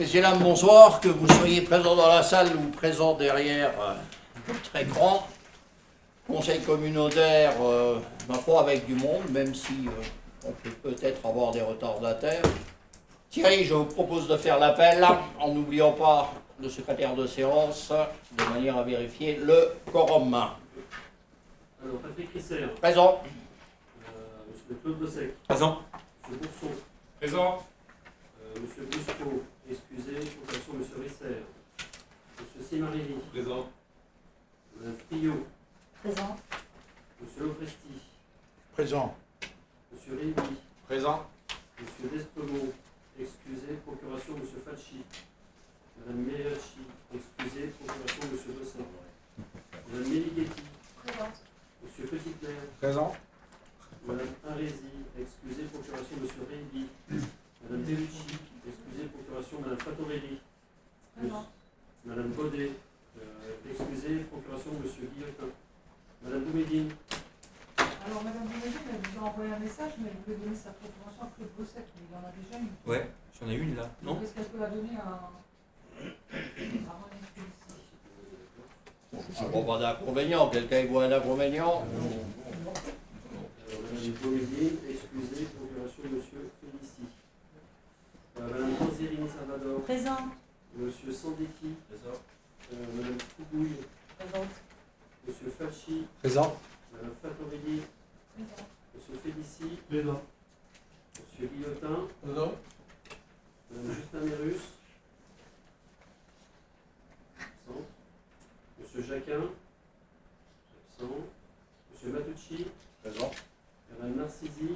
Messieurs, dames, bonsoir, que vous soyez présents dans la salle ou présents derrière votre écran. Conseil communautaire, ma foi, avec du monde, même si on peut peut-être avoir des retardataires. Thierry, je vous propose de faire l'appel, en n'oubliant pas le secrétaire de séance, de manière à vérifier le quorum. Alors, Patrick Risser. Présent. Monsieur Claude Bossec. Présent. Monsieur Bourson. Présent. Monsieur Busco. Excusez, convocation Monsieur Risser. Monsieur Simarelli. Présent. Madame Friot. Présent. Monsieur Lopresti. Présent. Monsieur Rémy. Présent. Monsieur Despelot. Excusez, procuration Monsieur Falchi. Madame Meriachi. Excusez, procuration Monsieur Bossec. Madame Melighetti. Présente. Monsieur Petitmer. Présent. Madame Arési. Excusez, procuration Monsieur Rémy. Madame Bellucci. Excusez, procuration Madame Fatorelli. Présent. Madame Baudet. Excusez, procuration Monsieur Guillotin. Madame Boumédine. Alors, Madame Boumediene, elle vous a envoyé un message, mais elle voulait donner sa procuration à Claude Bossec, mais il en a déjà une. Ouais, j'en ai une là, non? Est-ce qu'elle peut la donner à René Félicie? Je ne vois pas d'inconvénient. Quelqu'un voit un inconvénient? Madame Boumédine. Excusez, procuration Monsieur Félicie. Madame Panzerini Salvador. Présent. Monsieur Sandeki. Madame Cougouille. Présente. Monsieur Falchi. Présent. Madame Fatorelli. Présent. Monsieur Félicie. Présent. Monsieur Guillotin. Présent. Madame Justin Mérus. Absent. Monsieur Jacquin. Absent. Monsieur Matucci. Présent. Madame Narcisi.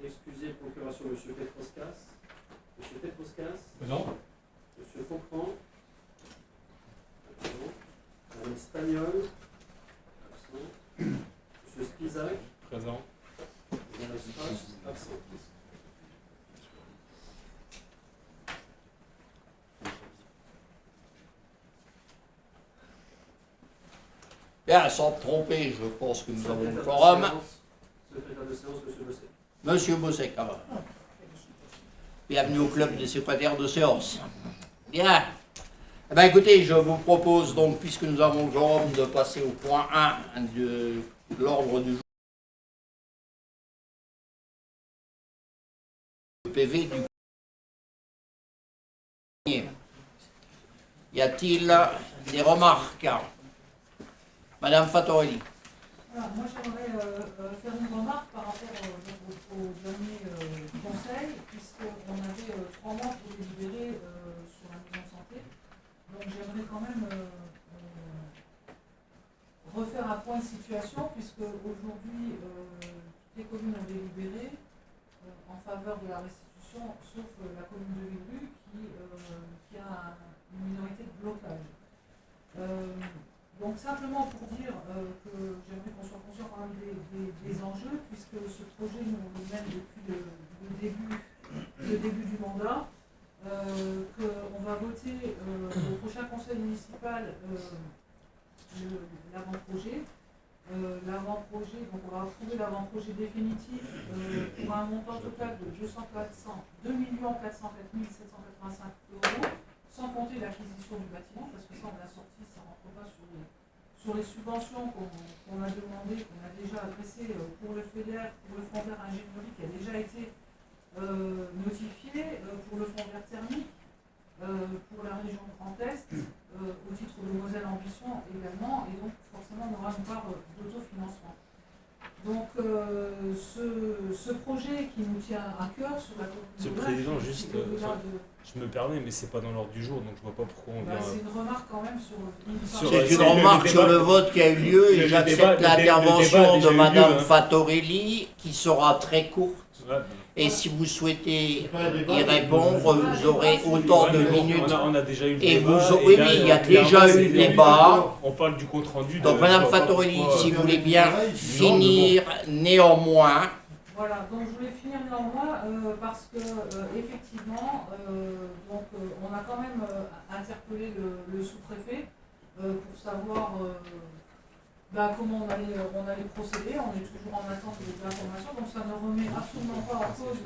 Excusez, procuration Monsieur Petroscas. Monsieur Petroscas. Présent. Monsieur Faucran. Absent. Madame Spagnol. Absent. Monsieur Spizac. Présent. Madame Strass. Absent. Bien, sans me tromper, je pense que nous avons le quorum. Secrétaire de séance, Monsieur Bossec. Monsieur Bossec, bienvenue au club des secrétaires de séance. Bien. Eh bien, écoutez, je vous propose donc, puisque nous avons le quorum, de passer au point 1 de l'ordre du jour. Le PV du. Y a-t-il des remarques? Madame Fatorelli. Alors, moi, j'aimerais faire une remarque par rapport au dernier conseil, puisqu'on avait 3 mois pour délibérer sur la maison de santé. Donc, j'aimerais quand même refaire un point de situation, puisque aujourd'hui, toutes les communes ont délibéré en faveur de la restitution, sauf la commune de Villebru qui a une minorité de blocage. Donc simplement pour dire que j'aimerais qu'on soit conscient quand même des enjeux, puisque ce projet nous mène depuis le début du mandat, qu'on va voter au prochain conseil municipal l'avant-projet. Donc on va approuver l'avant-projet définitif pour un montant total de 2 404 785 €, sans compter l'acquisition du bâtiment, parce que ça on l'a sorti, ça ne rentre pas sur les subventions qu'on a demandé, qu'on a déjà adressées pour le FEDER, pour le fonds vert ingénierie qui a déjà été notifié, pour le fonds vert thermique, pour la région Grand Est, au titre de Moselle Ambition également, et donc forcément on aura une part d'autofinancement. Donc ce projet qui nous tient à cœur sur la commune Monsieur de le Président, juste, je je me permets, mais c'est pas dans l'ordre du jour, donc je vois pas pourquoi on vient. c'est une remarque quand même sur C'est une remarque sur le vote qui a eu lieu et j'accepte l'intervention de Madame Fatorelli qui sera très courte. Ouais. Et si vous souhaitez y répondre, vous aurez autant de minutes. On a déjà eu le Et débat. vous aurez, là, oui, il y a clairement, déjà eu c'est le débat. On parle du compte rendu. Donc Madame Fatorelli, si vous voulez bien finir néanmoins. Voilà, donc je voulais finir néanmoins parce que effectivement, on a quand même interpellé le sous-préfet pour savoir comment on allait procéder. On est toujours en attente d'informations, donc ça ne remet absolument pas en cause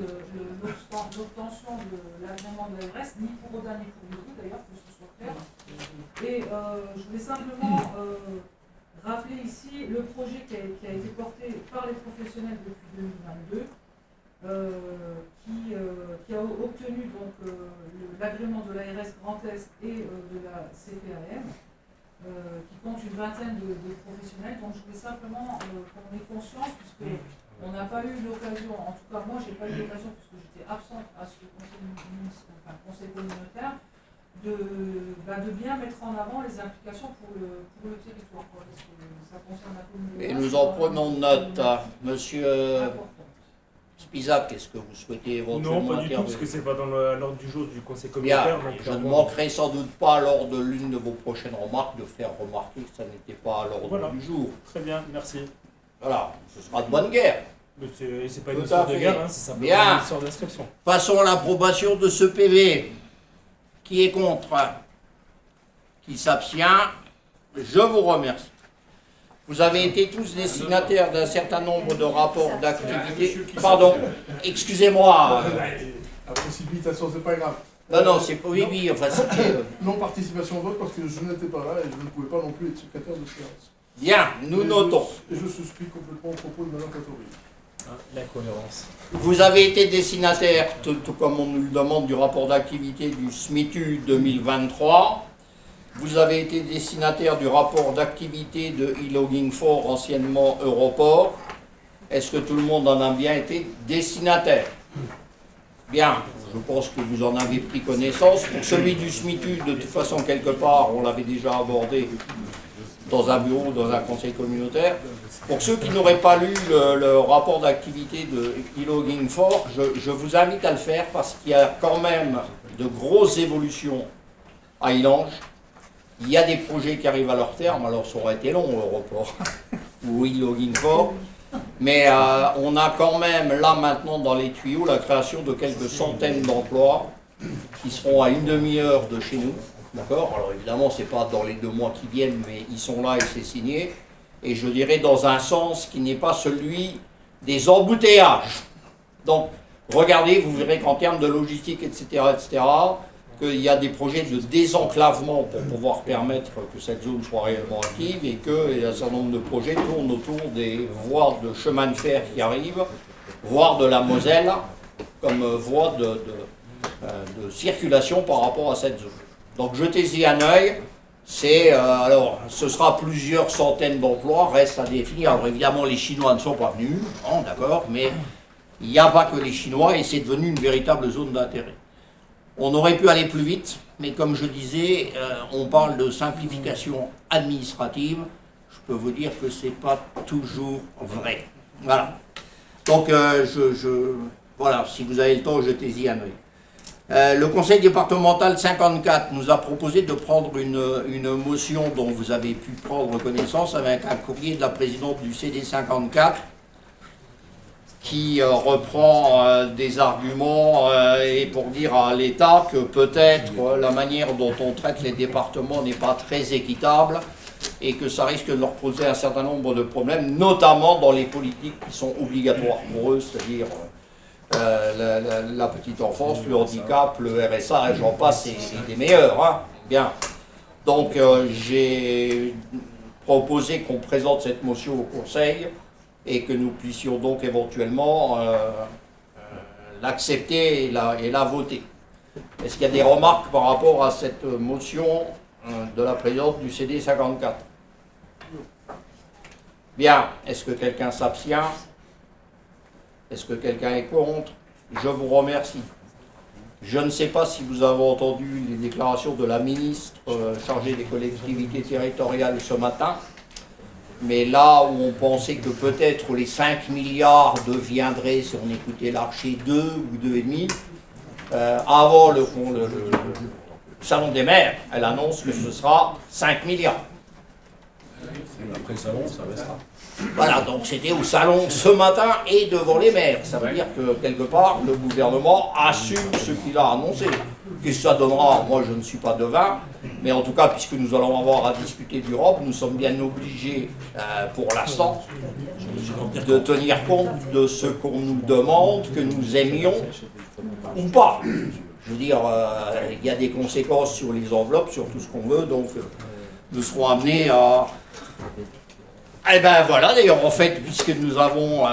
l'obtention de l'agrément de l'ARS, ni pour Oda ni pour Yoku d'ailleurs, que ce soit clair. Et je voulais simplement rappeler ici le projet qui a été porté par les professionnels depuis 2022, qui a obtenu donc l'agrément de l'ARS Grand Est et de la CPAM, qui compte une vingtaine de professionnels. Donc je voulais simplement qu'on ait conscience, puisque on n'a pas eu l'occasion, en tout cas moi j'ai pas eu l'occasion, puisque j'étais absente à ce conseil communautaire, de bien mettre en avant les implications pour le territoire, parce que ça concerne la communauté. Et nous en prenons note. Monsieur Spisak, est-ce que vous souhaitez éventuellement Non, pas du tout, intervenir? parce que c'est pas dans l'ordre du jour du conseil communautaire. Bien, donc je ne clairement, manquerai sans doute pas lors de l'une de vos prochaines remarques de faire remarquer que ça n'était pas à l'ordre Voilà. du jour. Très bien, merci. Voilà, ce sera de bonne guerre. Mais c'est pas une Tout histoire à de fait. guerre, hein, c'est simplement Bien. une histoire d'inscription. Passons à l'approbation de ce PV. Qui est contre? Qui s'abstient? Je vous remercie. Vous avez été tous destinataires d'un certain nombre de rapports d'activité. Pardon, excusez-moi. La précipitation, c'est pas grave. Non, c'est pas. Oui, enfin, c'était. Non-participation au vote parce que je n'étais pas là et je ne pouvais pas non plus être secrétaire de séance. Bien, nous notons. Et je souscris complètement au propos de Mme Fatori. La cohérence. Vous avez été destinataire, tout comme on nous le demande, du rapport d'activité du SMITU 2023. Vous avez été destinataire du rapport d'activité de e-logging 4, anciennement Europort. Est-ce que tout le monde en a bien été destinataire? Bien, je pense que vous en avez pris connaissance. Pour celui du SMITU, de toute façon, quelque part, on l'avait déjà abordé dans un bureau, dans un conseil communautaire. Pour ceux qui n'auraient pas lu le rapport d'activité de e-logging 4, je vous invite à le faire parce qu'il y a quand même de grosses évolutions à Illange. Il y a des projets qui arrivent à leur terme, alors ça aurait été long au report, ou e-logging 4, mais on a quand même là maintenant dans les tuyaux la création de quelques centaines d'emplois qui seront à une demi-heure de chez nous. D'accord? Alors évidemment, ce n'est pas dans les 2 mois qui viennent, mais ils sont là et c'est signé. Et je dirais dans un sens qui n'est pas celui des embouteillages. Donc, regardez, vous verrez qu'en termes de logistique, etc., qu'il y a des projets de désenclavement pour pouvoir permettre que cette zone soit réellement active et qu'il y a un certain nombre de projets tournent autour des voies de chemin de fer qui arrivent, voire de la Moselle, comme voie de circulation par rapport à cette zone. Donc jetez-y un œil, alors ce sera plusieurs centaines d'emplois, reste à définir. Alors évidemment les Chinois ne sont pas venus, hein, d'accord, mais il n'y a pas que les Chinois et c'est devenu une véritable zone d'intérêt. On aurait pu aller plus vite, mais comme je disais, on parle de simplification administrative, je peux vous dire que ce n'est pas toujours vrai. Voilà. Donc voilà, si vous avez le temps, jetez-y un œil. Le conseil départemental 54 nous a proposé de prendre une motion dont vous avez pu prendre connaissance avec un courrier de la présidente du CD 54 qui reprend des arguments et pour dire à l'État que peut-être la manière dont on traite les départements n'est pas très équitable et que ça risque de leur poser un certain nombre de problèmes, notamment dans les politiques qui sont obligatoires pour eux, c'est-à-dire la petite enfance, le handicap, le RSA, et j'en passe, c'est des meilleurs. Hein. Bien. Donc j'ai proposé qu'on présente cette motion au Conseil et que nous puissions donc éventuellement l'accepter et la voter. Est-ce qu'il y a des remarques par rapport à cette motion de la présidente du CD 54? Bien. Est-ce que quelqu'un s'abstient? Est-ce que quelqu'un est contre? Je vous remercie. Je ne sais pas si vous avez entendu les déclarations de la ministre chargée des collectivités territoriales ce matin, mais là où on pensait que peut-être les 5 milliards deviendraient, si on écoutait l'Archer, 2 ou 2,5, avant le Salon des maires, elle annonce que ce sera 5 milliards. Après le salon, ça restera. Voilà, donc c'était au salon ce matin et devant les maires. Ça veut dire que quelque part, le gouvernement assume ce qu'il a annoncé. Qu'est-ce que ça donnera? Moi, je ne suis pas devin, Mais en tout cas, puisque nous allons avoir à discuter d'Europe, nous sommes bien obligés, pour l'instant, de tenir compte de ce qu'on nous demande, que nous aimions ou pas. Je veux dire, il y a des conséquences sur les enveloppes, sur tout ce qu'on veut, donc nous serons amenés à... Eh ben voilà, d'ailleurs, en fait, puisque nous avons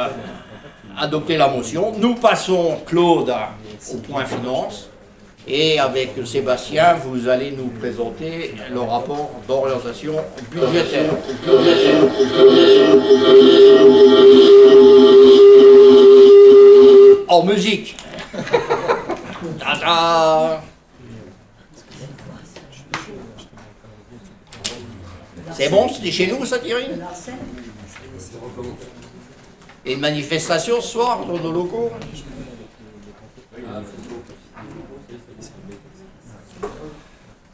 adopté la motion, nous passons, Claude, au point finance. Et avec Sébastien, vous allez nous présenter le rapport d'orientation budgétaire. En musique. Ta-ta. C'est bon, c'était chez nous ça, Thierry? Et une manifestation ce soir dans nos locaux?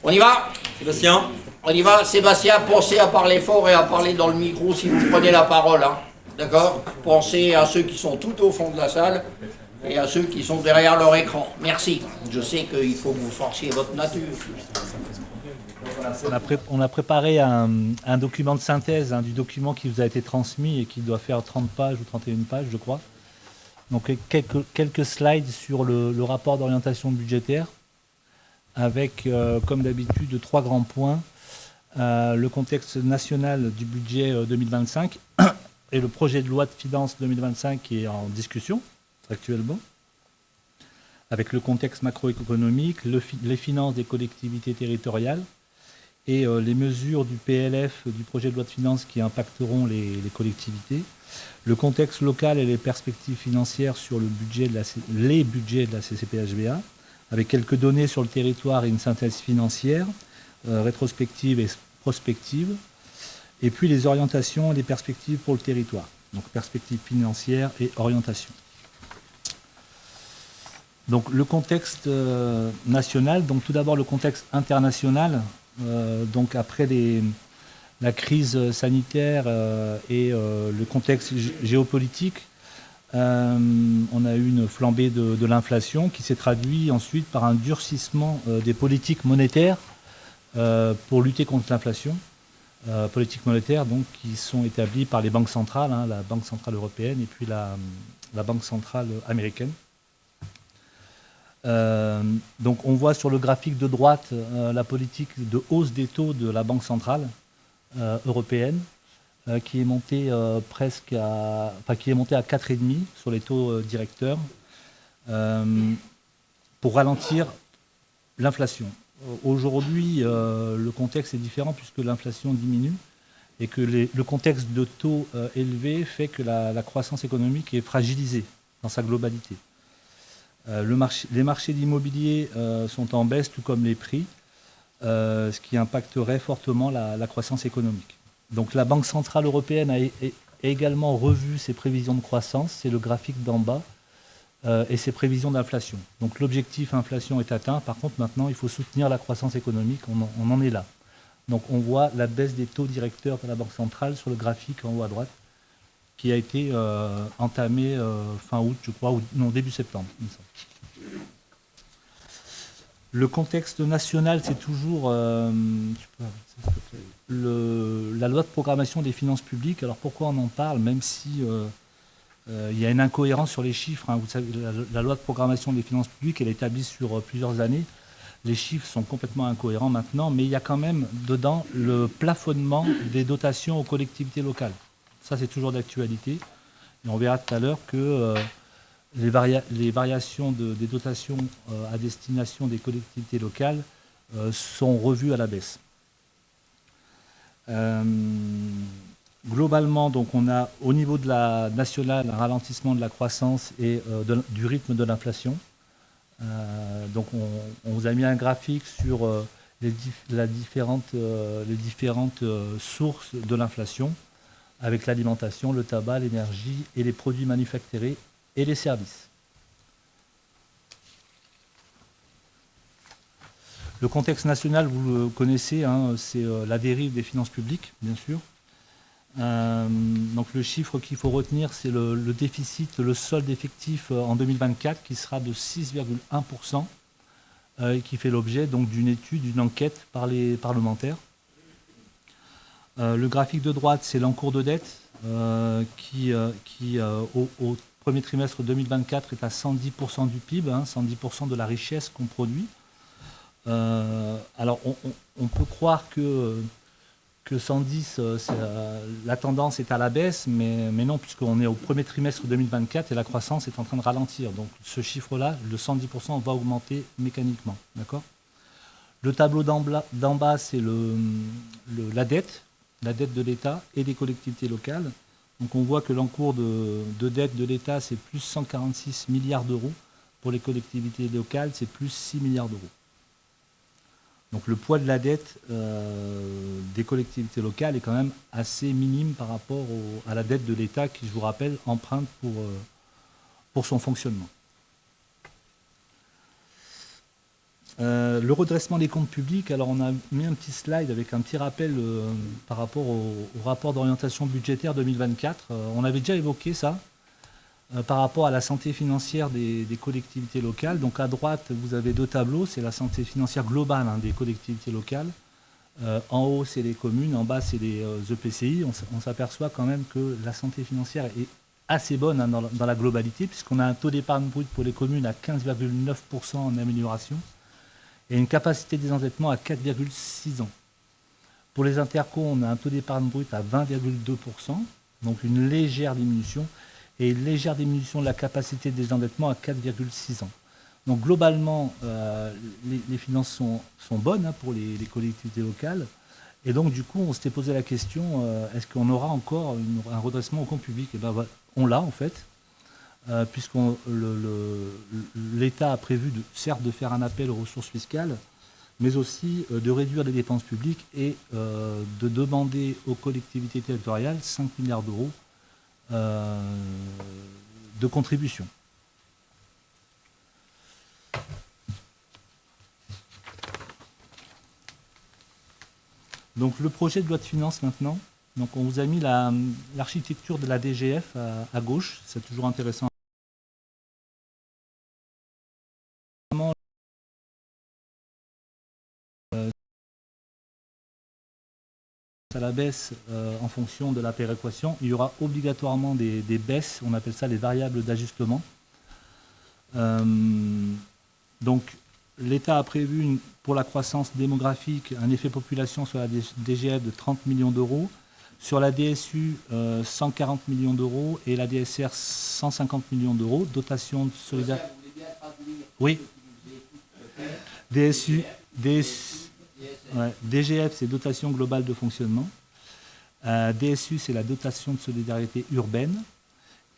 On y va? Sébastien? On y va, Sébastien, pensez à parler fort et à parler dans le micro si vous prenez la parole, hein. D'accord? Pensez à ceux qui sont tout au fond de la salle et à ceux qui sont derrière leur écran. Merci. Je sais qu'il faut que vous forciez votre nature. On a préparé un document de synthèse du document qui vous a été transmis et qui doit faire 30 pages ou 31 pages, je crois. Donc quelques slides sur le rapport d'orientation budgétaire, avec, comme d'habitude, 3 grands points. Le contexte national du budget 2025 et le projet de loi de finances 2025 qui est en discussion actuellement, avec le contexte macroéconomique, les finances des collectivités territoriales et les mesures du PLF, du projet de loi de finances qui impacteront les collectivités, le contexte local et les perspectives financières sur les budgets de la CCPHBA, avec quelques données sur le territoire et une synthèse financière, rétrospective et prospective, et puis les orientations et les perspectives pour le territoire, donc perspectives financières et orientation. Donc le contexte national, donc tout d'abord le contexte international, donc après la crise sanitaire et le contexte géopolitique, on a eu une flambée de l'inflation qui s'est traduit ensuite par un durcissement des politiques monétaires pour lutter contre l'inflation. Politiques monétaires donc, qui sont établies par les banques centrales, la Banque centrale européenne et puis la Banque centrale américaine. Donc on voit sur le graphique de droite la politique de hausse des taux de la Banque centrale européenne, qui est montée qui est montée à 4,5 sur les taux directeurs pour ralentir l'inflation. Aujourd'hui, le contexte est différent puisque l'inflation diminue et que le contexte de taux élevés fait que la croissance économique est fragilisée dans sa globalité. Les marchés d'immobilier sont en baisse, tout comme les prix, ce qui impacterait fortement la croissance économique. Donc la Banque centrale européenne a également revu ses prévisions de croissance, c'est le graphique d'en bas, et ses prévisions d'inflation. Donc l'objectif inflation est atteint, par contre maintenant il faut soutenir la croissance économique, on en est là. Donc on voit la baisse des taux directeurs de la Banque centrale sur le graphique en haut à droite, qui a été entamé fin août, je crois, ou non, début septembre. Le contexte national, c'est toujours la loi de programmation des finances publiques. Alors pourquoi on en parle, même si il y a une incohérence sur les chiffres, hein. Vous savez, la loi de programmation des finances publiques, elle est établie sur plusieurs années. Les chiffres sont complètement incohérents maintenant, mais il y a quand même dedans le plafonnement des dotations aux collectivités locales. Ça, c'est toujours d'actualité. Et on verra tout à l'heure que les variations des dotations à destination des collectivités locales sont revues à la baisse. Globalement, donc, on a au niveau de la nationale un ralentissement de la croissance et du rythme de l'inflation. Donc on vous a mis un graphique sur les différentes sources de l'inflation, avec l'alimentation, le tabac, l'énergie et les produits manufacturés et les services. Le contexte national, vous le connaissez, hein, c'est la dérive des finances publiques, bien sûr. Donc le chiffre qu'il faut retenir, c'est le déficit, le solde effectif en 2024 qui sera de 6,1%, et qui fait l'objet donc d'une étude, d'une enquête par les parlementaires. Le graphique de droite, c'est l'encours de dette qui au premier trimestre 2024 est à 110% du PIB, 110% de la richesse qu'on produit. Alors on peut croire que 110, la tendance est à la baisse, mais non, puisqu'on est au premier trimestre 2024 et la croissance est en train de ralentir. Donc ce chiffre-là, le 110%, va augmenter mécaniquement. D'accord ? Le tableau d'en bas, c'est la dette de l'État et des collectivités locales. Donc on voit que l'encours de dette de l'État, c'est plus 146 milliards d'euros. Pour les collectivités locales, c'est plus 6 milliards d'euros. Donc le poids de la dette des collectivités locales est quand même assez minime par rapport à la dette de l'État qui, je vous rappelle, emprunte pour son fonctionnement. Le redressement des comptes publics, alors on a mis un petit slide avec un petit rappel par rapport au rapport d'orientation budgétaire 2024. On avait déjà évoqué ça par rapport à la santé financière des collectivités locales. Donc à droite, vous avez deux tableaux, c'est la santé financière globale des collectivités locales. En haut, c'est les communes, en bas, c'est les EPCI. On s'aperçoit quand même que la santé financière est assez bonne dans la globalité, puisqu'on a un taux d'épargne brute pour les communes à 15,9% en amélioration et une capacité de désendettement à 4,6 ans. Pour les intercos, on a un taux d'épargne brute à 20,2%, donc une légère diminution, et une légère diminution de la capacité de désendettement à 4,6 ans. Donc globalement, les finances sont bonnes pour les collectivités locales. Et donc du coup, on s'était posé la question, est-ce qu'on aura encore un redressement au compte public ? Et ben, on l'a en fait, puisque l'État a prévu certes de faire un appel aux ressources fiscales, mais aussi de réduire les dépenses publiques et de demander aux collectivités territoriales 5 milliards d'euros de contribution. Donc le projet de loi de finances maintenant, donc on vous a mis l'architecture de la DGF à gauche, c'est toujours intéressant. À la baisse en fonction de la péréquation, il y aura obligatoirement des baisses, on appelle ça les variables d'ajustement. Donc l'État a prévu pour la croissance démographique un effet population sur la DGF de 30 millions d'euros, sur la DSU 140 millions d'euros et la DSR 150 millions d'euros, dotation de solidarité. Oui. DGF, c'est dotation globale de fonctionnement. DSU, c'est la dotation de solidarité urbaine.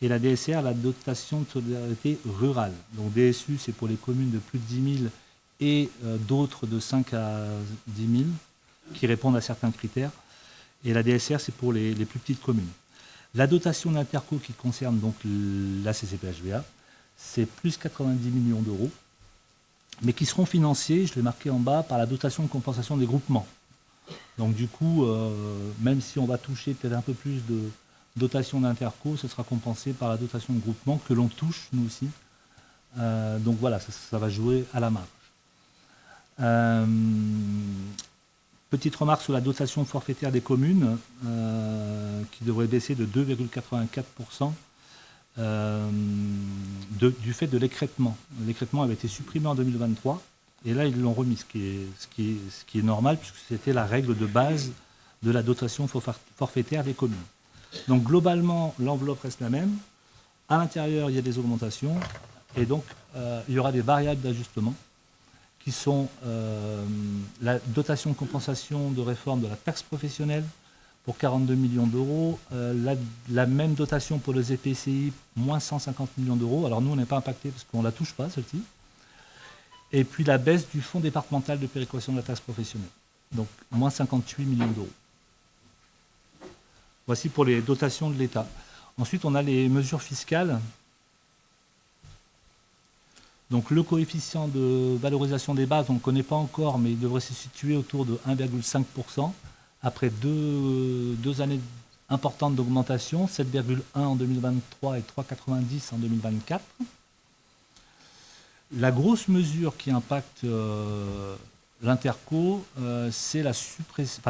Et la DSR, la dotation de solidarité rurale. Donc DSU, c'est pour les communes de plus de 10 000 et d'autres de 5 à 10 000 qui répondent à certains critères. Et la DSR, c'est pour les plus petites communes. La dotation d'interco qui concerne donc la CCPHVA, c'est plus 90 millions d'euros, mais qui seront financés, je l'ai marqué en bas, par la dotation de compensation des groupements. Donc du coup, même si on va toucher peut-être un peu plus de dotation d'interco, ce sera compensé par la dotation de groupement que l'on touche, nous aussi. Donc voilà, ça va jouer à la marge. Petite remarque sur la dotation forfaitaire des communes, qui devrait baisser de 2,84%. Du fait de l'écrêtement. L'écrêtement avait été supprimé en 2023 et là ils l'ont remis, ce qui est normal puisque c'était la règle de base de la dotation forfaitaire des communes. Donc globalement l'enveloppe reste la même, à l'intérieur il y a des augmentations et donc il y aura des variables d'ajustement qui sont la dotation de compensation de réforme de la taxe professionnelle pour 42 millions d'euros, la même dotation pour les EPCI, moins 150 millions d'euros. Alors nous, on n'est pas impacté parce qu'on ne la touche pas, celle-ci. Et puis la baisse du fonds départemental de péréquation de la taxe professionnelle. Donc, moins 58 millions d'euros. Voici pour les dotations de l'État. Ensuite, on a les mesures fiscales. Donc, le coefficient de valorisation des bases, on ne le connaît pas encore, mais il devrait se situer autour de 1,5%. Après deux années importantes d'augmentation, 7,1 en 2023 et 3,90 en 2024. La grosse mesure qui impacte l'Interco, c'est la suppression,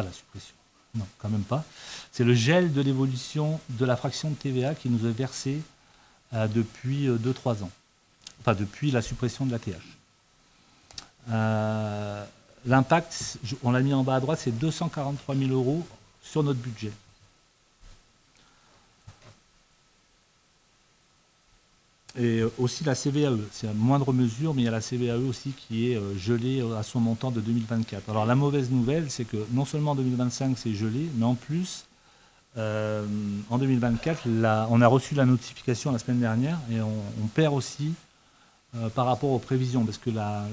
non, quand même pas, c'est le gel de l'évolution de la fraction de TVA qui nous est versée depuis 2-3 ans, enfin depuis la suppression de la TH. L'impact, on l'a mis en bas à droite, c'est 243 000 € sur notre budget. Et aussi la CVAE, c'est à moindre mesure, mais il y a la CVAE aussi qui est gelée à son montant de 2024. Alors la mauvaise nouvelle, c'est que non seulement en 2025 c'est gelé, mais en plus, en 2024, on a reçu la notification la semaine dernière et on perd aussi par rapport aux prévisions, parce que la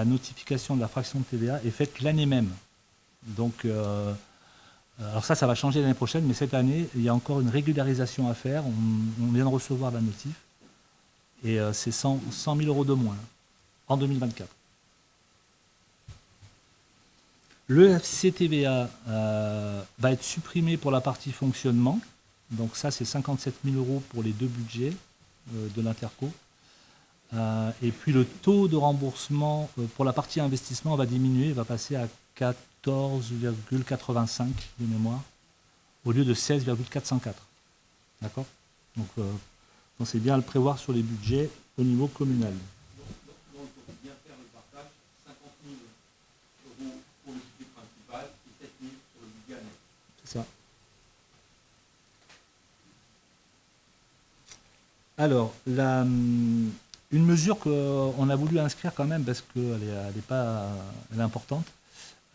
notification de la fraction de TVA est faite l'année même. Donc, alors ça va changer l'année prochaine, mais cette année, il y a encore une régularisation à faire. On vient de recevoir la notif. Et c'est 100 000 € de moins en 2024. Le FCTVA va être supprimé pour la partie fonctionnement. Donc ça, c'est 57 000 € pour les deux budgets de l'Interco. Et puis le taux de remboursement pour la partie investissement va diminuer, va passer à 14,85 de mémoire, au lieu de 16,404. D'accord ? Donc c'est bien à le prévoir sur les budgets au niveau communal. Donc, pour bien faire le partage, 50 000 € pour le budget principal et 7 000 sur le budget annexe. C'est ça. Alors, une mesure qu'on a voulu inscrire quand même, parce qu'elle est importante,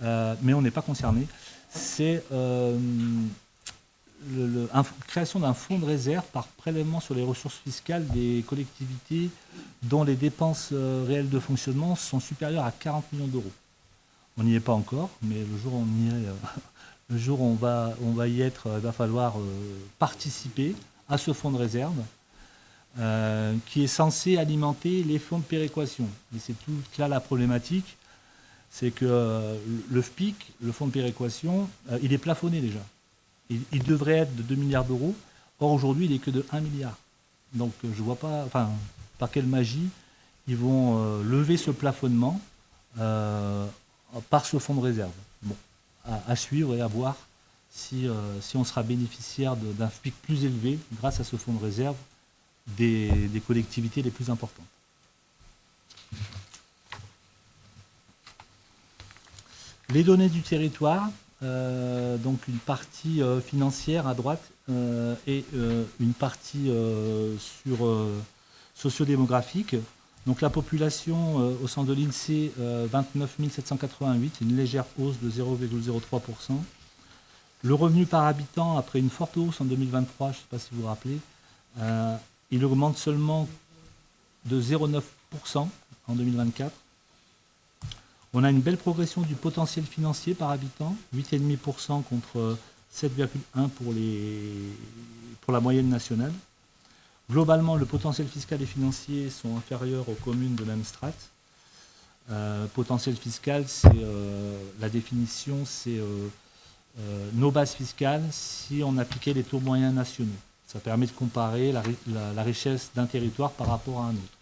mais on n'est pas concerné, c'est création d'un fonds de réserve par prélèvement sur les ressources fiscales des collectivités dont les dépenses réelles de fonctionnement sont supérieures à 40 millions d'euros. On n'y est pas encore, mais le jour où on va y être, il va falloir participer à ce fonds de réserve qui est censé alimenter les fonds de péréquation. Et c'est toute là la problématique, c'est que le FPIC, le fonds de péréquation, il est plafonné déjà. Il devrait être de 2 milliards d'euros. Or, aujourd'hui, il n'est que de 1 milliard. Donc, je ne vois pas par quelle magie ils vont lever ce plafonnement par ce fonds de réserve. Bon, à suivre et à voir si on sera bénéficiaire d'un FPIC plus élevé grâce à ce fonds de réserve des collectivités les plus importantes. Les données du territoire. Donc une partie financière à droite et une partie sociodémographique. Donc la population au sein de l'INSEE, 29 788, une légère hausse de 0,03%. Le revenu par habitant, après une forte hausse en 2023, je ne sais pas si vous vous rappelez, il augmente seulement de 0,9% en 2024. On a une belle progression du potentiel financier par habitant, 8,5% contre 7,1% pour la moyenne nationale. Globalement, le potentiel fiscal et financier sont inférieurs aux communes de même strate. Potentiel fiscal, c'est la définition, c'est nos bases fiscales si on appliquait les taux moyens nationaux. Ça permet de comparer la richesse d'un territoire par rapport à un autre.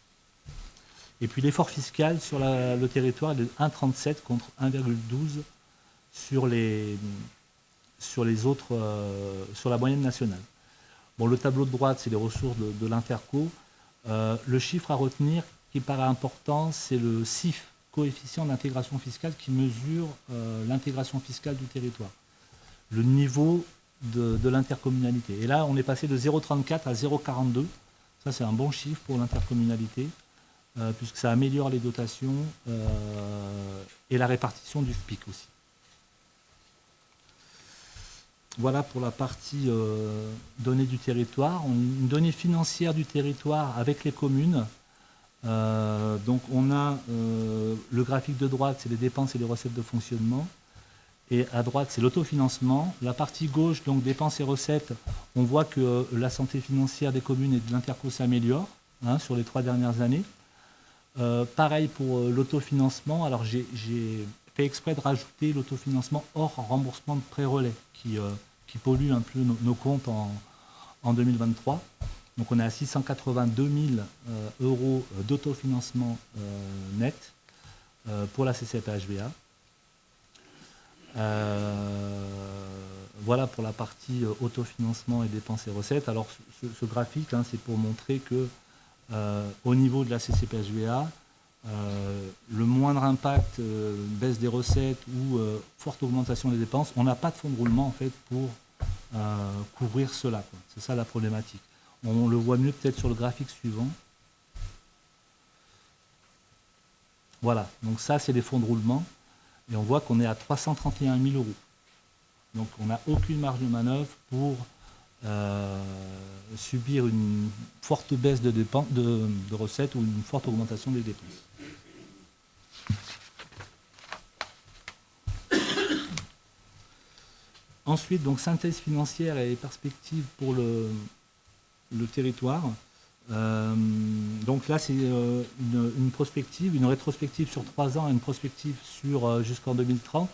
Et puis l'effort fiscal sur le territoire est de 1,37 contre 1,12 sur les autres, sur la moyenne nationale. Bon, le tableau de droite, c'est les ressources de l'Interco. Le chiffre à retenir qui paraît important, c'est le CIF, coefficient d'intégration fiscale, qui mesure l'intégration fiscale du territoire. Le niveau de l'intercommunalité. Et là, on est passé de 0,34 à 0,42. Ça, c'est un bon chiffre pour l'intercommunalité. Puisque ça améliore les dotations et la répartition du FPIC aussi. Voilà pour la partie données du territoire. Une donnée financière du territoire avec les communes. Donc on a le graphique de droite, c'est les dépenses et les recettes de fonctionnement. Et à droite, c'est l'autofinancement. La partie gauche, donc dépenses et recettes, on voit que la santé financière des communes et de l'Interco s'améliore sur les 3 dernières années. Pareil pour l'autofinancement. Alors j'ai fait exprès de rajouter l'autofinancement hors remboursement de pré-relais qui pollue un peu nos comptes en 2023. Donc on est à 682 000 euros d'autofinancement net pour la CCP-HVA. Voilà pour la partie autofinancement et dépenses et recettes. Alors ce graphique, hein, c'est pour montrer que au niveau de la CCP-HVA, le moindre impact, baisse des recettes ou forte augmentation des dépenses, on n'a pas de fonds de roulement en fait pour couvrir cela, quoi. C'est ça la problématique. On le voit mieux peut-être sur le graphique suivant. Voilà, donc ça c'est les fonds de roulement et on voit qu'on est à 331 000 euros. Donc on n'a aucune marge de manœuvre pour subir une forte baisse de recettes ou une forte augmentation des dépenses. Ensuite, donc synthèse financière et perspectives pour le territoire. Donc là, c'est une prospective, une rétrospective sur 3 ans et une prospective sur jusqu'en 2030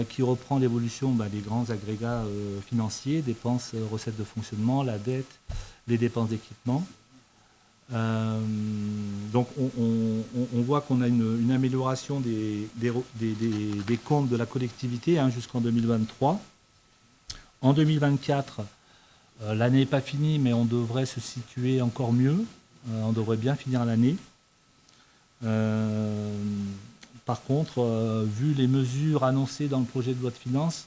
qui reprend l'évolution des grands agrégats financiers, dépenses, recettes de fonctionnement, la dette, les dépenses d'équipement. Donc on voit qu'on a une amélioration des comptes de la collectivité jusqu'en 2023. En 2024, l'année n'est pas finie, mais on devrait se situer encore mieux. On devrait bien finir l'année. Par contre, vu les mesures annoncées dans le projet de loi de finances,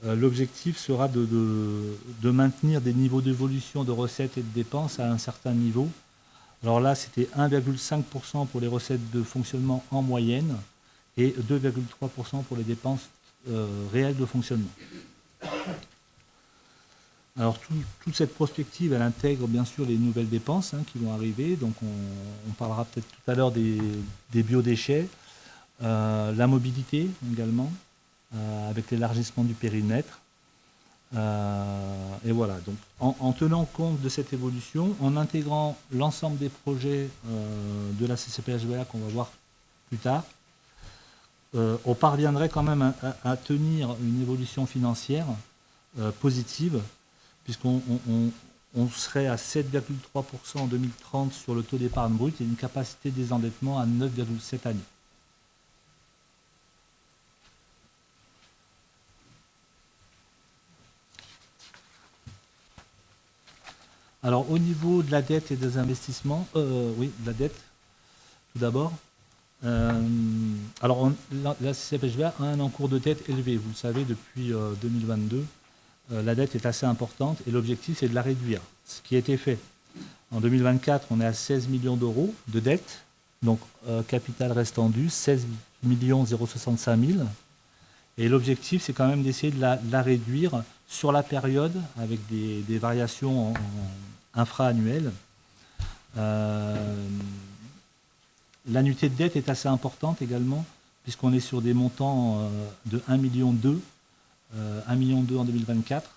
l'objectif sera de maintenir des niveaux d'évolution de recettes et de dépenses à un certain niveau. Alors là, c'était 1,5% pour les recettes de fonctionnement en moyenne et 2,3% pour les dépenses réelles de fonctionnement. Alors toute cette prospective, elle intègre bien sûr les nouvelles dépenses qui vont arriver. Donc on parlera peut-être tout à l'heure des biodéchets, la mobilité également, avec l'élargissement du périmètre. Et voilà, donc en tenant compte de cette évolution, en intégrant l'ensemble des projets de la CCP-HVA qu'on va voir plus tard, on parviendrait quand même à tenir une évolution financière positive, puisqu'on serait à 7,3% en 2030 sur le taux d'épargne brute et une capacité de désendettement à 9,7 années. Alors au niveau de la dette et des investissements, oui, de la dette, tout d'abord. Alors la CCP-HVA a un encours de dette élevé, vous le savez, depuis 2022. La dette est assez importante et l'objectif c'est de la réduire, ce qui a été fait. En 2024, on est à 16 millions d'euros de dette, donc capital restant dû, 16 065 000. Et l'objectif c'est quand même d'essayer de la réduire sur la période avec des variations infra-annuelles. L'annuité de dette est assez importante également, puisqu'on est sur des montants de 1,2 million, 1,2 million en 2024,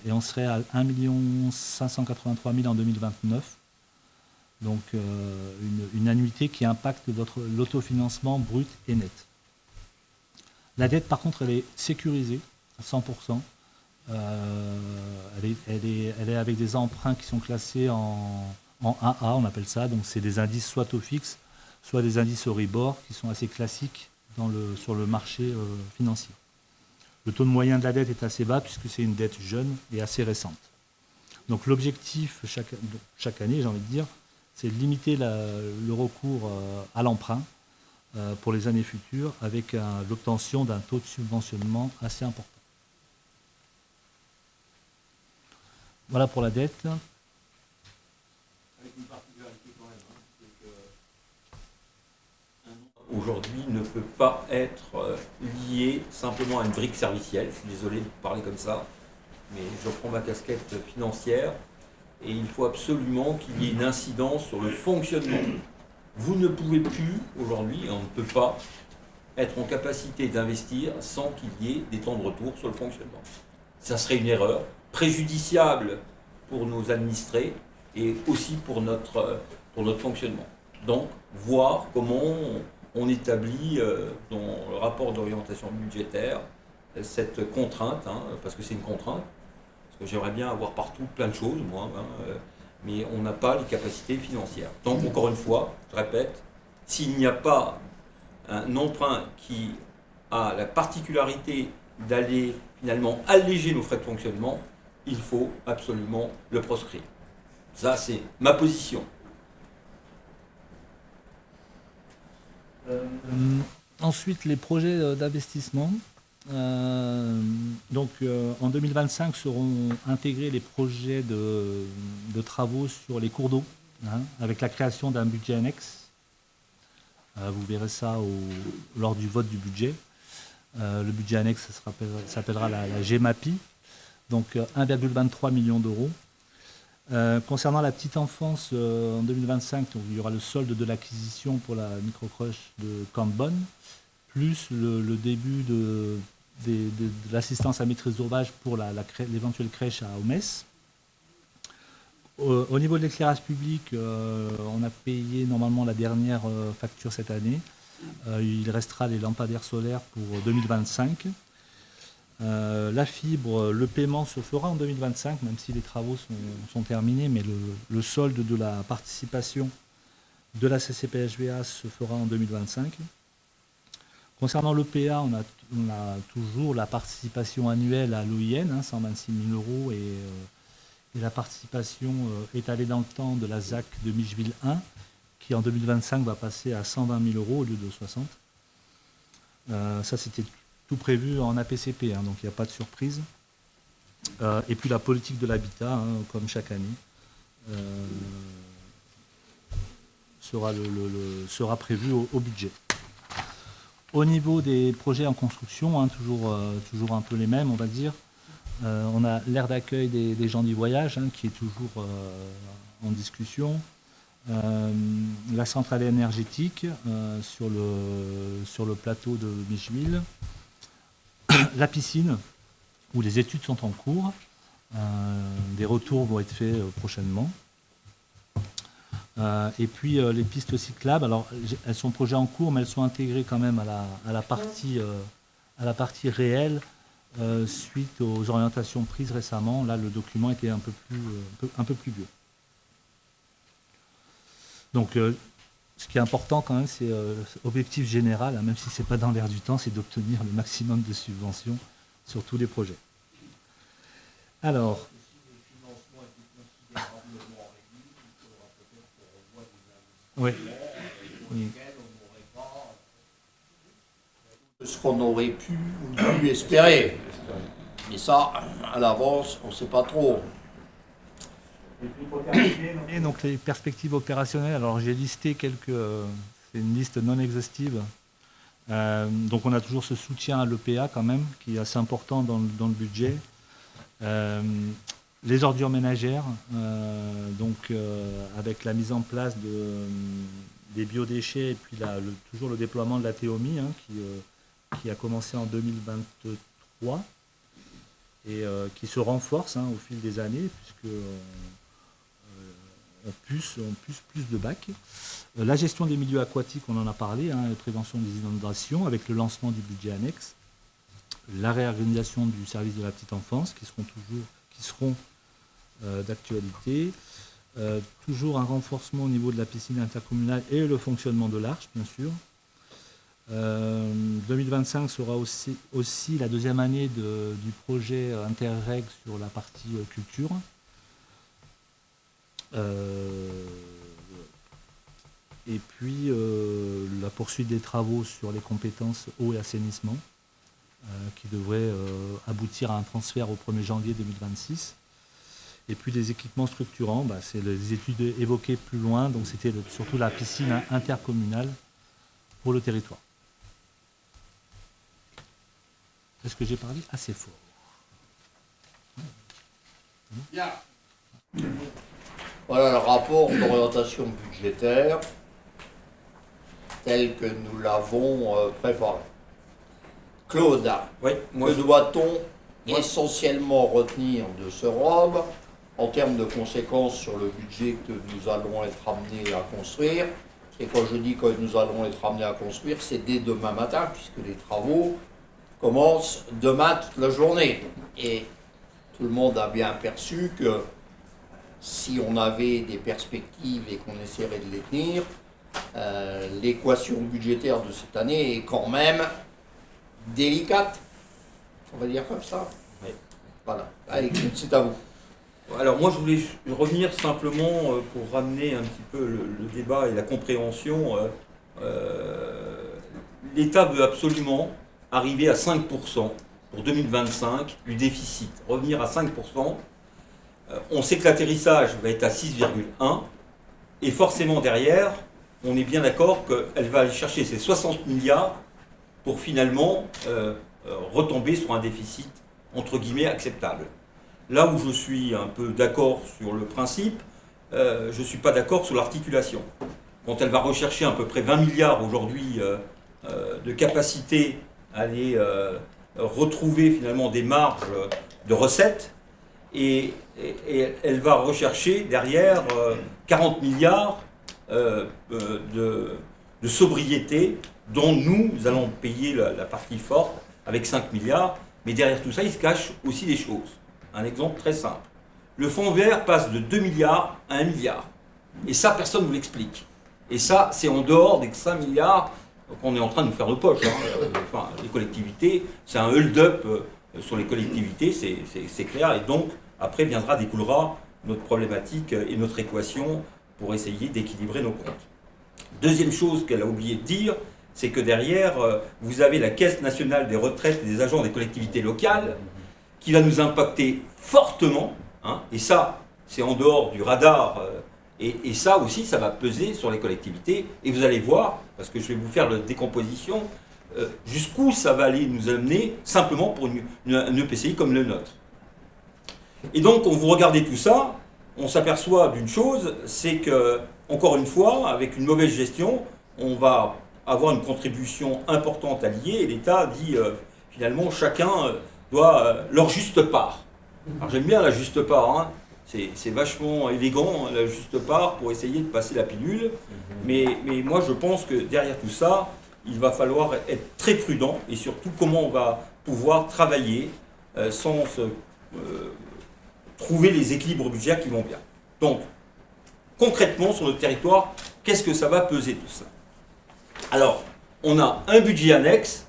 et on serait à 1 583 000 en 2029. Donc une annuité qui impacte l'autofinancement brut et net. La dette, par contre, elle est sécurisée à 100%. Elle est avec des emprunts qui sont classés en AA, on appelle ça. Donc c'est des indices soit au fixe, soit des indices Euribor qui sont assez classiques sur le marché financier. Le taux de moyen de la dette est assez bas puisque c'est une dette jeune et assez récente. Donc l'objectif chaque année, j'ai envie de dire, c'est de limiter le recours à l'emprunt pour les années futures avec l'obtention d'un taux de subventionnement assez important. Voilà pour la dette. Avec une particularité quand même, c'est que aujourd'hui ne peut pas être lié simplement à une brique servicielle. Je suis désolé de parler comme ça, mais je prends ma casquette financière et il faut absolument qu'il y ait une incidence sur le fonctionnement. Vous ne pouvez plus aujourd'hui, et on ne peut pas, être en capacité d'investir sans qu'il y ait des temps de retour sur le fonctionnement. Ça serait une erreur préjudiciable pour nos administrés et aussi pour notre fonctionnement. Donc, voir comment on établit dans le rapport d'orientation budgétaire cette contrainte, parce que c'est une contrainte, Parce que j'aimerais bien avoir partout plein de choses, moi, mais on n'a pas les capacités financières. Donc, encore une fois, je répète, s'il n'y a pas un emprunt qui a la particularité d'aller finalement alléger nos frais de fonctionnement, il faut absolument le proscrire. Ça, c'est ma position. Ensuite, les projets d'investissement. En 2025 seront intégrés les projets de travaux sur les cours d'eau, avec la création d'un budget annexe. Vous verrez ça lors du vote du budget. Le budget annexe s'appellera la GEMAPI, donc 1,23 million d'euros. Concernant la petite enfance, en 2025, donc, il y aura le solde de l'acquisition pour la microcrèche de Cambonne, plus le début de l'assistance à maîtrise d'ouvrage pour l'éventuelle crèche à Aumès. Au niveau de l'éclairage public, on a payé normalement la dernière facture cette année. Il restera les lampadaires solaires pour 2025. La fibre, le paiement se fera en 2025, même si les travaux sont terminés, mais le solde de la participation de la CCPHVA se fera en 2025. Concernant l'EPA, on a toujours la participation annuelle à l'OIN, 126 000 euros, et la participation étalée dans le temps de la ZAC de Micheville 1, qui en 2025 va passer à 120 000 euros au lieu de 60. Ça, c'était tout prévu en APCP, donc il n'y a pas de surprise. Et puis la politique de l'habitat, comme chaque année, sera prévue au budget. Au niveau des projets en construction, toujours un peu les mêmes, on va dire. On a l'aire d'accueil des gens du voyage, qui est toujours en discussion. La centrale énergétique sur le plateau de Micheville. La piscine, où les études sont en cours. Des retours vont être faits prochainement. Et puis les pistes cyclables, alors elles sont projets en cours, mais elles sont intégrées quand même à la partie réelle suite aux orientations prises récemment. Là, le document était un peu plus vieux. Donc, ce qui est important quand même, c'est l'objectif général, même si ce n'est pas dans l'air du temps, c'est d'obtenir le maximum de subventions sur tous les projets. Alors, oui. Ce qu'on aurait pu ou dû espérer. Mais ça, à l'avance, on ne sait pas trop. Et donc les perspectives opérationnelles, alors j'ai listé c'est une liste non exhaustive. Donc on a toujours ce soutien à l'EPA quand même, qui est assez important dans le budget. Les ordures ménagères, avec la mise en place des biodéchets et puis toujours le déploiement de la TEOMI, qui a commencé en 2023 et qui se renforce au fil des années, puisque on puce plus de bacs. La gestion des milieux aquatiques, on en a parlé, la prévention des inondations avec le lancement du budget annexe, la réorganisation du service de la petite enfance qui seront d'actualité, toujours un renforcement au niveau de la piscine intercommunale et le fonctionnement de l'Arche, bien sûr. 2025 sera aussi la deuxième année du projet Interreg sur la partie culture. Et puis la poursuite des travaux sur les compétences eau et assainissement qui devrait aboutir à un transfert au 1er janvier 2026. Et puis les équipements structurants, c'est les études évoquées plus loin, donc c'était surtout la piscine intercommunale pour le territoire. Est-ce que j'ai parlé assez fort? Bien. Voilà le rapport d'orientation budgétaire tel que nous l'avons préparé. Claude, Oui, que doit-on essentiellement retenir de ce ROB en termes de conséquences sur le budget que nous allons être amenés à construire? Et quand je dis que nous allons être amenés à construire, c'est dès demain matin, puisque les travaux commencent demain toute la journée. Et tout le monde a bien perçu que si on avait des perspectives et qu'on essaierait de les tenir, l'équation budgétaire de cette année est quand même délicate. On va dire comme ça. Oui. Voilà. Allez, c'est à vous. Alors moi je voulais revenir simplement pour ramener un petit peu le débat et la compréhension. L'État veut absolument arriver à 5% pour 2025 du déficit, revenir à 5%. On sait que l'atterrissage va être à 6,1 et forcément derrière, on est bien d'accord qu'elle va aller chercher ses 60 milliards pour finalement retomber sur un déficit entre guillemets acceptable. Là où je suis un peu d'accord sur le principe, je ne suis pas d'accord sur l'articulation. Quand elle va rechercher à peu près 20 milliards aujourd'hui de capacité à aller retrouver finalement des marges de recettes, et elle va rechercher derrière 40 milliards de sobriété dont nous allons payer la partie forte avec 5 milliards. Mais derrière tout ça, il se cache aussi des choses. Un exemple très simple. Le fonds vert passe de 2 milliards à 1 milliard. Et ça, personne ne vous l'explique. Et ça, c'est en dehors des 5 milliards qu'on est en train de nous faire de poche. Enfin, les collectivités, c'est un hold-up sur les collectivités, c'est clair. Et donc, après découlera notre problématique et notre équation pour essayer d'équilibrer nos comptes. Deuxième chose qu'elle a oublié de dire, c'est que derrière, vous avez la Caisse nationale des retraites des agents des collectivités locales qui va nous impacter fortement, hein, et ça, c'est en dehors du radar, et ça aussi, ça va peser sur les collectivités, et vous allez voir, parce que je vais vous faire la décomposition, jusqu'où ça va aller nous amener simplement pour un EPCI comme le nôtre. Et donc, quand vous regardez tout ça, on s'aperçoit d'une chose, c'est que, encore une fois, avec une mauvaise gestion, on va avoir une contribution importante à lier, et l'État dit finalement chacun doit leur juste part. Alors j'aime bien la juste part, hein. C'est vachement élégant la juste part pour essayer de passer la pilule, mais moi je pense que derrière tout ça, il va falloir être très prudent et surtout comment on va pouvoir travailler sans trouver les équilibres budgétaires qui vont bien. Donc concrètement sur notre territoire, qu'est-ce que ça va peser tout ça? Alors, on a un budget annexe,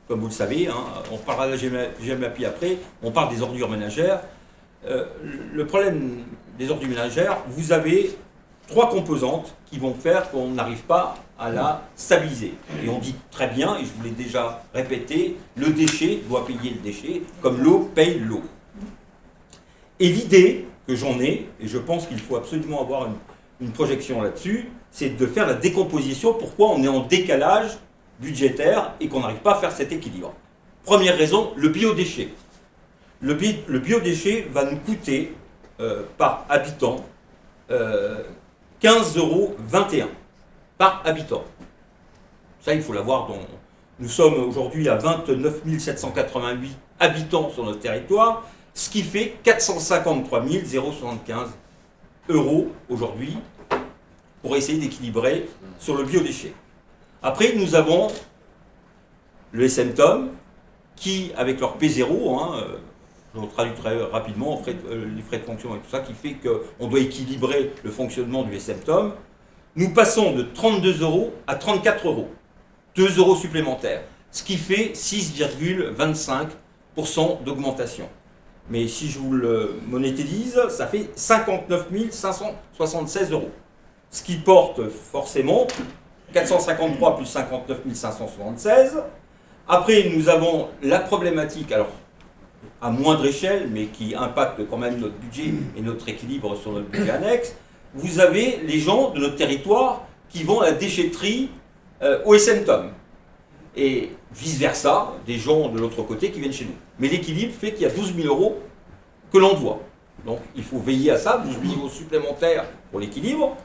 comme vous le savez, hein, on parlera de la GMAPI après, on parle des ordures ménagères. Le problème des ordures ménagères, vous avez 3 composantes qui vont faire qu'on n'arrive pas à la stabiliser. Et on dit très bien, et je vous l'ai déjà répété, le déchet doit payer le déchet, comme l'eau paye l'eau. Et l'idée que j'en ai, et je pense qu'il faut absolument avoir une projection là-dessus, c'est de faire la décomposition, pourquoi on est en décalage budgétaire et qu'on n'arrive pas à faire cet équilibre. Première raison, le biodéchet. Le biodéchet va nous coûter par habitant 15,21 € par habitant. Ça, il faut l'avoir. Nous sommes aujourd'hui à 29 788 habitants sur notre territoire, ce qui fait 453 075 € aujourd'hui pour essayer d'équilibrer sur le biodéchet. Après, nous avons le SMTOM qui, avec leur P0, je vous traduis très rapidement, les frais de fonction et tout ça, qui fait qu'on doit équilibrer le fonctionnement du SMTOM. Nous passons de 32 € à 34 €, 2 € supplémentaires, ce qui fait 6,25% d'augmentation. Mais si je vous le monétise, ça fait 59 576 €. Ce qui porte forcément 453 plus 59 576. Après, nous avons la problématique, alors à moindre échelle, mais qui impacte quand même notre budget et notre équilibre sur notre budget annexe. Vous avez les gens de notre territoire qui vont à la déchetterie au SMTOM. Et vice-versa, des gens de l'autre côté qui viennent chez nous. Mais l'équilibre fait qu'il y a 12 000 € que l'on doit. Donc il faut veiller à ça, 12 000 € supplémentaires pour l'équilibre.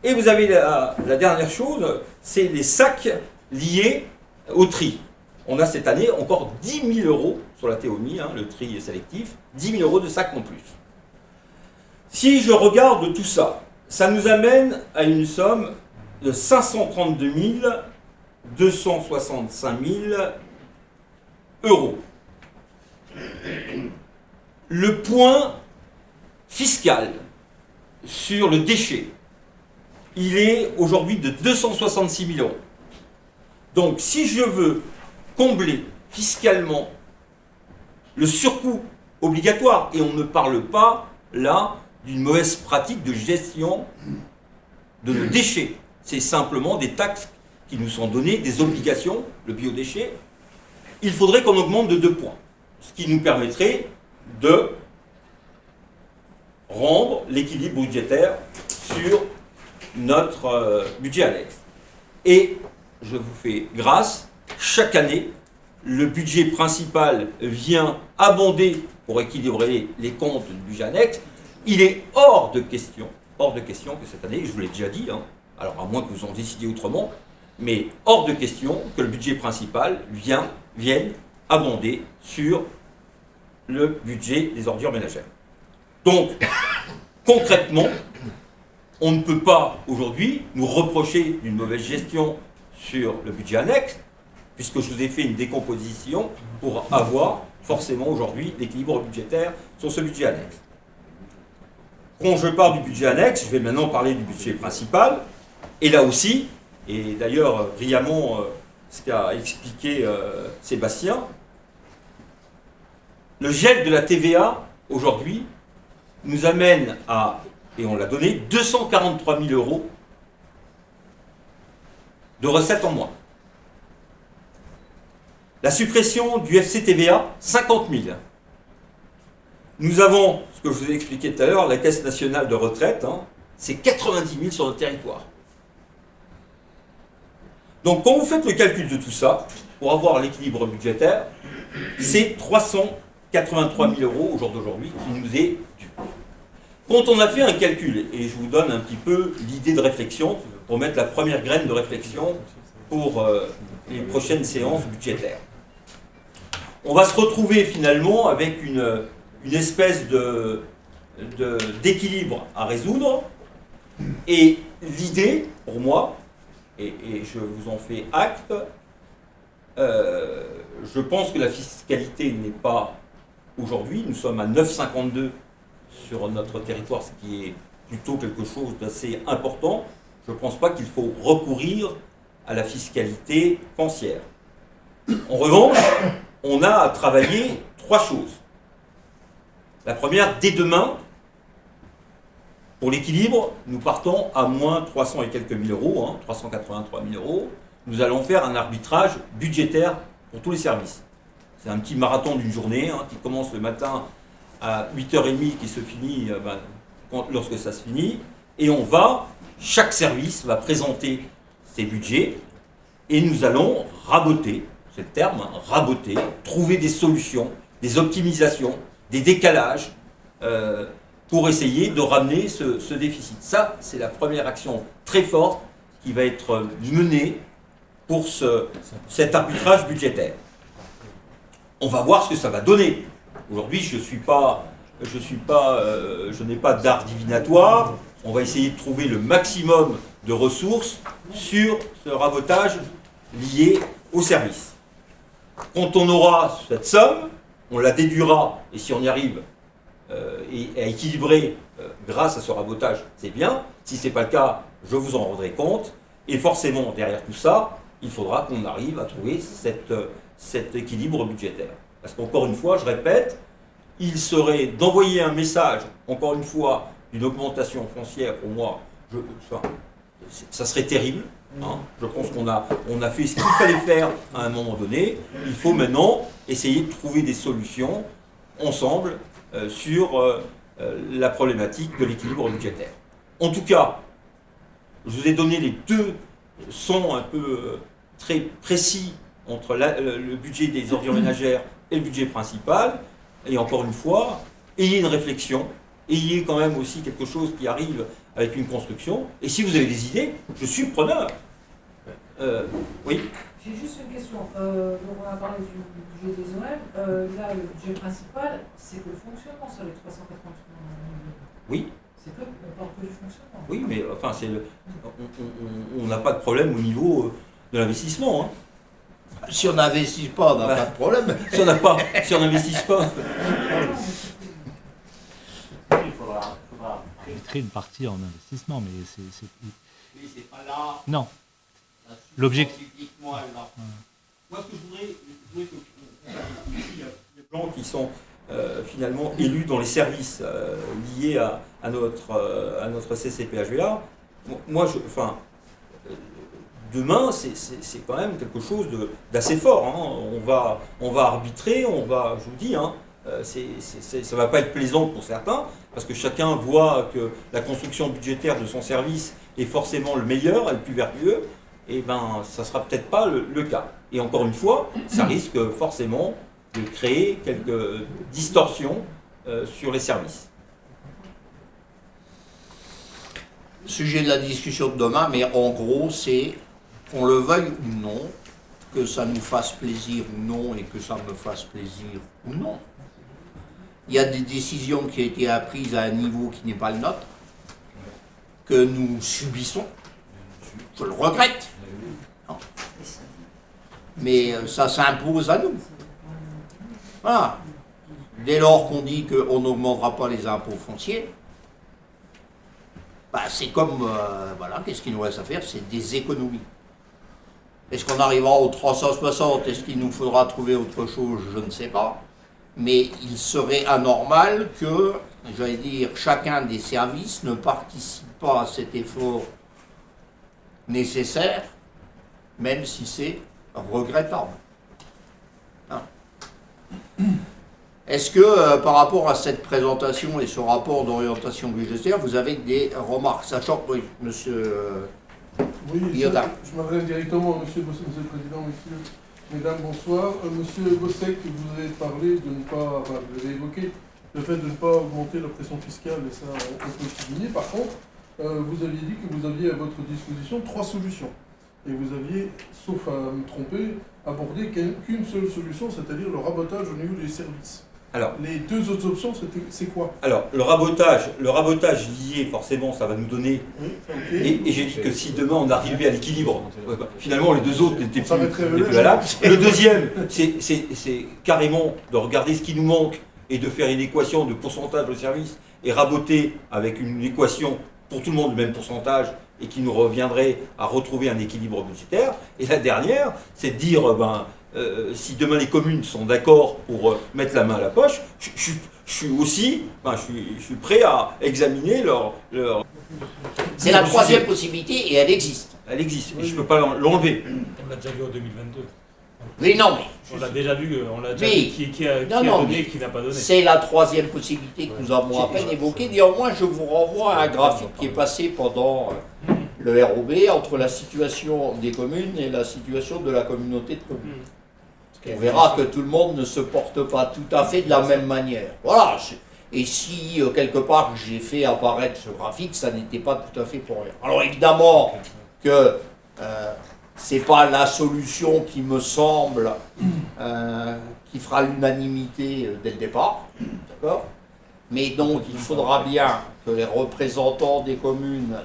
Et vous avez la dernière chose, c'est les sacs liés au tri. On a cette année encore 10 000 € sur la TOMI, le tri est sélectif, 10 000 € de sacs en plus. Si je regarde tout ça, ça nous amène à une somme de 532 265 € le point fiscal sur le déchet, il est aujourd'hui de 266 000 euros. Donc si je veux combler fiscalement le surcoût obligatoire, et on ne parle pas là d'une mauvaise pratique de gestion de nos déchets, c'est simplement des taxes qui nous sont données, des obligations, le biodéchet, il faudrait qu'on augmente de 2 points, ce qui nous permettrait de rendre l'équilibre budgétaire sur notre budget annexe. Et je vous fais grâce, chaque année, le budget principal vient abonder pour équilibrer les comptes du budget annexe. Il est hors de question que cette année, je vous l'ai déjà dit, hein, alors à moins que vous en décidiez autrement, mais hors de question que le budget principal vienne abonder sur le budget des ordures ménagères. Donc, concrètement, on ne peut pas aujourd'hui nous reprocher d'une mauvaise gestion sur le budget annexe, puisque je vous ai fait une décomposition pour avoir forcément aujourd'hui l'équilibre budgétaire sur ce budget annexe. Quand je parle du budget annexe, je vais maintenant parler du budget principal, et là aussi, et d'ailleurs brillamment ce qu'a expliqué Sébastien, le gel de la TVA aujourd'hui nous amène à, et on l'a donné, 243 000 euros de recettes en moins. La suppression du FCTVA, 50 000. Nous avons, ce que je vous ai expliqué tout à l'heure, la Caisse nationale de retraite, hein, c'est 90 000 sur notre territoire. Donc quand vous faites le calcul de tout ça, pour avoir l'équilibre budgétaire, c'est 383 000 euros au jour d'aujourd'hui qui nous est dû. Quand on a fait un calcul, et je vous donne un petit peu l'idée de réflexion, pour mettre la première graine de réflexion pour les prochaines séances budgétaires. On va se retrouver finalement avec une espèce d'équilibre à résoudre, et l'idée, pour moi, et je vous en fais acte, je pense que la fiscalité n'est pas aujourd'hui, nous sommes à 9,52 sur notre territoire, ce qui est plutôt quelque chose d'assez important. Je ne pense pas qu'il faut recourir à la fiscalité foncière. En revanche, on a à travailler 3 choses. La première, dès demain, pour l'équilibre, nous partons à moins 300 et quelques mille euros, hein, 383 000 euros. Nous allons faire un arbitrage budgétaire pour tous les services. C'est un petit marathon d'une journée hein, qui commence le matin à 8h30, qui se finit lorsque ça se finit. Et chaque service va présenter ses budgets et nous allons raboter, c'est le terme, hein, raboter, trouver des solutions, des optimisations, des décalages pour essayer de ramener ce déficit. Ça, c'est la première action très forte qui va être menée pour cet arbitrage budgétaire. On va voir ce que ça va donner. Aujourd'hui, je n'ai pas d'art divinatoire. On va essayer de trouver le maximum de ressources sur ce rabotage lié au service. Quand on aura cette somme, on la déduira, et si on y arrive et à équilibrer grâce à ce rabotage, c'est bien. Si ce n'est pas le cas, je vous en rendrai compte. Et forcément, derrière tout ça, il faudra qu'on arrive à trouver cet équilibre budgétaire. Parce qu'encore une fois, je répète, il serait d'envoyer un message, encore une fois, d'une augmentation foncière, pour moi, ça serait terrible. Hein. Je pense qu'on a fait ce qu'il fallait faire à un moment donné. Il faut maintenant essayer de trouver des solutions ensemble sur la problématique de l'équilibre budgétaire. En tout cas, je vous ai donné les 2 sons un peu très précis entre le budget des ordures ménagères et le budget principal. Et encore une fois, ayez une réflexion, ayez quand même aussi quelque chose qui arrive avec une construction. Et si vous avez des idées, je suis preneur. Oui. J'ai juste une question. Donc on a parlé du budget des OM. Là, le budget principal, c'est que le fonctionnement sur les 380 millions. Oui. C'est que on parle que du fonctionnement. Oui, mais enfin, on n'a pas de problème au niveau de l'investissement. Hein. Si on n'investit pas, on n'a pas de problème. Si on n'investit pas. bloquerait une partie en investissement, mais c'est... Mais c'est pas là. Non. L'objectif. Moi, ce que je voudrais que il y a des gens qui sont finalement élus dans les services liés à notre CCPHVA. Moi, demain, c'est quand même quelque chose d'assez fort. Hein. On va arbitrer, je vous dis, hein, ça va pas être plaisant pour certains, parce que chacun voit que la construction budgétaire de son service est forcément le meilleur et le plus vertueux. Et ben, ça sera peut-être pas le cas. Et encore une fois, ça risque forcément de créer quelques distorsions sur les services. Sujet de la discussion de demain, mais en gros, c'est qu'on le veuille ou non, que ça nous fasse plaisir ou non, et que ça me fasse plaisir ou non. Il y a des décisions qui ont été prises à un niveau qui n'est pas le nôtre, que nous subissons. Je le regrette. Non. Mais ça s'impose à nous. Voilà. Dès lors qu'on dit qu'on n'augmentera pas les impôts fonciers, bah c'est comme, voilà, qu'est-ce qu'il nous reste à faire? C'est des économies. Est-ce qu'on arrivera aux 360? Est-ce qu'il nous faudra trouver autre chose? Je ne sais pas. Mais il serait anormal que, j'allais dire, chacun des services ne participe pas à cet effort nécessaire, même si c'est regrettable. Hein. Est-ce que par rapport à cette présentation et ce rapport d'orientation budgétaire, vous avez des remarques? Sachant que, oui, monsieur Guillotin. Je m'adresse directement à monsieur Bossec, monsieur le Président, messieurs, mesdames, bonsoir. Monsieur Bossec, vous avez parlé de ne pas, enfin, vous avez évoqué le fait de ne pas augmenter la pression fiscale, et ça, on peut le souligner. Par contre, vous aviez dit que vous aviez à votre disposition 3 solutions. Et vous aviez, sauf à me tromper, abordé qu'une seule solution, c'est-à-dire le rabotage au niveau des services. Alors, les 2 autres options, c'est quoi? Alors, le rabotage lié, forcément, ça va nous donner... Oui, okay. Et j'ai dit que si demain on arrivait à l'équilibre, finalement les 2 autres n'étaient plus là. Le deuxième, c'est carrément de regarder ce qui nous manque et de faire une équation de pourcentage de service et raboter avec une équation pour tout le monde le même pourcentage et qui nous reviendrait à retrouver un équilibre budgétaire. Et la dernière, c'est de dire, si demain les communes sont d'accord pour mettre la main à la poche, je suis aussi, je suis prêt à examiner leur... C'est la 3e possibilité et elle existe. Elle existe, et je ne peux pas l'enlever. On l'a déjà vu en 2022. Oui, non, mais... On l'a déjà vu, qui a donné et qui n'a pas donné. C'est la 3e possibilité que nous avons à peine évoquée. Néanmoins, je vous renvoie à un graphique qui est passé pendant le ROB entre la situation des communes et la situation de la communauté de communes. On verra que tout le monde ne se porte pas tout à fait de la même manière. Voilà. Et si, quelque part, j'ai fait apparaître ce graphique, ça n'était pas tout à fait pour rien. Alors évidemment que c'est pas la solution qui me semble qui fera l'unanimité dès le départ, d'accord? Mais donc il faudra bien que les représentants des communes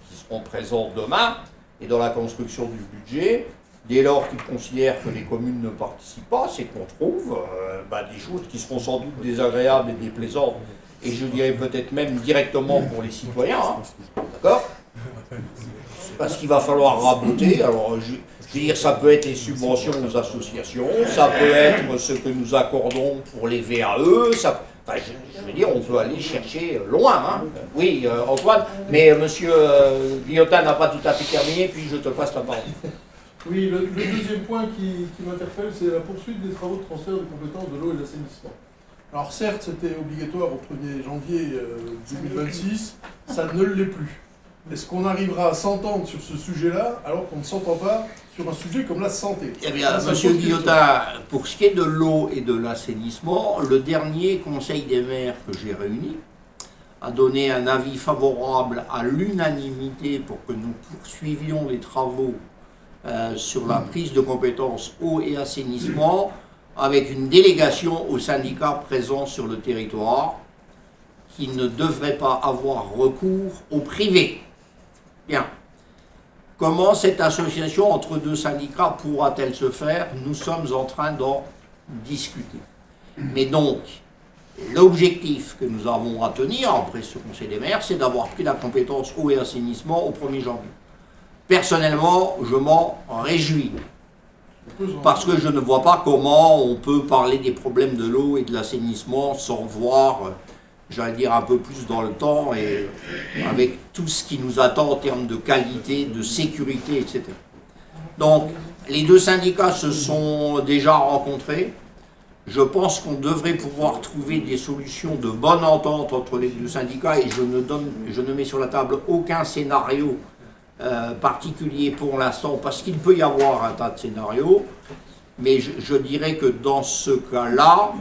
qui seront présents demain et dans la construction du budget, dès lors qu'ils considèrent que les communes ne participent pas, c'est qu'on trouve des choses qui seront sans doute désagréables et déplaisantes, et je dirais peut-être même directement pour les citoyens, hein, d'accord? Parce qu'il va falloir raboter. Alors, je veux dire, ça peut être les subventions aux associations, ça peut être ce que nous accordons pour les VAE, ça, enfin, je veux dire, on peut aller chercher loin. Hein. Oui, Antoine, mais monsieur Guillotin n'a pas tout à fait terminé, puis je te passe la parole. Oui, le deuxième point qui m'interpelle, c'est la poursuite des travaux de transfert de compétences de l'eau et de l'assainissement. Alors certes, c'était obligatoire au 1er janvier 2026, ça ne l'est plus. Est-ce qu'on arrivera à s'entendre sur ce sujet-là alors qu'on ne s'entend pas sur un sujet comme la santé? Eh bien, monsieur Guillotin, pour ce qui est de l'eau et de l'assainissement, le dernier conseil des maires que j'ai réuni a donné un avis favorable à l'unanimité pour que nous poursuivions les travaux sur la prise de compétences eau et assainissement avec une délégation aux syndicats présents sur le territoire qui ne devrait pas avoir recours au privé. Bien. Comment cette association entre 2 syndicats pourra-t-elle se faire? Nous sommes en train d'en discuter. Mais donc, L'objectif que nous avons à tenir après ce Conseil des maires, c'est d'avoir pris la compétence eau et assainissement au 1er janvier. Personnellement, je m'en réjouis. Parce que je ne vois pas comment on peut parler des problèmes de l'eau et de l'assainissement sans voir, j'allais dire, un peu plus dans le temps et avec tout ce qui nous attend en termes de qualité, de sécurité, etc. Donc, les deux syndicats se sont déjà rencontrés. Je pense qu'on devrait pouvoir trouver des solutions de bonne entente entre les deux syndicats et je ne mets sur la table aucun scénario particulier pour l'instant, parce qu'il peut y avoir un tas de scénarios, mais je dirais que dans ce cas-là,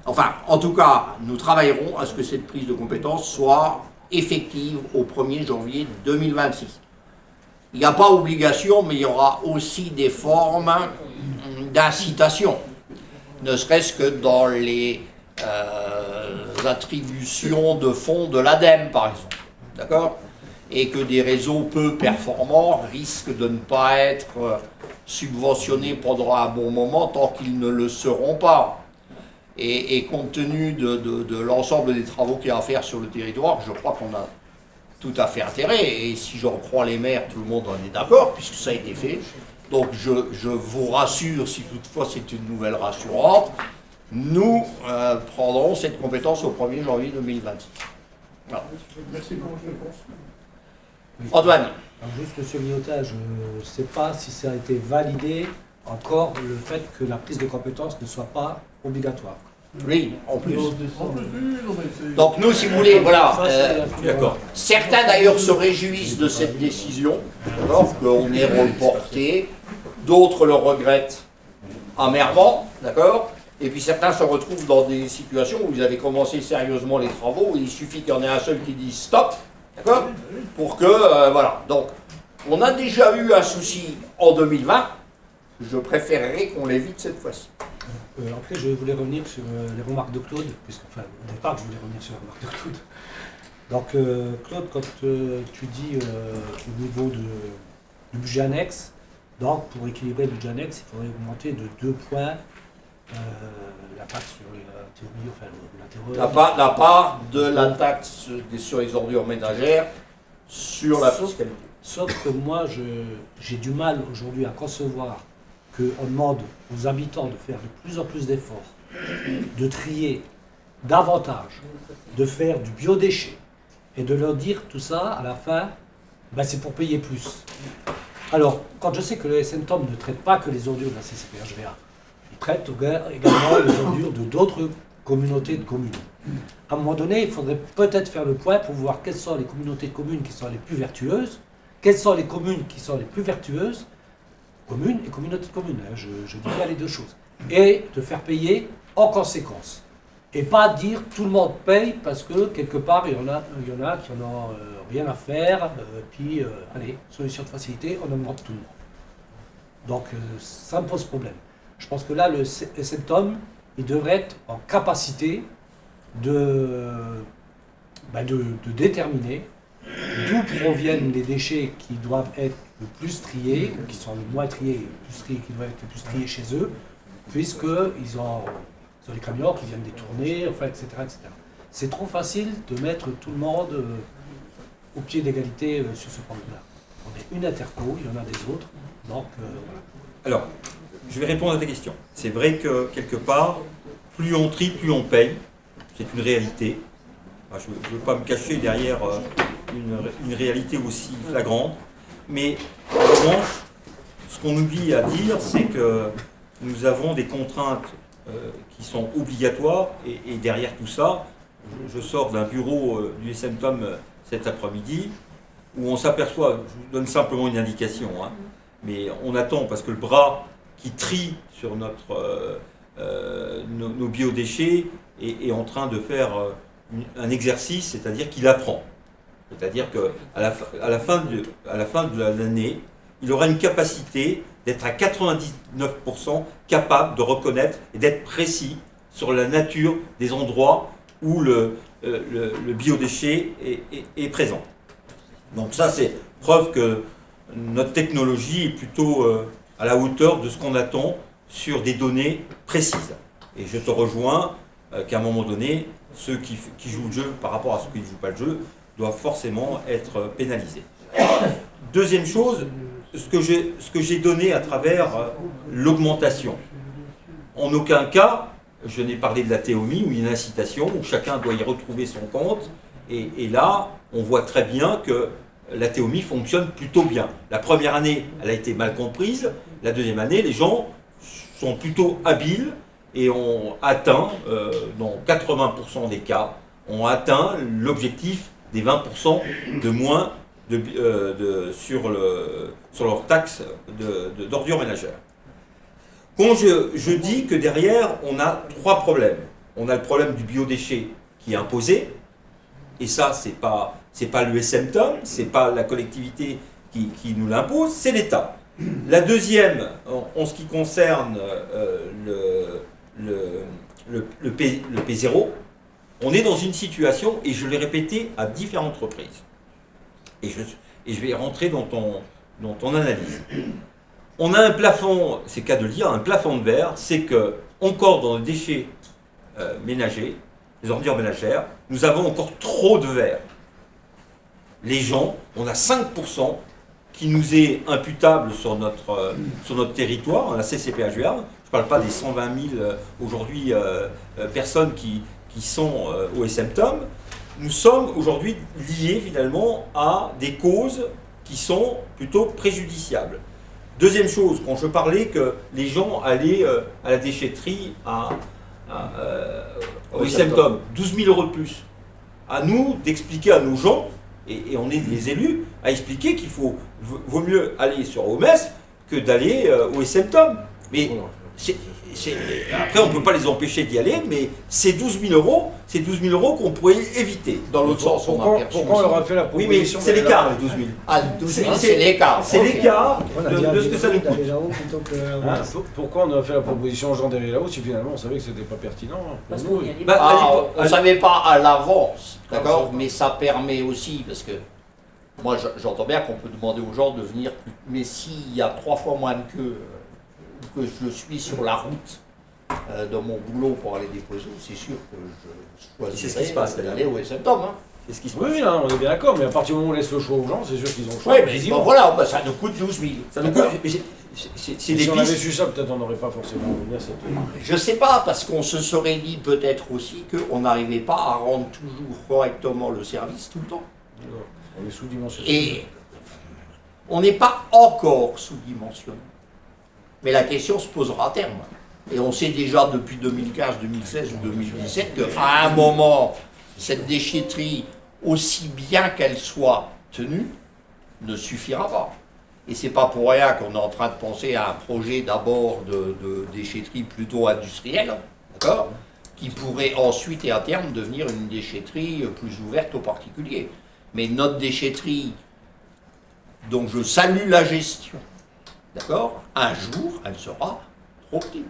enfin, en tout cas, nous travaillerons à ce que cette prise de compétence soit effective au 1er janvier 2026. Il n'y a pas obligation, mais il y aura aussi des formes d'incitation, ne serait-ce que dans les attributions de fonds de l'ADEME, par exemple. D'accord ? Et que des réseaux peu performants risquent de ne pas être subventionnés pendant un bon moment tant qu'ils ne le seront pas. Et compte tenu de l'ensemble des travaux qu'il y a à faire sur le territoire, je crois qu'on a tout à fait intérêt. Et si j'en crois les maires, tout le monde en est d'accord, puisque ça a été fait. Donc je vous rassure, si toutefois c'est une nouvelle rassurante, nous prendrons cette compétence au 1er janvier 2026. Voilà. Merci pour votre réponse. Antoine. Alors juste, monsieur Liotta, je ne sais pas si ça a été validé encore le fait que la prise de compétence ne soit pas obligatoire. Oui, en plus. Donc, Donc nous, si vous voulez, voilà. D'accord. Certains d'ailleurs se réjouissent de cette décision, d'accord, qu'on ait reporté. D'autres le regrettent amèrement, d'accord. Et puis certains se retrouvent dans des situations où ils avaient commencé sérieusement les travaux, où il suffit qu'il y en ait un seul qui dise stop, d'accord, pour que, voilà. Donc, on a déjà eu un souci en 2020, je préférerais qu'on l'évite cette fois-ci. Après, je voulais revenir sur les remarques de Claude, puisque, enfin, au départ, je voulais revenir sur les remarques de Claude. Donc, Claude, quand tu dis au niveau du budget annexe, donc pour équilibrer le budget annexe, il faudrait augmenter de 2 points la taxe sur les théories, enfin La part de la taxe sur les ordures ménagères sur la fiscalité. Sauf que moi, j'ai du mal aujourd'hui à concevoir qu'on demande aux habitants de faire de plus en plus d'efforts, de trier davantage, de faire du biodéchet, et de leur dire tout ça, à la fin, ben c'est pour payer plus. Alors, quand je sais que le SNTOM ne traite pas que les ordures de la CCPHVA, il traite également les ordures de d'autres communautés de communes. À un moment donné, il faudrait peut-être faire le point pour voir quelles sont les communautés de communes qui sont les plus vertueuses, quelles sont les communes qui sont les plus vertueuses, communes et communautés de communes, hein, je dis bien les deux choses, et de faire payer en conséquence. Et pas dire tout le monde paye parce que quelque part il y en a qui n'en ont rien à faire, puis allez, solution de facilité, on augmente tout le monde. Donc ça me pose problème. Je pense que là, le SNTOM, il devrait être en capacité de déterminer d'où proviennent les déchets qui doivent être le plus triés, ou qui sont le moins triés, qui doivent être le plus triés chez eux, puisqu'ils ont les camions qui viennent détourner, enfin, etc. etc. C'est trop facile de mettre tout le monde au pied d'égalité sur ce problème-là. On est une interco, il y en a des autres, donc voilà. Alors, je vais répondre à ta question. C'est vrai que, quelque part, plus on trie, plus on paye. C'est une réalité. Enfin, je ne veux pas me cacher derrière une réalité aussi flagrante. Mais, en revanche, ce qu'on oublie à dire, c'est que nous avons des contraintes qui sont obligatoires. Et derrière tout ça, je sors d'un bureau du SNTOM cet après-midi, où on s'aperçoit, je vous donne simplement une indication, hein, mais on attend parce que le bras qui trie sur nos biodéchets est en train de faire un exercice, c'est-à-dire qu'il apprend. C'est-à-dire qu'à la fin de l'année, il aura une capacité d'être à 99% capable de reconnaître et d'être précis sur la nature des endroits où le biodéchet est présent. Donc ça, c'est preuve que notre technologie est plutôt à la hauteur de ce qu'on attend sur des données précises. Et je te rejoins, qu'à un moment donné, ceux qui jouent le jeu par rapport à ceux qui ne jouent pas le jeu doivent forcément être pénalisés. Deuxième chose, ce que j'ai donné à travers l'augmentation. En aucun cas, je n'ai parlé de la théomie ou une incitation où chacun doit y retrouver son compte. Et là, on voit très bien que la théomie fonctionne plutôt bien. La première année, elle a été mal comprise. La deuxième année, les gens sont plutôt habiles et ont atteint, dans 80% des cas, ont atteint l'objectif des 20% de moins sur leur taxe d'ordures ménagères. Quand je dis que derrière, on a 3 problèmes. On a le problème du biodéchet qui est imposé, et ça, c'est pas l'USM-TOM, c'est pas la collectivité qui nous l'impose, c'est l'État. La deuxième, en ce qui concerne le P0, on est dans une situation, et je l'ai répété à différentes reprises, et je vais rentrer dans ton analyse. On a un plafond, c'est le cas de le dire, un plafond de verre, c'est que, encore dans les déchets ménagers, les ordures ménagères, nous avons encore trop de verre. Les gens, on a 5% qui nous est imputable sur notre territoire, la CCPHUR. Je ne parle pas des 120 000 aujourd'hui personnes qui sont au SM-TOM. Nous sommes aujourd'hui liés finalement à des causes qui sont plutôt préjudiciables. Deuxième chose, quand je parlais que les gens allaient à la déchetterie au SM-TOM, 12 000 € de plus. À nous d'expliquer à nos gens, et on est des élus, à expliquer qu'il vaut mieux aller sur OMS que d'aller au SM-TOM. Mais après, on ne peut pas les empêcher d'y aller, mais c'est 12 000 €, c'est 12 000 € qu'on pourrait éviter. Dans l'autre sens, on a perçu. Pourquoi on leur a fait la Oui, proposition mais c'est l'écart, les 12 000. Ah, le 12 000, c'est l'écart. C'est l'écart de ce que ça nous coûte. Pourquoi on a fait la proposition aux gens d'aller là-haut si finalement on savait que c'était pas pertinent hein, pour nous. On ne savait pas à l'avance, d'accord, mais ça permet aussi, parce que moi j'entends bien qu'on peut demander aux gens de venir plus, mais s'il y a 3 fois moins de queue que je suis sur la route dans mon boulot pour aller déposer, c'est sûr que je C'est ce qui se passe, choisirais d'aller au SM-TOM. Hein. C'est ce qui se Oui, passe. oui, là, on est bien d'accord, mais à partir du moment où on laisse le choix aux gens, c'est sûr qu'ils ont le choix. Oui, mais bon, voilà, ça nous coûte 12 000. Ça nous coûte. C'est Si des on avait pistes. su ça, peut-être on n'aurait pas forcément venir cette. Je ne sais pas, parce qu'on se serait dit peut-être aussi qu'on n'arrivait pas à rendre toujours correctement le service tout le temps. On est sous-dimensionné. Et on n'est pas encore sous-dimensionné. Mais la question se posera à terme. Et on sait déjà depuis 2015, 2016 ou 2017 qu'à un moment, cette déchetterie, aussi bien qu'elle soit tenue, ne suffira pas. Et c'est pas pour rien qu'on est en train de penser à un projet d'abord de déchetterie plutôt industrielle, d'accord, qui pourrait ensuite et à terme devenir une déchetterie plus ouverte aux particuliers. Mais notre déchetterie, dont je salue la gestion, d'accord, un jour, elle sera trop petite.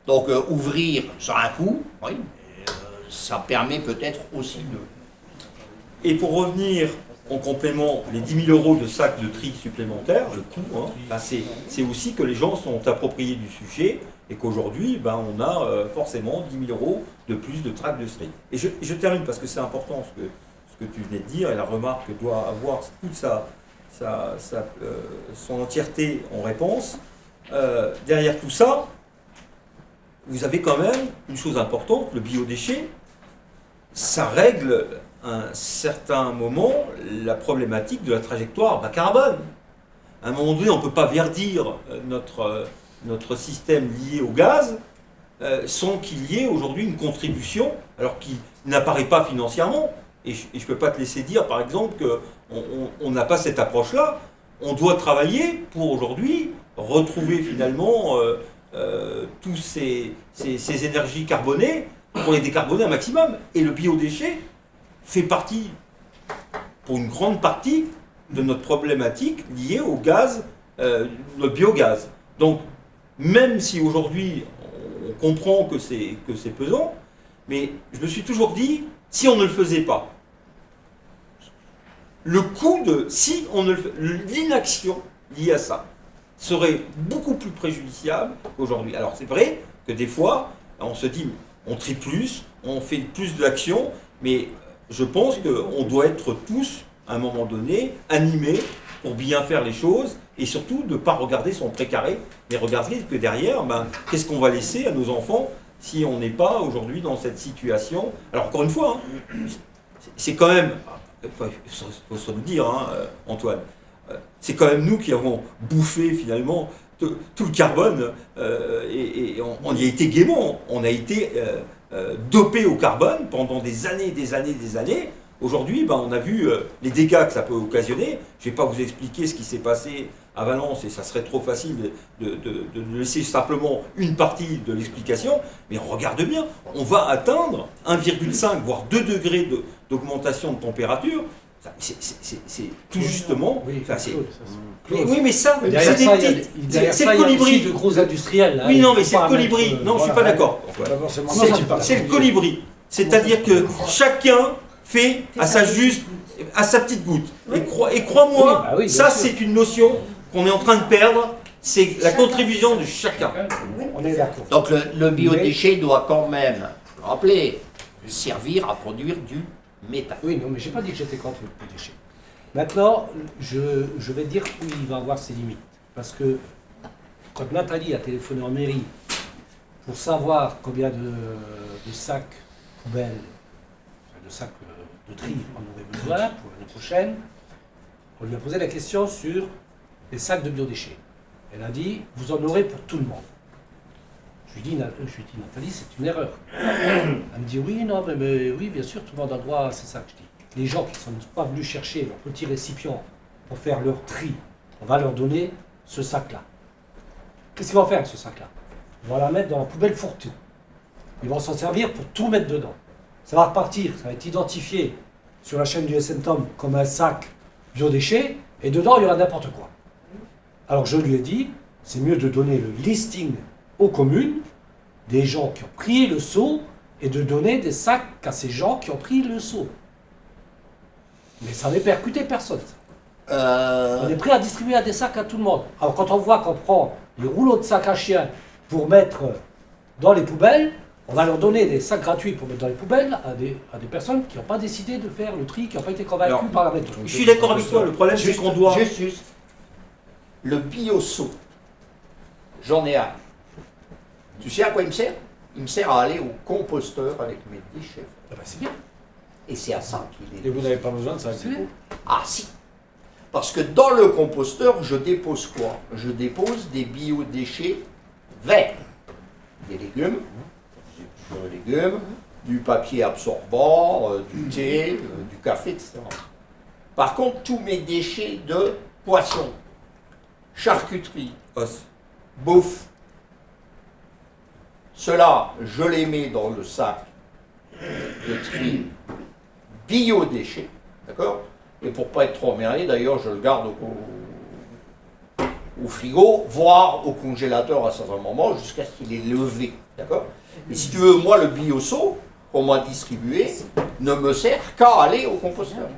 Donc ouvrir, ça a un coût, oui, mais, ça permet peut-être aussi de... Et pour revenir en complément, les 10 000 € de sacs de tri supplémentaires, le coût, hein, ben c'est aussi que les gens sont appropriés du sujet et qu'aujourd'hui, ben, on a forcément 10 000 € de plus de sacs de tri. Et je termine parce que c'est important ce que tu venais de dire et la remarque doit avoir toute son entièreté en réponse. Derrière tout ça, vous avez quand même une chose importante, le biodéchet, ça règle à un certain moment la problématique de la trajectoire bas carbone. À un moment donné, on ne peut pas verdir notre système lié au gaz sans qu'il y ait aujourd'hui une contribution, alors qui n'apparaît pas financièrement. Et je ne peux pas te laisser dire, par exemple, qu'on n'a pas cette approche-là. On doit travailler pour aujourd'hui retrouver finalement tous ces énergies carbonées pour les décarboner un maximum. Et le biodéchet fait partie, pour une grande partie, de notre problématique liée au gaz, notre biogaz. Donc, même si aujourd'hui on comprend que c'est pesant, mais je me suis toujours dit, si on ne le faisait pas, le coût de, si on ne le fait, l'inaction liée à ça serait beaucoup plus préjudiciable qu'aujourd'hui. Alors c'est vrai que des fois, on se dit, on trie plus, on fait plus d'actions, mais je pense qu'on doit être tous, à un moment donné, animés pour bien faire les choses, et surtout de ne pas regarder son précaré, mais regarder que derrière, qu'est-ce qu'on va laisser à nos enfants si on n'est pas aujourd'hui dans cette situation. Alors encore une fois, c'est quand même, il faut se le dire, Antoine, c'est quand même nous qui avons bouffé finalement tout le carbone, et on y a été gaiement, on a été dopé au carbone pendant des années, des années, des années. Aujourd'hui, on a vu les dégâts que ça peut occasionner. Je ne vais pas vous expliquer ce qui s'est passé à Valence, et ça serait trop facile de laisser simplement une partie de l'explication, mais on regarde bien, on va atteindre 1,5 voire 2 degrés d'augmentation de température. C'est tout justement. Oui, oui, mais ça, c'est le colibri. De gros industriels. Oui, non, mais c'est le colibri. Non, je ne suis pas d'accord. C'est le colibri. C'est-à-dire que chacun fait à sa petite goutte. Et crois-moi, ça c'est une notion qu'on est en train de perdre. C'est la contribution de chacun. On est d'accord. Donc le biodéchet doit quand même, rappelez, servir à produire du méthane. Oui, non, mais j'ai pas dit que j'étais contre le biodéchet. Maintenant, je vais dire où il va avoir ses limites. Parce que quand Nathalie a téléphoné en mairie pour savoir combien de sacs poubelles, de sacs de tri on aurait besoin pour l'année prochaine, on lui a posé la question sur les sacs de biodéchets. Elle a dit, vous en aurez pour tout le monde. Je lui dis, Nathalie, c'est une erreur. Elle me dit, oui, non, mais oui, bien sûr, tout le monde a droit à ces sacs. Je dis, les gens qui ne sont pas venus chercher leur petit récipient pour faire leur tri, on va leur donner ce sac-là. Qu'est-ce qu'ils vont faire avec ce sac-là? Ils vont la mettre dans la poubelle fourre-tout. Ils vont s'en servir pour tout mettre dedans. Ça va repartir, ça va être identifié sur la chaîne du SM-Tom comme un sac biodéchet, et dedans, il y aura n'importe quoi. Alors je lui ai dit, c'est mieux de donner le listing aux communes des gens qui ont pris le seau et de donner des sacs à ces gens qui ont pris le seau. Mais ça n'avait percuté personne. On est prêt à distribuer des sacs à tout le monde. Alors quand on voit qu'on prend les rouleaux de sacs à chiens pour mettre dans les poubelles, on va leur donner des sacs gratuits pour mettre dans les poubelles à des personnes qui n'ont pas décidé de faire le tri, qui n'ont pas été convaincues par la méthode. Je suis d'accord avec toi, le problème c'est qu'on doit... Juste. Le bio-seau, j'en ai un. Tu sais à quoi il me sert? Il me sert à aller au composteur avec mes déchets. Ah ben c'est bien. Et c'est à ça qu'il est. Et vous n'avez pas besoin de ça? Ah si. Parce que dans le composteur, je dépose quoi? Je dépose des biodéchets verts. Des légumes, du papier absorbant, du thé, du café, etc. Par contre, tous mes déchets de poisson, charcuterie, Os. bouffe, cela, je les mets dans le sac de tri biodéchets, d'accord? Et pour pas être trop emmerdé, d'ailleurs, je le garde au frigo, voire au congélateur à certains moments, jusqu'à ce qu'il est levé, d'accord? Et si tu veux, moi, le bio-seau qu'on m'a distribué ne me sert qu'à aller au composteur.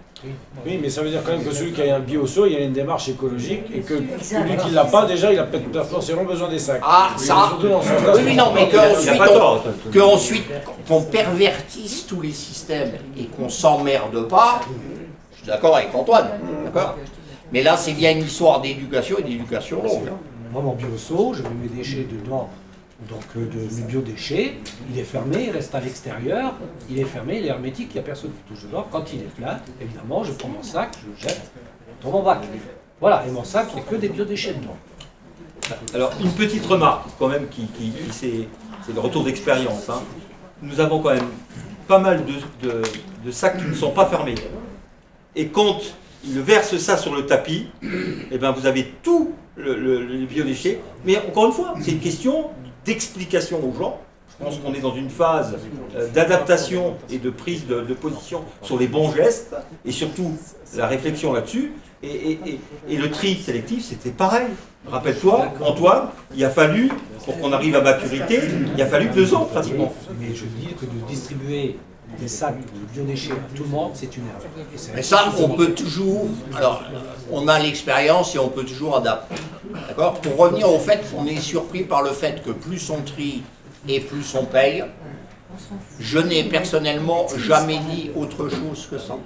Oui, mais ça veut dire quand même que celui qui a un bio-seau, il y a une démarche économique, et que celui qui ne l'a pas, déjà, il a peut-être pas forcément besoin des sacs. Ah, Oui, ça surtout dans ce sens-là, oui, non, mais Il qu'ensuite qu'on pervertisse tous les systèmes et qu'on s'emmerde pas, je suis d'accord avec Antoine, d'accord? Mais là, c'est bien une histoire d'éducation et d'éducation longue. Moi, mon bio-seau, je mets mes déchets dedans, donc de mes biodéchets, il est fermé, il reste à l'extérieur, il est fermé, il est hermétique, il n'y a personne qui touche dedans. Quand il est plein, évidemment, je prends mon sac, je le jette dans mon bac. Voilà, et mon sac, il n'y a que des biodéchets dedans. Alors, une petite remarque, quand même, c'est le retour d'expérience. Hein. Nous avons quand même pas mal de sacs qui ne sont pas fermés. Et quand ils versent ça sur le tapis, eh ben vous avez tout les biodéchets. Mais encore une fois, c'est une question d'explication aux gens. Je pense qu'on est dans une phase d'adaptation et de prise de position sur les bons gestes, et surtout la réflexion là-dessus. Et le tri sélectif, c'était pareil. Rappelle-toi, Antoine, il a fallu, pour qu'on arrive à maturité, il a fallu 2 ans pratiquement. Mais je dis que de distribuer des sacs de biodéchets à tout le monde, c'est une erreur. Mais ça, on peut toujours... Alors, on a l'expérience et on peut toujours adapter. D'accord? Pour revenir au fait qu'on est surpris par le fait que plus on trie et plus on paye, Je n'ai personnellement jamais dit autre chose que ça.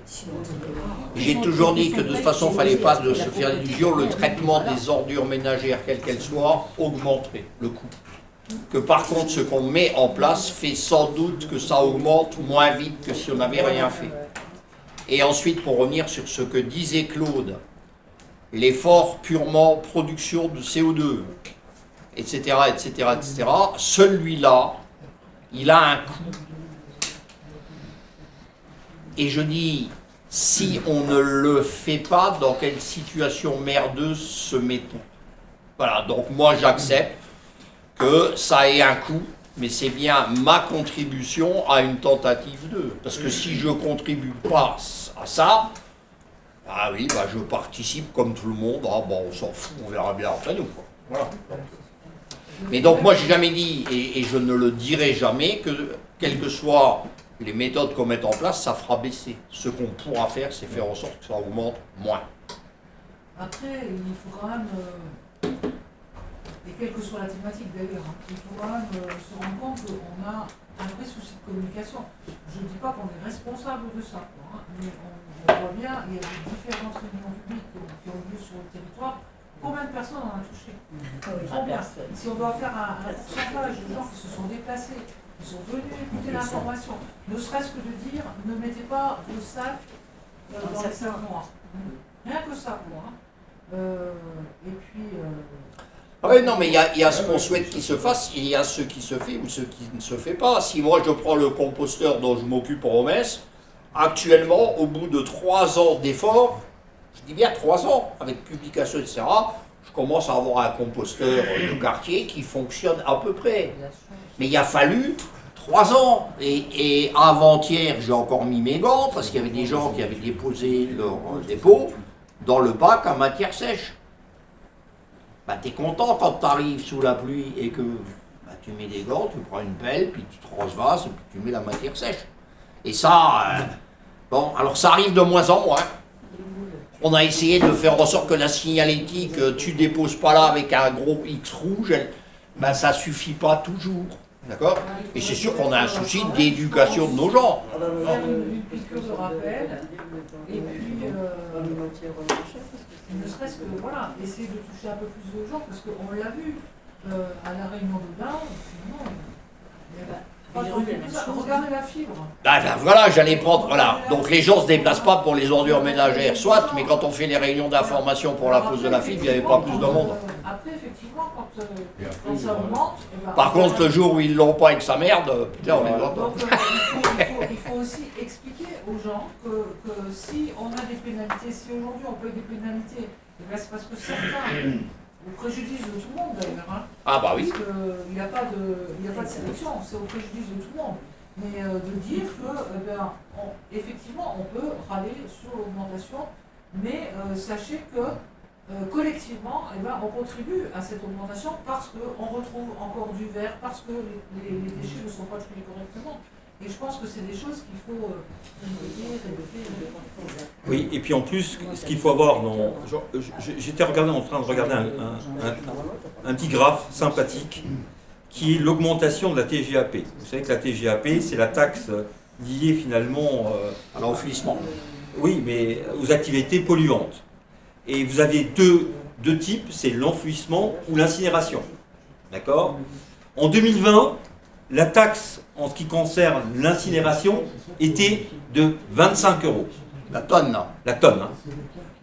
J'ai toujours dit que de toute façon, il ne fallait pas de se faire l'illusion, le traitement des ordures ménagères, quelles qu'elles soient, augmenterait le coût. Que par contre, ce qu'on met en place fait sans doute que ça augmente moins vite que si on n'avait rien fait. Et ensuite, pour revenir sur ce que disait Claude, l'effort purement production de CO2, etc., etc., etc., celui-là, il a un coût. Et je dis, si on ne le fait pas, dans quelle situation merdeuse se met-on? Voilà, donc moi j'accepte que ça ait un coût, mais c'est bien ma contribution à une tentative de. Parce que si je ne contribue pas à ça, ah oui, bah je participe comme tout le monde, ah bon, on s'en fout, on verra bien après nous, quoi. Voilà. Mais donc moi j'ai jamais dit, et je ne le dirai jamais, que quelles que soient les méthodes qu'on met en place, ça fera baisser. Ce qu'on pourra faire, c'est faire en sorte que ça augmente moins. Après, il faut quand même, et quelle que soit la thématique d'ailleurs, il faut quand même se rendre compte qu'on a un vrai souci de communication. Je ne dis pas qu'on est responsable de ça, mais on voit bien, il y a des différentes réunions publiques qui ont lieu sur le territoire. Combien de personnes on a touché? Combien? Si on doit faire un pourcentage de gens qui se sont déplacés, qui sont venus écouter l'information, ne serait-ce que de dire ne mettez pas vos sacs dans les sacs noirs. Rien que ça, moi. Et puis. Oui, non, mais il y a ce qu'on souhaite qu'il se fasse, il y a ce qui se fait ou ce qui ne se fait pas. Si moi je prends le composteur dont je m'occupe en Romès, actuellement, au bout de 3 ans d'efforts, je dis bien 3 ans, avec publication, etc., je commence à avoir un composteur de quartier qui fonctionne à peu près. Mais il a fallu 3 ans. Et avant-hier, j'ai encore mis mes gants, parce qu'il y avait des gens qui avaient déposé leur dépôt dans le bac à matière sèche. Bah, t'es content quand tu arrives sous la pluie et que bah, tu mets des gants, tu prends une pelle, puis tu transvases, et puis tu mets la matière sèche. Et ça, bon, alors ça arrive de moins en moins. On a essayé de faire en sorte que la signalétique, tu déposes pas là avec un gros X rouge, ben ça suffit pas toujours. D'accord? Et c'est sûr qu'on a un souci d'éducation de nos gens. Faire une piqûre de rappel, et puis, ne serait-ce que, voilà, essayer de toucher un peu plus de gens, parce qu'on l'a vu à la réunion de Dain, finalement, regardez la fibre. Ben, voilà, j'allais prendre, voilà. Donc les gens se déplacent pas pour les ordures ménagères, soit, mais quand on fait les réunions d'information pour la pose de la fibre, il n'y avait pas plus de monde. Après, effectivement, quand ça augmente... Par contre, le jour où ils l'ont pas avec sa merde, putain, on est là. Donc il faut aussi expliquer aux gens que si on a des pénalités, si aujourd'hui on paye des pénalités, c'est parce que certains, au préjudice de tout le monde d'ailleurs, Ah bah oui. parce qu'il n'y a pas de sélection, c'est au préjudice de tout le monde. Mais de dire que, effectivement, on peut râler sur l'augmentation, mais sachez que collectivement, on contribue à cette augmentation parce qu'on retrouve encore du verre, parce que les déchets ne sont pas triés correctement. Et je pense que c'est des choses qu'il faut répéter. Oui, et puis en plus, ce qu'il faut avoir dans... J'étais en train de regarder un petit graphe sympathique qui est l'augmentation de la TGAP. Vous savez que la TGAP, c'est la taxe liée finalement à l'enfouissement. Oui, mais aux activités polluantes. Et vous avez deux types, c'est l'enfouissement ou l'incinération. D'accord? En 2020, la taxe en ce qui concerne l'incinération était de 25 €. La tonne, non? La tonne. Hein.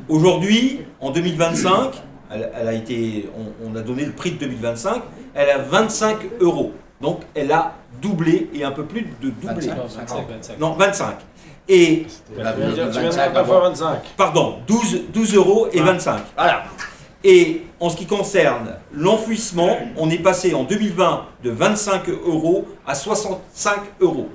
Aujourd'hui, en 2025, elle a été, on a donné le prix de 2025, elle a 25 €. Donc elle a doublé et un peu plus de doublé. 25. Non, 25. Et tu viens de la fois 25. Pardon, 12 € et 25. Voilà. Et en ce qui concerne l'enfouissement, on est passé en 2020 de 25 € à 65 €.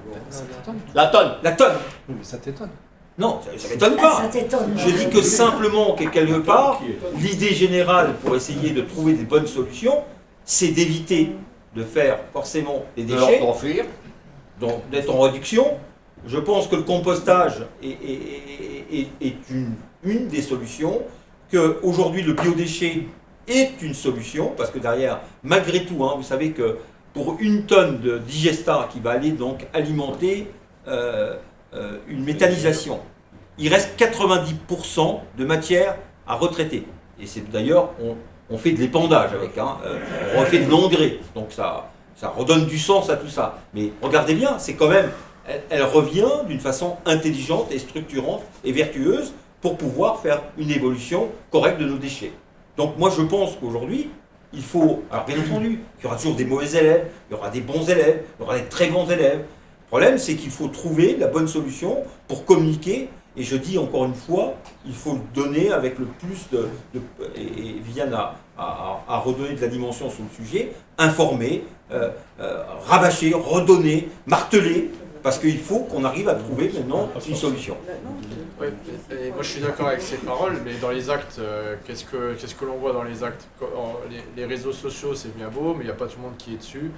La tonne. La tonne. Oui, mais ça t'étonne. Non, ça ne m'étonne pas. Ça t'étonne. Je dis que simplement, que quelque part, l'idée générale pour essayer de trouver des bonnes solutions, c'est d'éviter de faire forcément les déchets, d'enfuir, donc d'être en réduction. Je pense que le compostage est une des solutions, qu'aujourd'hui le biodéchet est une solution, parce que derrière, malgré tout, hein, vous savez que pour une tonne de digesta qui va aller donc alimenter une méthanisation, il reste 90% de matière à retraiter. Et c'est d'ailleurs, on fait de l'épandage avec, on refait de l'engrais, donc ça redonne du sens à tout ça. Mais regardez bien, c'est quand même, elle revient d'une façon intelligente et structurante et vertueuse pour pouvoir faire une évolution correcte de nos déchets. Donc moi je pense qu'aujourd'hui, il faut, alors bien entendu, il y aura toujours des mauvais élèves, il y aura des bons élèves, il y aura des très bons élèves. Le problème c'est qu'il faut trouver la bonne solution pour communiquer, et je dis encore une fois, il faut le donner avec le plus et Viviane a redonné de la dimension sur le sujet, informer, rabâcher, redonner, marteler, parce qu'il faut qu'on arrive à trouver maintenant une solution. Ouais, et moi je suis d'accord avec ces paroles, mais dans les actes, qu'est-ce que l'on voit dans les actes? Les réseaux sociaux c'est bien beau, mais il n'y a pas tout le monde qui est dessus.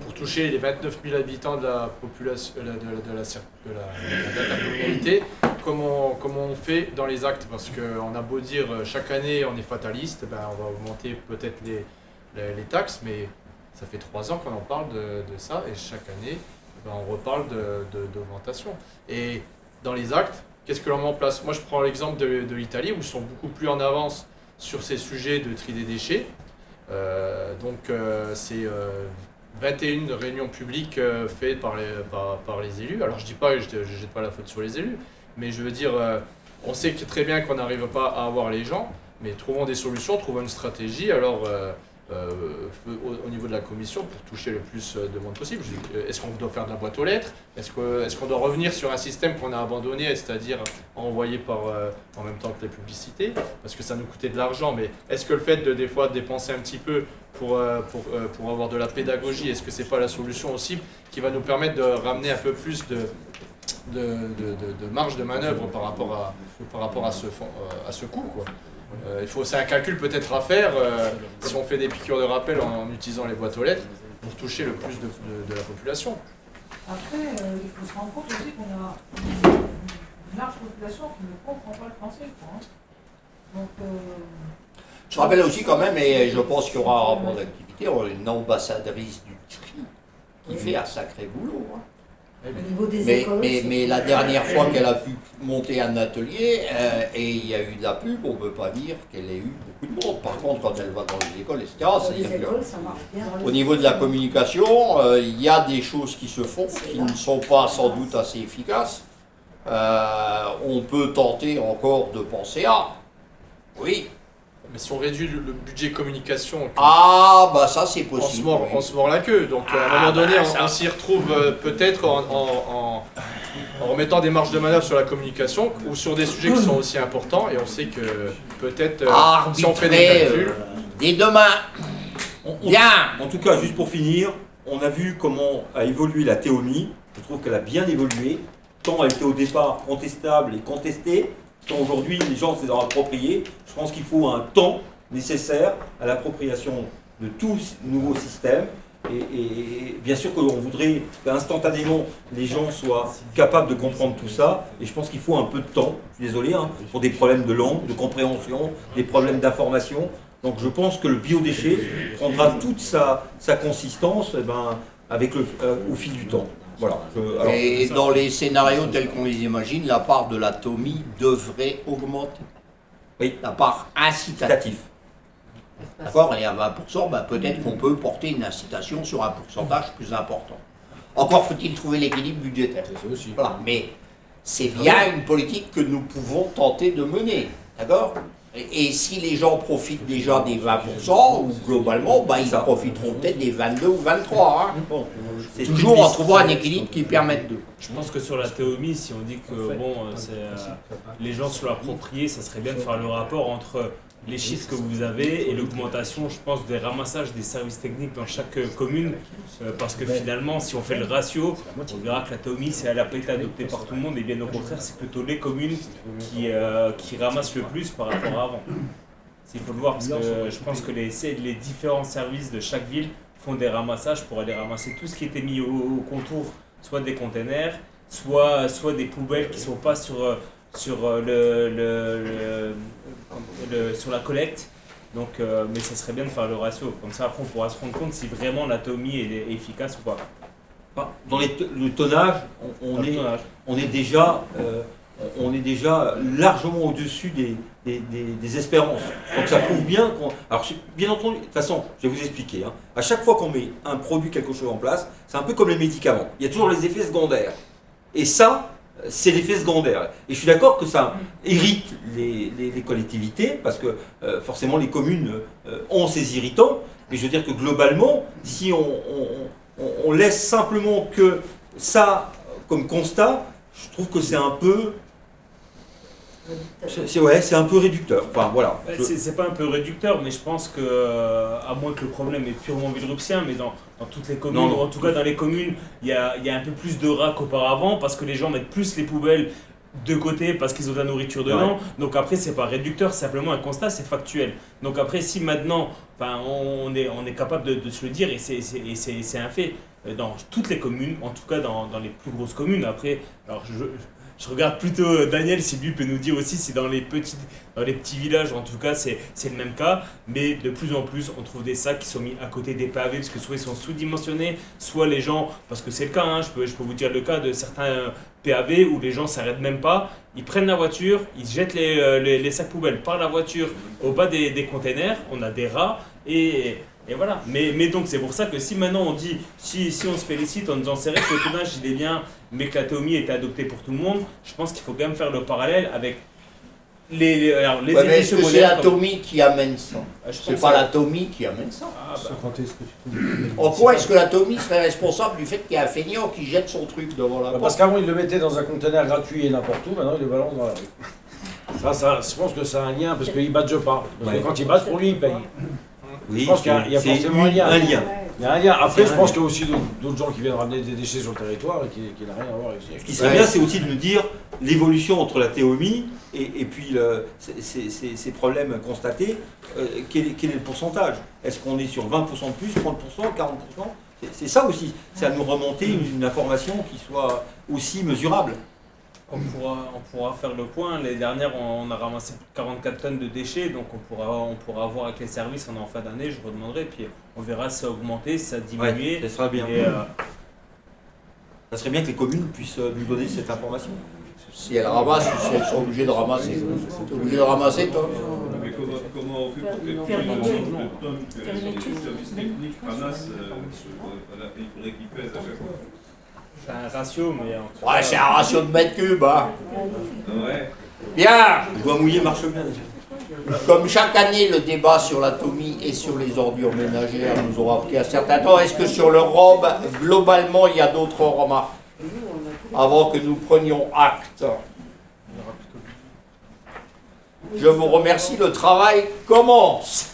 Pour toucher les 29 000 habitants de la population, de l'intercommunalité, comment on fait dans les actes? Parce qu'on a beau dire chaque année on est fataliste, ben on va augmenter peut-être les taxes, mais ça fait 3 ans qu'on en parle de ça, et chaque année ben on reparle d'augmentation. Et dans les actes, qu'est-ce que l'on met en place? Moi je prends l'exemple de l'Italie, où ils sont beaucoup plus en avance sur ces sujets de tri des déchets. C'est 21 réunions publiques faites par les élus. Alors je dis pas, je jette pas la faute sur les élus, mais je veux dire, on sait très bien qu'on n'arrive pas à avoir les gens, mais trouvons des solutions, trouvons une stratégie. Alors au niveau de la commission, pour toucher le plus de monde possible, est-ce qu'on doit faire de la boîte aux lettres? Est-ce qu'on doit revenir sur un système qu'on a abandonné, c'est-à-dire envoyé en même temps que les publicités, parce que ça nous coûtait de l'argent, mais est-ce que le fait de des fois dépenser un petit peu pour avoir de la pédagogie, est-ce que c'est pas la solution aussi qui va nous permettre de ramener un peu plus de marge de manœuvre par rapport à ce coût, quoi. C'est un calcul peut-être à faire si on fait des piqûres de rappel en utilisant les boîtes aux lettres pour toucher le plus de la population. Après, il faut se rendre compte aussi qu'on a une large population qui ne comprend pas le français, quoi, hein. Donc, je rappelle aussi quand même, et je pense qu'il y aura un rapport d'activité, une ambassadrice du tri qui fait un sacré boulot, hein. Au niveau des écoles, mais la dernière fois qu'elle a pu monter un atelier et il y a eu de la pub, on ne peut pas dire qu'elle ait eu beaucoup de monde. Par contre, quand elle va dans les écoles, etc., ça marche bien. au niveau de la communication, il y a des choses qui se font qui ne sont pas sans doute assez efficaces. On peut tenter encore de penser à... Oui. Mais si on réduit le budget communication, ça c'est possible. On se mord la queue. Donc à un moment donné, on s'y retrouve peut-être en remettant des marges de manœuvre sur la communication ou sur des sujets qui sont aussi importants. Et on sait que peut-être si on fait des calculs. Dès demain. Bien. En tout cas, juste pour finir, on a vu comment a évolué la théomie. Je trouve qu'elle a bien évolué. Tant elle était au départ contestable et contestée, tant aujourd'hui les gens se sont appropriés. Je pense qu'il faut un temps nécessaire à l'appropriation de tout nouveau système. Et bien sûr qu'on voudrait qu'instantanément les gens soient capables de comprendre tout ça. Et je pense qu'il faut un peu de temps, je suis désolé, pour des problèmes de langue, de compréhension, des problèmes d'information. Donc je pense que le biodéchet prendra toute sa consistance avec au fil du temps. Voilà. Et dans les scénarios tels qu'on les imagine, la part de l'atomie devrait augmenter. Oui. La part incitative. D'accord? Et à 20%, peut-être qu'on peut porter une incitation sur un pourcentage plus important. Encore faut-il trouver l'équilibre budgétaire. Voilà. Mais c'est bien une politique que nous pouvons tenter de mener. D'accord? Et si les gens profitent déjà des 20%, ou globalement, ils profiteront peut-être des 22 ou 23. Bon. Toujours en trouvant un équilibre qui permette de. Je pense que sur la théomie, si on dit que les gens se l'approprient, ça serait bien de faire le rapport entre les chiffres que vous avez et l'augmentation, je pense, des ramassages des services techniques dans chaque commune. Parce que finalement, si on fait le ratio, on verra que la théomie, elle n'a pas été adoptée par tout le monde. Et bien au contraire, c'est plutôt les communes qui ramassent le plus par rapport à avant. Il faut le voir, parce que je pense que les différents services de chaque ville font des ramassages pour aller ramasser tout ce qui était mis au contour, soit des containers, soit des poubelles qui ne sont pas sur la collecte. Donc, mais ça serait bien de faire le ratio. Comme ça, après, on pourra se rendre compte si vraiment l'atomy est efficace ou pas. Dans le tonnage, on est déjà largement au-dessus des espérances. Donc ça prouve bien qu'on... Alors bien entendu, de toute façon, je vais vous expliquer. Hein. À chaque fois qu'on met un produit, quelque chose en place, c'est un peu comme les médicaments. Il y a toujours les effets secondaires. Et ça, c'est l'effet secondaire. Et je suis d'accord que ça irrite les collectivités, parce que forcément les communes ont ces irritants. Mais je veux dire que globalement, si on laisse simplement que ça comme constat, je trouve que c'est un peu... C'est un peu réducteur. Enfin, voilà. C'est pas un peu réducteur, mais je pense que, à moins que le problème est purement villeruppsien, mais dans toutes les communes, ou en tout cas dans les communes, il y a un peu plus de rats qu'auparavant, parce que les gens mettent plus les poubelles de côté parce qu'ils ont de la nourriture dedans. Ouais. Donc après, c'est pas réducteur, c'est simplement un constat, c'est factuel. Donc après, si maintenant, on est capable de se le dire, et c'est un fait, dans toutes les communes, en tout cas dans les plus grosses communes, après, alors je regarde plutôt Daniel si lui peut nous dire aussi si dans les petits villages, en tout cas, c'est le même cas. Mais de plus en plus, on trouve des sacs qui sont mis à côté des pavés parce que soit ils sont sous-dimensionnés, soit les gens, parce que c'est le cas, hein, je peux vous dire le cas de certains PAV où les gens s'arrêtent même pas, ils prennent la voiture, ils jettent les sacs poubelles par la voiture au bas des containers, on a des rats et voilà. Mais donc c'est pour ça que si maintenant on dit, si on se félicite en disant c'est vrai que le tonnage il est bien, mais que l'atomy était adoptée pour tout le monde, je pense qu'il faut quand même faire le parallèle avec les effets secondaires. C'est l'atomy qui amène ça. C'est pas l'atomy qui amène ça. En quoi est-ce que l'atomy serait responsable du fait qu'il y a un feignant qui jette son truc devant la porte? Parce qu'avant il le mettait dans un conteneur gratuit et n'importe où, maintenant il le balance dans la rue. Ça, je pense que c'est un lien parce qu'il ne badge pas. Parce que quand il badge, pour lui, il paye. Oui, je pense qu'il y a forcément un lien. Il y a un lien. Après, je pense qu'il y a aussi d'autres gens qui viennent ramener des déchets sur le territoire et qui n'ont rien à voir avec ça. Ce qui serait bien, c'est aussi de nous dire l'évolution entre la théomie et puis ces problèmes constatés. Quel est le pourcentage? Est-ce qu'on est sur 20% de plus, 30%, 40%? C'est ça aussi. C'est à nous remonter une information qui soit aussi mesurable. On pourra faire le point. L'année dernière, on a ramassé 44 tonnes de déchets, donc on pourra voir avec les services en fin d'année, je redemanderai, puis on verra si ça a augmenté, si ça a diminué. Ouais, ça sera bien. Ça serait bien que les communes puissent nous donner cette information. Si elles ramassent, si elles sont obligées de ramasser. Tu es obligé de ramasser, toi? Mais comment on fait pour que les services techniques ramassent il faudrait qu'ils pèsent à chaque fois? C'est un ratio, mais... Ouais, c'est un ratio de mètres cubes, hein. Ouais. Bien. Je dois mouiller marche bien. Comme chaque année, le débat sur l'atomy et sur les ordures ménagères nous aura pris un certain temps. Est-ce que sur le ROB, globalement, il y a d'autres remarques avant que nous prenions acte? Je vous remercie, le travail commence.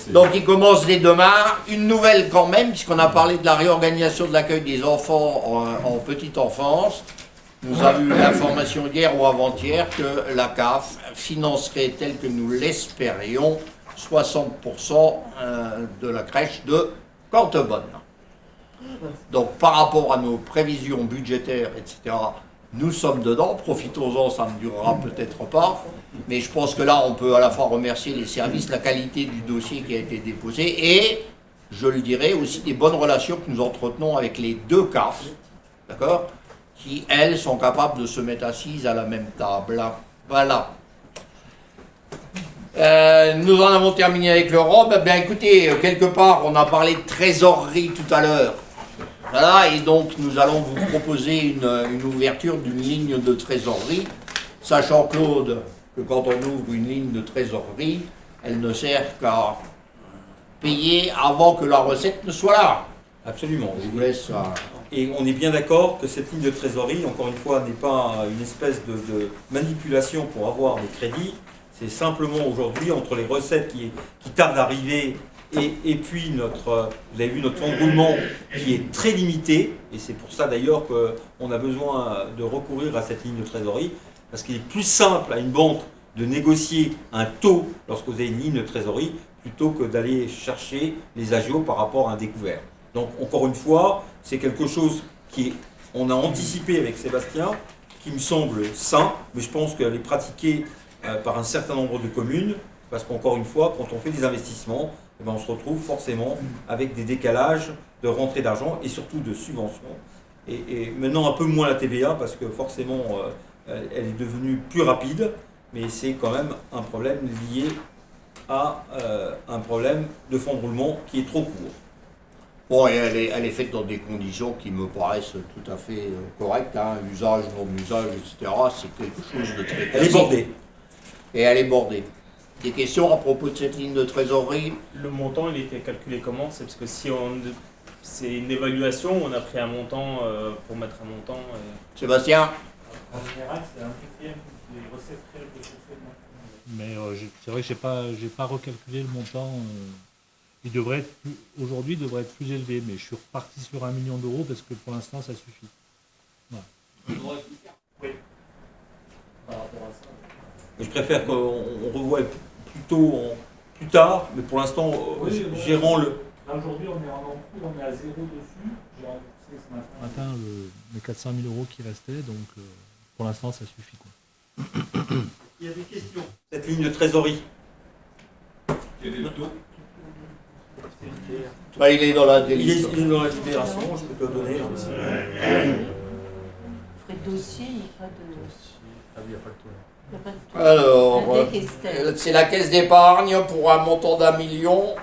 Donc il commence dès demain. Une nouvelle quand même, puisqu'on a parlé de la réorganisation de l'accueil des enfants en petite enfance. Nous avons eu l'information hier ou avant-hier que la CAF financerait, tel que nous l'espérions, 60% de la crèche de Cortebonne. Donc par rapport à nos prévisions budgétaires, etc., nous sommes dedans, profitons-en, ça ne durera peut-être pas, mais je pense que là on peut à la fois remercier les services, la qualité du dossier qui a été déposé, et je le dirais aussi des bonnes relations que nous entretenons avec les deux CAF, d'accord, qui elles sont capables de se mettre assises à la même table. Voilà. Nous en avons terminé avec le ROB. Bien écoutez, quelque part on a parlé de trésorerie tout à l'heure. Voilà, et donc nous allons vous proposer une ouverture d'une ligne de trésorerie, sachant, Claude, que quand on ouvre une ligne de trésorerie, elle ne sert qu'à payer avant que la recette ne soit là. Absolument. Je vous laisse ça. Et on est bien d'accord que cette ligne de trésorerie, encore une fois, n'est pas une espèce de manipulation pour avoir des crédits. C'est simplement aujourd'hui, entre les recettes qui tardent à arriver et puis vous avez vu notre fonds de roulement qui est très limité, et c'est pour ça d'ailleurs qu'on a besoin de recourir à cette ligne de trésorerie, parce qu'il est plus simple à une banque de négocier un taux lorsque vous avez une ligne de trésorerie, plutôt que d'aller chercher les agios par rapport à un découvert. Donc encore une fois, c'est quelque chose on a anticipé avec Sébastien, qui me semble sain, mais je pense qu'elle est pratiquée par un certain nombre de communes. Parce qu'encore une fois, quand on fait des investissements, eh ben, on se retrouve forcément avec des décalages de rentrée d'argent et surtout de subventions. Et maintenant un peu moins la TVA parce que forcément elle est devenue plus rapide, mais c'est quand même un problème lié à un problème de fonds de roulement qui est trop court. Bon, et elle est faite dans des conditions qui me paraissent tout à fait correctes, hein, usage, non-usage, etc. C'est quelque chose de très classique. Elle est bordée. Et elle est bordée. Des questions à propos de cette ligne de trésorerie? Le montant, il était calculé comment? C'est parce que si c'est une évaluation, on a pris un montant pour mettre un montant. Sébastien? En général, c'est un quatrième des recettes réelles de fonctionnement. Mais c'est vrai que j'ai pas recalculé le montant. Il devrait être aujourd'hui devrait être plus élevé, mais je suis reparti sur 1 million d'euros parce que pour l'instant ça suffit. Voilà. Oui. Par rapport à ça. Je préfère qu'on revoie plus tard, mais pour l'instant, gérant le. Là aujourd'hui on est en encours, on est à 0 dessus. J'ai remboursé ce matin les 400 000 euros qui restaient, donc pour l'instant ça suffit quoi. Il y a des questions. Cette ligne de trésorerie. Quel est le taux? Bah, il est dans la Il est dans la libération, je peux te le donner. Frais de dossier, il n'y a pas de. Ah oui, il n'y a pas de taux. Il n'y a pas de taux. Alors, La décaisse. c'est la caisse d'épargne pour un montant d'1 million,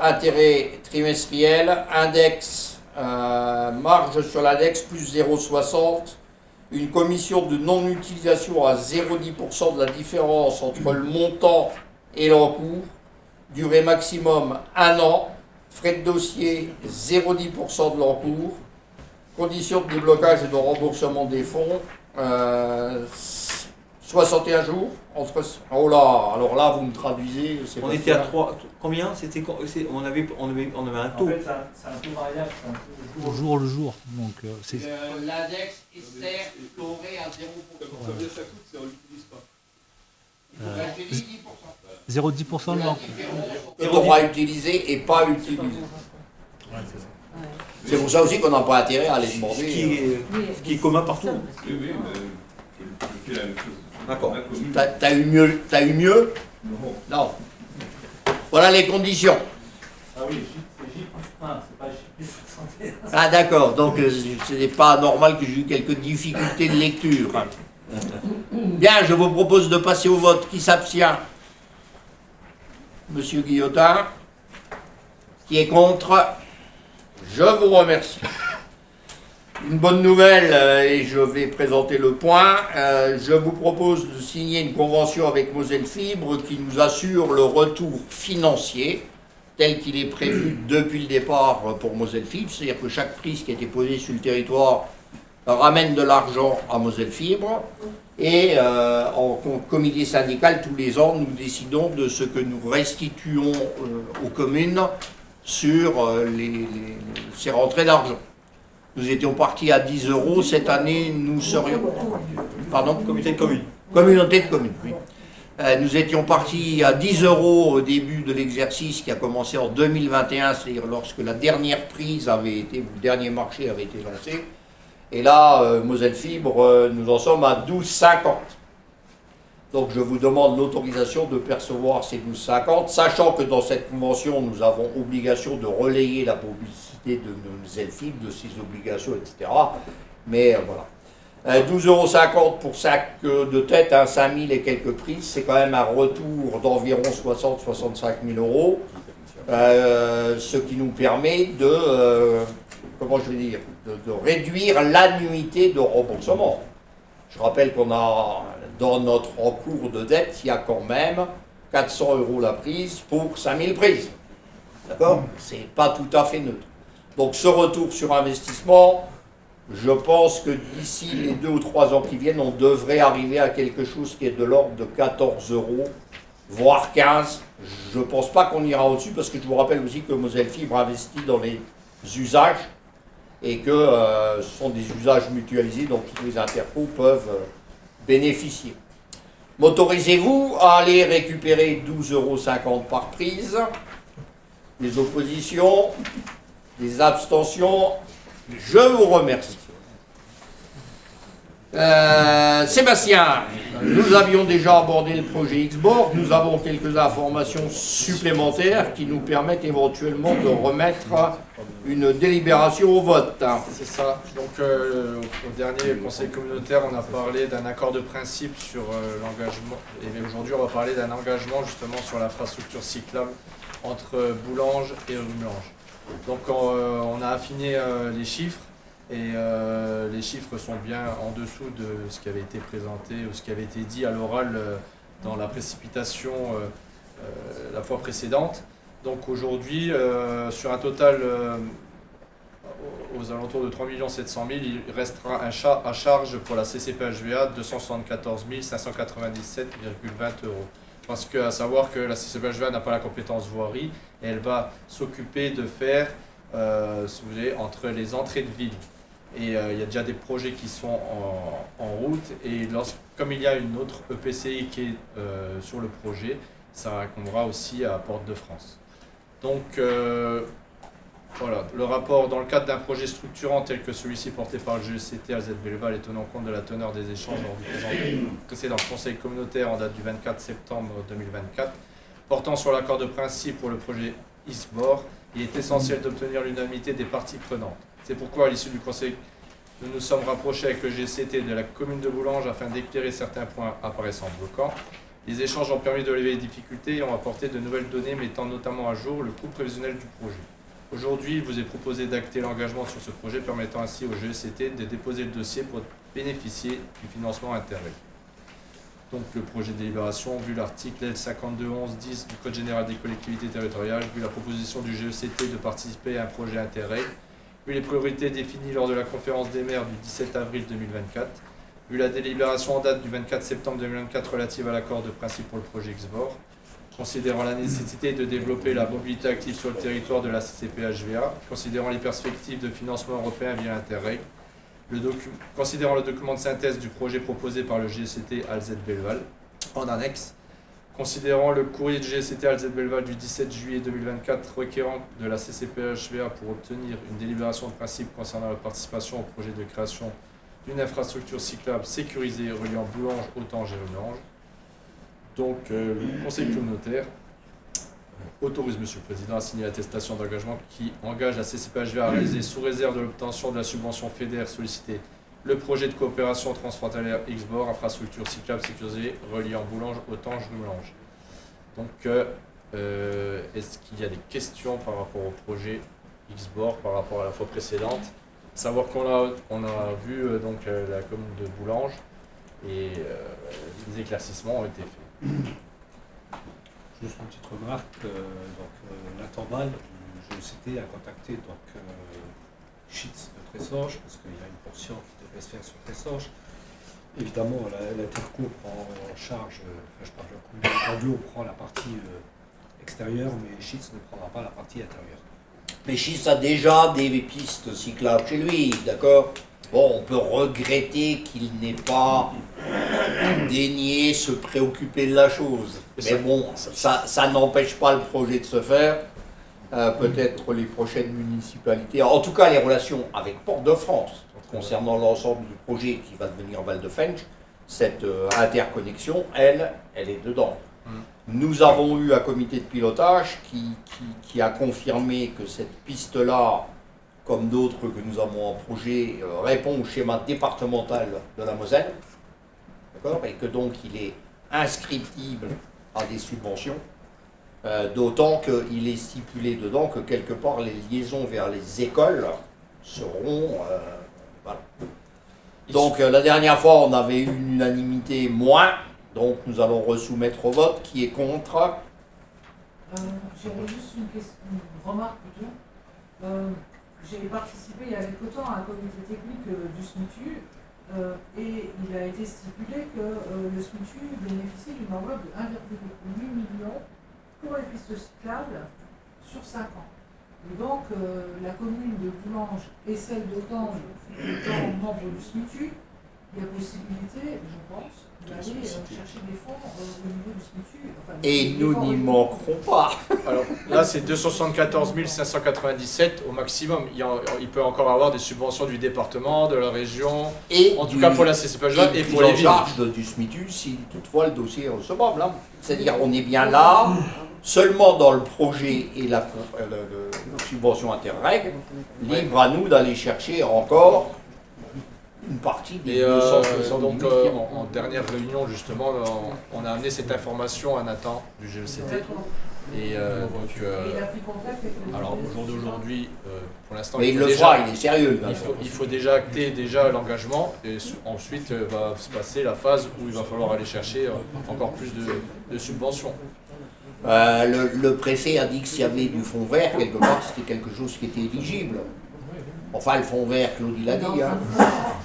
intérêt trimestriel, index, marge sur l'index plus 0,60, une commission de non-utilisation à 0,10% de la différence entre le montant et l'encours, durée maximum 1 an, frais de dossier 0,10% de l'encours, conditions de déblocage et de remboursement des fonds, 61 jours. Oh là, alors là vous me traduisez. On était à 3. Combien? On avait un taux. En fait, c'est un taux variable, c'est un taux jour le jour. Donc c'est. L'index Esther floré à 0%. Ça veut dire que ça coûte si on ne l'utilise pas. 0,10% de l'encours. On aura utilisé et pas utilisé. C'est pour ça aussi qu'on n'a pas intérêt à aller demander. Ce qui est commun partout. Oui, mais je fais la même chose. D'accord. T'as eu mieux? T'as eu mieux? Non. Voilà les conditions. Ah oui, c'est J plus 1, c'est pas J plus 61. Ah d'accord, donc ce n'est pas normal que j'ai eu quelques difficultés de lecture. Bien, je vous propose de passer au vote. Qui s'abstient? Monsieur Guillotin. Qui est contre? Je vous remercie. Une bonne nouvelle, et je vais présenter le point. Je vous propose de signer une convention avec Moselle Fibre qui nous assure le retour financier tel qu'il est prévu depuis le départ pour Moselle Fibre. C'est-à-dire que chaque prise qui a été posée sur le territoire ramène de l'argent à Moselle Fibre. Et en comité syndical, tous les ans, nous décidons de ce que nous restituons aux communes sur ces rentrées d'argent. Nous étions partis à 10 euros. Cette année, nous serions... Pardon? Communauté de communes. Communauté de communes, oui. Nous étions partis à 10 euros au début de l'exercice qui a commencé en 2021, c'est-à-dire lorsque la dernière prise avait été, le dernier marché avait été lancé. Et là, Moselle Fibre, nous en sommes à 12,50. Donc je vous demande l'autorisation de percevoir ces 12,50, sachant que dans cette convention, nous avons obligation de relayer la publicité de Moselle Fibre, de ses obligations, etc. Mais voilà. 12,50 € pour sac de tête, hein, 5 000 et quelques prises, c'est quand même un retour d'environ 60-65 000 euros, ce qui nous permet de, comment je vais dire, de réduire l'annuité de remboursement. Je rappelle qu'on a, dans notre encours de dette, il y a quand même 400 € la prise pour 5 000 prises. D'accord? C'est pas tout à fait neutre. Donc ce retour sur investissement, je pense que d'ici les 2 ou 3 ans qui viennent, on devrait arriver à quelque chose qui est de l'ordre de 14 €, voire 15. Je ne pense pas qu'on ira au-dessus, parce que je vous rappelle aussi que Moselle Fibre investit dans les usages, et que ce sont des usages mutualisés dont tous les intercos peuvent bénéficier. M'autorisez-vous à aller récupérer 12,50 € par prise? Des oppositions? Des abstentions? Je vous remercie. Sébastien, nous avions déjà abordé le projet Xborg, nous avons quelques informations supplémentaires qui nous permettent éventuellement de remettre une délibération au vote. C'est ça. Donc au dernier conseil communautaire, on a parlé d'un accord de principe sur l'engagement. Et aujourd'hui, on va parler d'un engagement justement sur l'infrastructure cyclable entre Boulanges et Rumelange. Donc on a affiné les chiffres. Et les chiffres sont bien en dessous de ce qui avait été présenté ou ce qui avait été dit à l'oral dans la précipitation la fois précédente. Donc aujourd'hui, sur un total aux alentours de 3 700 000, il restera à charge pour la CCPHVA 274 597,20 €. Parce qu'à savoir que la CCPHVA n'a pas la compétence voirie et elle va s'occuper de faire, si vous voulez, entre les entrées de ville. Et il y a déjà des projets qui sont en route et comme il y a une autre EPCI qui est sur le projet, ça incombera aussi à Porte-de-France. Donc voilà, le rapport dans le cadre d'un projet structurant tel que celui-ci porté par le GECT ALZ Belval et tenant compte de la teneur des échanges lors du précédent conseil communautaire en date du 24 septembre 2024, portant sur l'accord de principe pour le projet Xborg, il est essentiel d'obtenir l'unanimité des parties prenantes. C'est pourquoi, à l'issue du conseil, nous nous sommes rapprochés avec le GCT de la commune de Boulanges afin d'éclairer certains points apparaissant bloquants. Les échanges ont permis de lever les difficultés et ont apporté de nouvelles données mettant notamment à jour le coût prévisionnel du projet. Aujourd'hui, il vous est proposé d'acter l'engagement sur ce projet, permettant ainsi au GCT de déposer le dossier pour bénéficier du financement Interreg. Donc le projet de délibération, vu l'article L5211-10 du Code général des collectivités territoriales, vu la proposition du GECT de participer à un projet Interreg, vu les priorités définies lors de la conférence des maires du 17 avril 2024, vu la délibération en date du 24 septembre 2024 relative à l'accord de principe pour le projet Xborg, considérant la nécessité de développer la mobilité active sur le territoire de la CCPHVA, considérant les perspectives de financement européen via l'Interreg, considérant le document de synthèse du projet proposé par le GCT ALZ Belval en annexe, considérant le courrier du GCT ALZ Belval du 17 juillet 2024 requérant de la CCPHVA pour obtenir une délibération de principe concernant la participation au projet de création d'une infrastructure cyclable sécurisée reliant Boulanges, Autange et Rumelange. Donc le conseil communautaire autorise M. le Président à signer l'attestation d'engagement qui engage la CCPHVA à réaliser sous réserve de l'obtention de la subvention FEDER sollicitée le projet de coopération transfrontalière Xborg, infrastructure cyclable sécurisée reliant Boulanges, Autange, Rumelange. Donc est-ce qu'il y a des questions par rapport au projet Xborg par rapport à la fois précédente? Savoir qu'on a vu donc la commune de Boulanges et les éclaircissements ont été faits. Juste une petite remarque, la Tombale du GECT a contacté Schitz de Tressorges, parce qu'il y a une portion qui devrait se faire sur Tressorges. Évidemment, l'Interco prend en charge, je parle de la commune de Candio, prend la partie extérieure, mais Schitz ne prendra pas la partie intérieure. Mais Schitz a déjà des pistes cyclables chez lui, d'accord? Bon, on peut regretter qu'il n'ait pas daigné se préoccuper de la chose. Mais bon, ça n'empêche pas le projet de se faire. Peut-être les prochaines municipalités, en tout cas les relations avec Porte-de-France, concernant l'ensemble du projet qui va devenir Val-de-Fensch, cette interconnexion, elle est dedans. Nous avons eu un comité de pilotage qui a confirmé que cette piste-là, comme d'autres que nous avons en projet, répond au schéma départemental de la Moselle, d'accord, et que donc il est inscriptible à des subventions, d'autant qu'il est stipulé dedans que quelque part les liaisons vers les écoles seront... voilà. Donc la dernière fois on avait eu une unanimité moins, donc nous allons resoumettre au vote qui est contre. J'avais juste une remarque plutôt. J'ai participé il y a quelque temps à un comité technique du SMUTU et il a été stipulé que le SMUTU bénéficie d'une enveloppe de 1,8 million pour les pistes cyclables sur 5 ans. Et donc la commune de Boulanges et celle d'Autange, étant membre du SMUTU, il y a possibilité, je pense, d'aller chercher des fonds au niveau du SMITU. Enfin, Et des nous fonds n'y au- manquerons pas. Alors là, c'est 274 597 au maximum. Il peut encore avoir des subventions du département, de la région, Et en tout cas pour la CCPH et pour les villes. charge du SMITU si toutefois le dossier est recevable. Hein. C'est-à-dire on est bien là, seulement dans le projet et la subvention interreg, libre à nous d'aller chercher encore une partie des Et 270 donc 000 qui manquent. en dernière réunion justement, on a amené cette information à Nathan du GECT. D'accord. Et Et il a pris contact avec le alors ministre. aujourd'hui, pour l'instant, Mais il faut le déjà- fera, il est sérieux. il faut déjà acter l'engagement et ensuite va se passer la phase où il va falloir aller chercher encore plus de subventions. Le préfet a dit que s'il y avait du fonds vert, quelque part, c'était quelque chose qui était éligible. Enfin, le fonds vert, Claudie l'a dit, hein,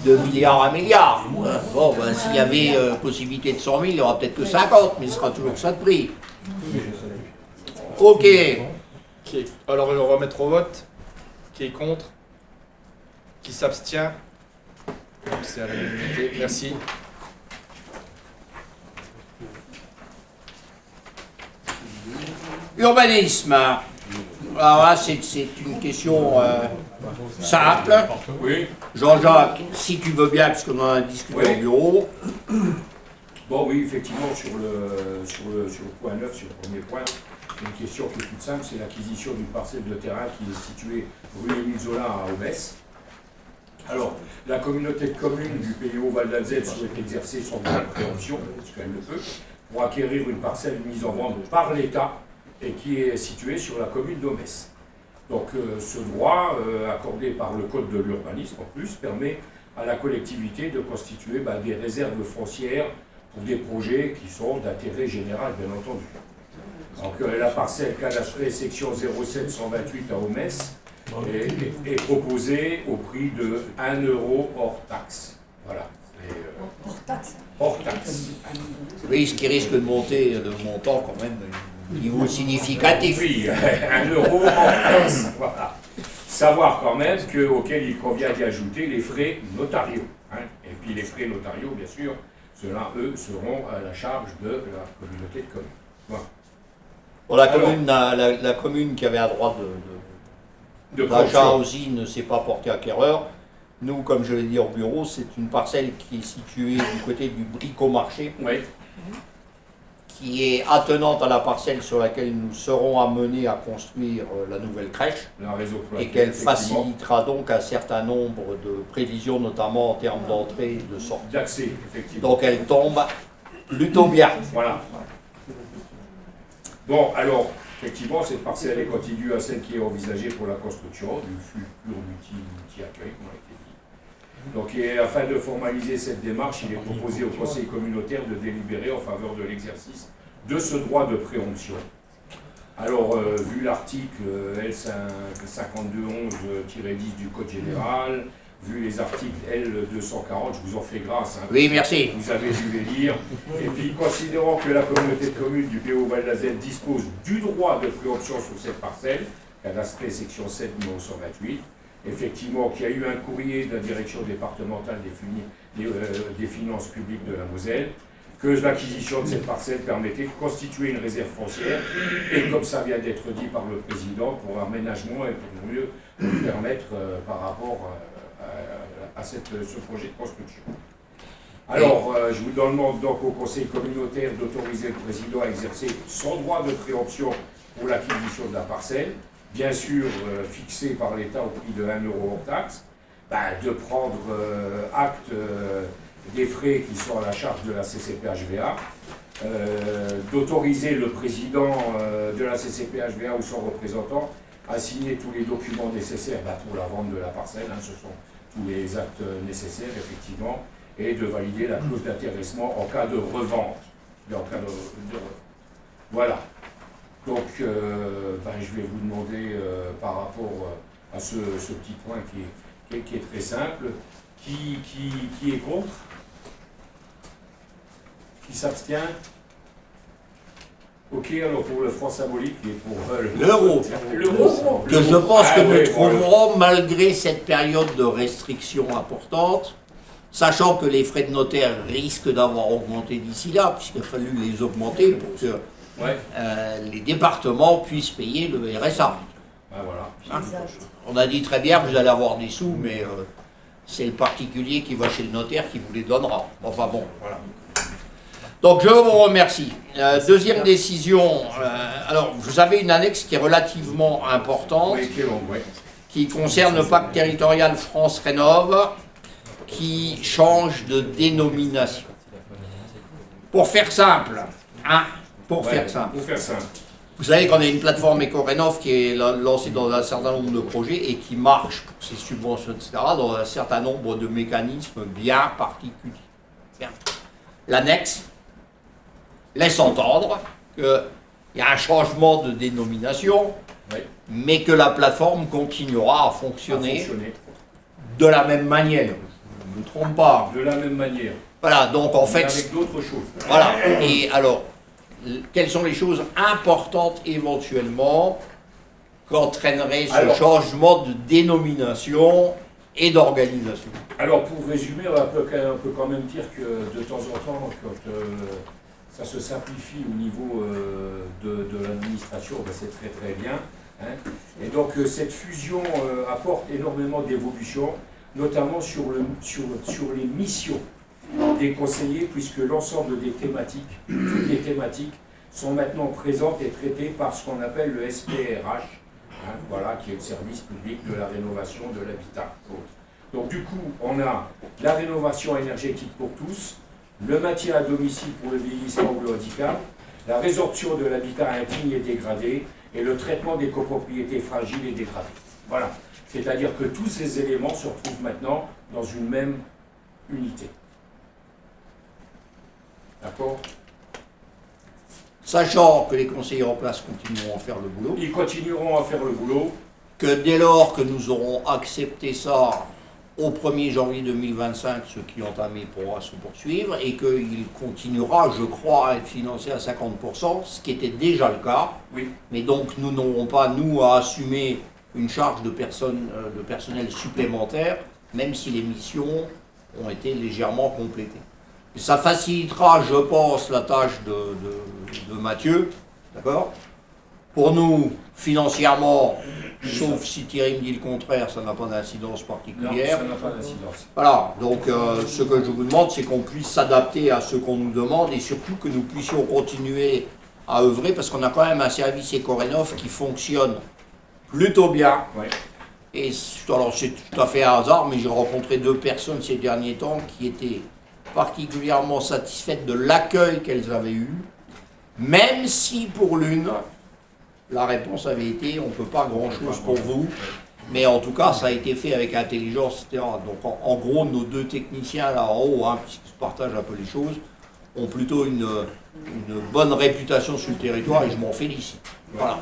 de milliard à milliard. Bon, ben, s'il y avait possibilité de 100 000, il n'y aura peut-être que 50, mais ce sera toujours ça de prix. Ok. Alors on va remettre au vote. Qui est contre? Qui s'abstient? Donc c'est à l'unanimité. Merci. Urbanisme. Alors là, c'est une question simple. Oui. Jean-Jacques, si tu veux bien, puisqu'on en a discuté Oui. au bureau. Bon, oui, effectivement, sur le point 9, sur le premier point, une question qui est toute simple, c'est l'acquisition d'une parcelle de terrain qui est située rue Émile Zola à Aubès. Alors, la communauté de communes du PIO Val d'Alzette souhaite exercer son droit de préemption, parce qu'elle le peut, pour acquérir une parcelle mise en vente par l'État et qui est située sur la commune d'Aubès. Donc, ce droit, accordé par le Code de l'urbanisme en plus, permet à la collectivité de constituer des réserves foncières pour des projets qui sont d'intérêt général, bien entendu. Donc la parcelle cadastrée section 07128 à Aumès est proposée au prix de 1 € hors taxe. Voilà. Hors taxe. Hors taxe. Oui, ce qui risque de monter de montant quand même, niveau significatif. Oui, 1 € hors taxe. Voilà. Savoir quand même auquel il convient d'y ajouter les frais notariaux. Hein. Et puis les frais notariaux, bien sûr, ceux-là, eux, seront à la charge de la communauté de communes. Voilà. Bon, la commune qui avait un droit d'achat aussi ne s'est pas portée acquéreur. Nous, comme je l'ai dit au bureau, c'est une parcelle qui est située du côté du bricomarché, qui est attenante à la parcelle sur laquelle nous serons amenés à construire la nouvelle crèche, et qu'elle facilitera donc un certain nombre de prévisions, notamment en termes d'entrée et de sortie. D'accès, effectivement. Donc elle tombe plutôt bien. Voilà. Bon, alors, effectivement, cette parcelle est continue à celle qui est envisagée pour la construction du futur multi-accueil, comme a été dit. Donc, afin de formaliser cette démarche, il est proposé au Conseil communautaire de délibérer en faveur de l'exercice de ce droit de préemption. Alors, vu l'article L5211-10 du Code général, vu les articles L240, je vous en fais grâce. Hein, oui, merci. Vous avez dû les lire. Et puis, considérant que la communauté de communes du PO Val d'Alzette dispose du droit de préemption sur cette parcelle, cadastrée section 7, numéro 128, effectivement, qu'il y a eu un courrier de la direction départementale des finances publiques de la Moselle, que l'acquisition de cette parcelle permettait de constituer une réserve foncière, et comme ça vient d'être dit par le président, pour aménagement et pour mieux nous permettre par rapport à ce projet de construction. Alors, je vous demande donc au Conseil communautaire d'autoriser le président à exercer son droit de préemption pour l'acquisition de la parcelle, bien sûr fixé par l'État au prix de 1 € hors taxe, de prendre acte des frais qui sont à la charge de la CCPHVA, d'autoriser le président de la CCPHVA ou son représentant à signer tous les documents nécessaires pour la vente de la parcelle, hein, ce sont tous les actes nécessaires effectivement, et de valider la clause d'intéressement en cas de revente. Voilà. Donc, je vais vous demander par rapport à ce petit point qui est très simple, qui est contre? Qui s'abstient? Ok, alors pour le franc symbolique et pour l'euro, que je pense que nous trouverons, malgré cette période de restriction importante, sachant que les frais de notaire risquent d'avoir augmenté d'ici là, puisqu'il a fallu les augmenter pour que les départements puissent payer le RSA. Voilà. Hein, on a dit très bien, vous allez avoir des sous, mais c'est le particulier qui va chez le notaire qui vous les donnera. Enfin bon, voilà. Donc je vous remercie. Deuxième décision, alors vous avez une annexe qui est relativement importante, qui concerne le pacte territorial France Rénov', qui change de dénomination. Pour faire simple, vous savez qu'on a une plateforme Eco-Rénov' qui est lancée dans un certain nombre de projets et qui marche pour ses subventions, etc., dans un certain nombre de mécanismes bien particuliers. Bien. L'annexe laisse entendre qu'il y a un changement de dénomination, mais que la plateforme continuera à fonctionner de la même manière. Je ne me trompe pas. De la même manière. Voilà, donc en fait... avec d'autres choses. Voilà, et alors, quelles sont les choses importantes éventuellement qu'entraînerait ce changement de dénomination et d'organisation? Alors pour résumer, on peut quand même dire que de temps en temps, quand ça se simplifie au niveau de l'administration, ben c'est très très bien. Hein. Et donc cette fusion apporte énormément d'évolution, notamment sur les missions des conseillers, puisque l'ensemble des thématiques, toutes les thématiques, sont maintenant présentes et traitées par ce qu'on appelle le SPRH, hein, voilà, qui est le service public de la rénovation de l'habitat. Donc du coup, on a la rénovation énergétique pour tous, le maintien à domicile pour le vieillissement ou le handicap, la résorption de l'habitat indigne et dégradé, et le traitement des copropriétés fragiles et dégradées. Voilà. C'est-à-dire que tous ces éléments se retrouvent maintenant dans une même unité. D'accord? Sachant que les conseillers en place continueront à faire le boulot. Ils continueront à faire le boulot. Que dès lors que nous aurons accepté ça au 1er janvier 2025, ce qui est entamé pourra se poursuivre, et qu'il continuera, je crois, à être financé à 50%, ce qui était déjà le cas. Oui. Mais donc nous n'aurons pas, nous, à assumer une charge de personnel supplémentaire, même si les missions ont été légèrement complétées. Et ça facilitera, je pense, la tâche de Mathieu, d'accord? Pour nous, financièrement, sauf si Thierry me dit le contraire, ça n'a pas d'incidence particulière. Non, ça n'a pas d'incidence. Voilà, donc ce que je vous demande, c'est qu'on puisse s'adapter à ce qu'on nous demande et surtout que nous puissions continuer à œuvrer, parce qu'on a quand même un service Eco-Rénov' qui fonctionne plutôt bien. Ouais. Et alors c'est tout à fait un hasard, mais j'ai rencontré 2 personnes ces derniers temps qui étaient particulièrement satisfaites de l'accueil qu'elles avaient eu, même si pour l'une, la réponse avait été « on ne peut pas grand-chose pour vous », mais en tout cas, ça a été fait avec intelligence, etc. Donc en gros, nos 2 techniciens là en haut, hein, puisqu'ils se partagent un peu les choses, ont plutôt une bonne réputation sur le territoire et je m'en félicite. Voilà.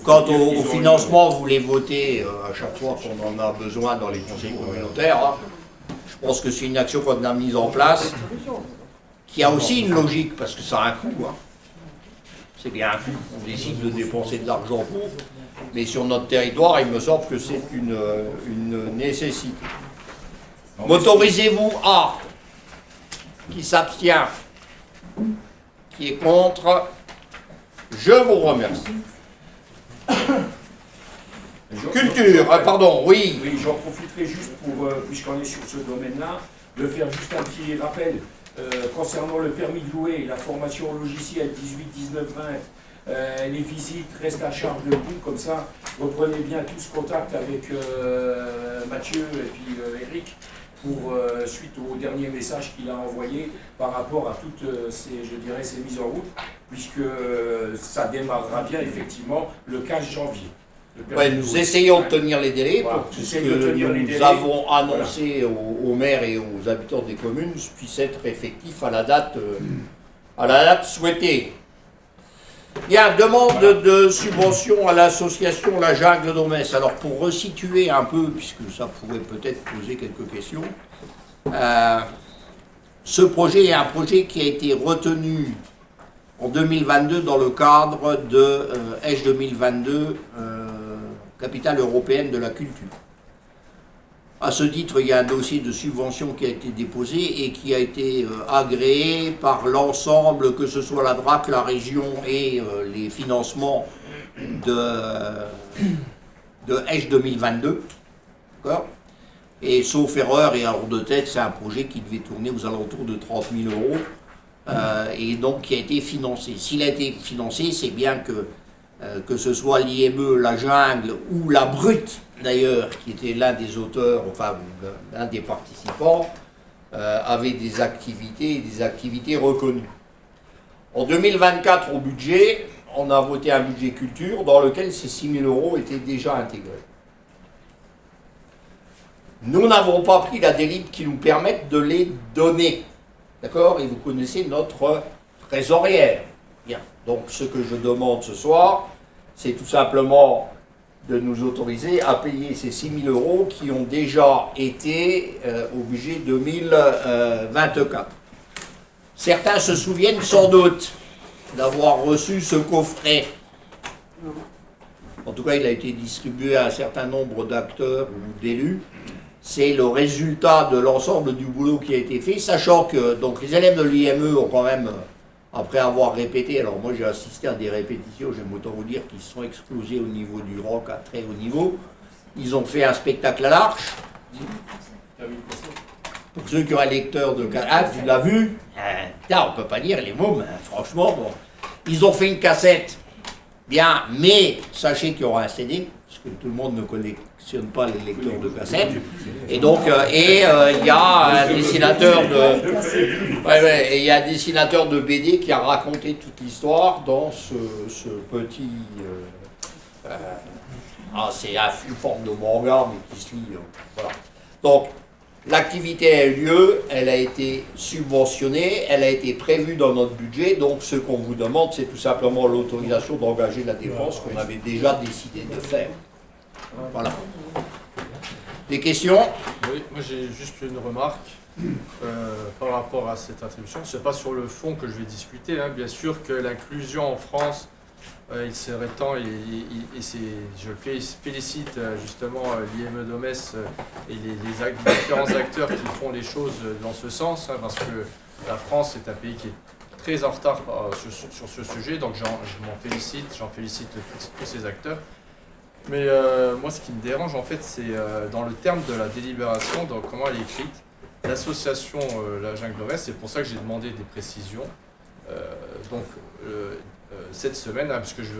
Quant au financement, vous les votez à chaque fois qu'on en a besoin dans les conseils communautaires. Hein. Je pense que c'est une action qu'on a mise en place, qui a aussi une logique, parce que ça a un coût. Hein. C'est bien un coût. On décide de dépenser de l'argent pour, mais sur notre territoire, il me semble que c'est une nécessité. M'autorisez-vous à, qui s'abstient, qui est contre, je vous remercie. Culture, pardon, oui. Oui, j'en profiterai juste pour, puisqu'on est sur ce domaine-là, de faire juste un petit rappel concernant le permis de louer, la formation au logiciel 18, 19, 20, les visites restent à charge de vous, comme ça, reprenez bien tous contact avec Mathieu et puis Eric pour, suite au dernier message qu'il a envoyé par rapport à toutes ces mises en route, puisque ça démarrera bien effectivement le 15 janvier. Ouais, nous essayons de tenir les délais pour que ce que nous avons annoncé aux maires et aux habitants des communes puisse être effectif à la date souhaitée. Bien, demande de subvention à l'association La Jungle d'Omès. Alors pour resituer un peu, puisque ça pourrait peut-être poser quelques questions, ce projet est un projet qui a été retenu en 2022 dans le cadre de H 2022, capitale européenne de la culture. À ce titre, il y a un dossier de subvention qui a été déposé et qui a été agréé par l'ensemble, que ce soit la DRAC, la région et les financements de H 2022. D'accord ? Et sauf erreur et hors de tête, c'est un projet qui devait tourner aux alentours de 30 000 €, et donc qui a été financé. S'il a été financé, c'est bien que ce soit l'IME, la Jungle ou la Brute, d'ailleurs, qui était l'un des auteurs, enfin l'un des participants, avait des activités reconnues. En 2024, au budget, on a voté un budget culture dans lequel ces 6 000 € étaient déjà intégrés. Nous n'avons pas pris la délibération qui nous permette de les donner. D'accord ? Et vous connaissez notre trésorière. Bien. Donc ce que je demande ce soir, c'est tout simplement de nous autoriser à payer ces 6 000 € qui ont déjà été au budget 2024. Certains se souviennent sans doute d'avoir reçu ce coffret. En tout cas, il a été distribué à un certain nombre d'acteurs ou d'élus. C'est le résultat de l'ensemble du boulot qui a été fait, sachant que donc, les élèves de l'IME ont quand même, après avoir répété, alors moi j'ai assisté à des répétitions, j'aime autant vous dire qu'ils se sont explosés au niveau du rock à très haut niveau. Ils ont fait un spectacle à l'Arche. Pour ceux qui ont un lecteur de cassette, tu l'as vu, putain, on ne peut pas dire les mômes, hein, franchement. Bon. Ils ont fait une cassette, bien, mais sachez qu'il y aura un CD, parce que tout le monde ne collectionne pas les lecteurs de cassettes. Et donc, il y a un dessinateur il y a un dessinateur de BD qui a raconté toute l'histoire dans ce petit. C'est une forme de manga, mais qui se lit. Voilà. Donc, l'activité a eu lieu, elle a été subventionnée, elle a été prévue dans notre budget, donc ce qu'on vous demande, c'est tout simplement l'autorisation d'engager la défense qu'on avait déjà décidé de faire. Voilà. Des questions ? Oui, moi j'ai juste une remarque par rapport à cette attribution. Ce n'est pas sur le fond que je vais discuter, hein. Bien sûr que l'inclusion en France, il serait temps, et je félicite justement l'IME Domes et les différents acteurs qui font les choses dans ce sens, hein, parce que la France est un pays qui est très en retard sur ce sujet, donc j'en félicite tous ces acteurs. Mais moi, ce qui me dérange, en fait, c'est dans le terme de la délibération, donc comment elle est écrite, l'association La Jungle Domes, c'est pour ça que j'ai demandé des précisions. Cette semaine, hein, parce que je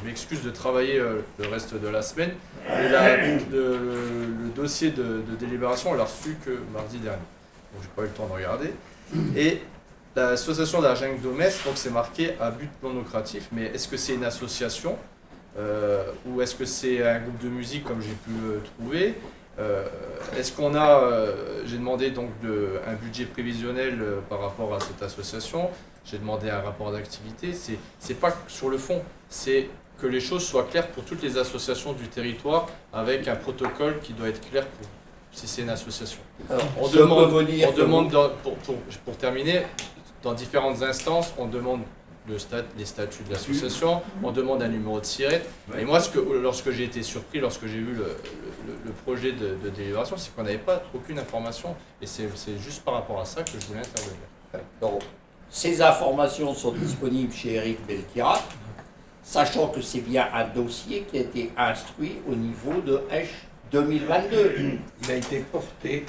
m'excuse de travailler le reste de la semaine, mais le dossier de délibération, on l'a reçu que mardi dernier. Donc, j'ai pas eu le temps de regarder. Et l'association de La Jungle Domes, donc c'est marqué à but non lucratif, mais est-ce que c'est une association ou est-ce que c'est un groupe de musique comme j'ai pu trouver? Est-ce qu'on a, j'ai demandé donc un budget prévisionnel par rapport à cette association, j'ai demandé un rapport d'activité, c'est pas sur le fond, c'est que les choses soient claires pour toutes les associations du territoire avec un protocole qui doit être clair si c'est une association. Alors, on demande pour terminer, dans différentes instances, on demande les statuts de l'association, on demande un numéro de SIRET. Et moi, lorsque j'ai été surpris, lorsque j'ai vu le projet de délibération, c'est qu'on n'avait pas aucune information. Et c'est juste par rapport à ça que je voulais intervenir. Donc, ces informations sont disponibles chez Eric Belkirat, sachant que c'est bien un dossier qui a été instruit au niveau de H 2022. Il a été porté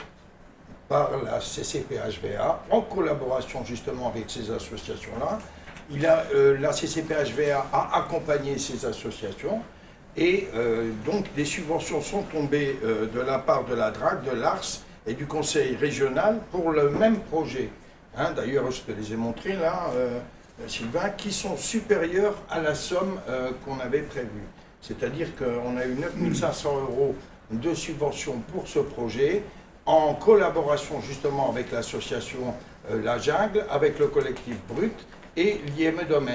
par la CCPHVA en collaboration justement avec ces associations-là. La CCPHVA a accompagné ces associations et donc des subventions sont tombées de la part de la DRAC, de l'ARS et du conseil régional pour le même projet. Hein, d'ailleurs, je te les ai montrés là, Sylvain, qui sont supérieures à la somme qu'on avait prévue. C'est-à-dire qu'on a eu 9 500 € de subventions pour ce projet en collaboration justement avec l'association La Jungle, avec le collectif Brut et l'IME Domes.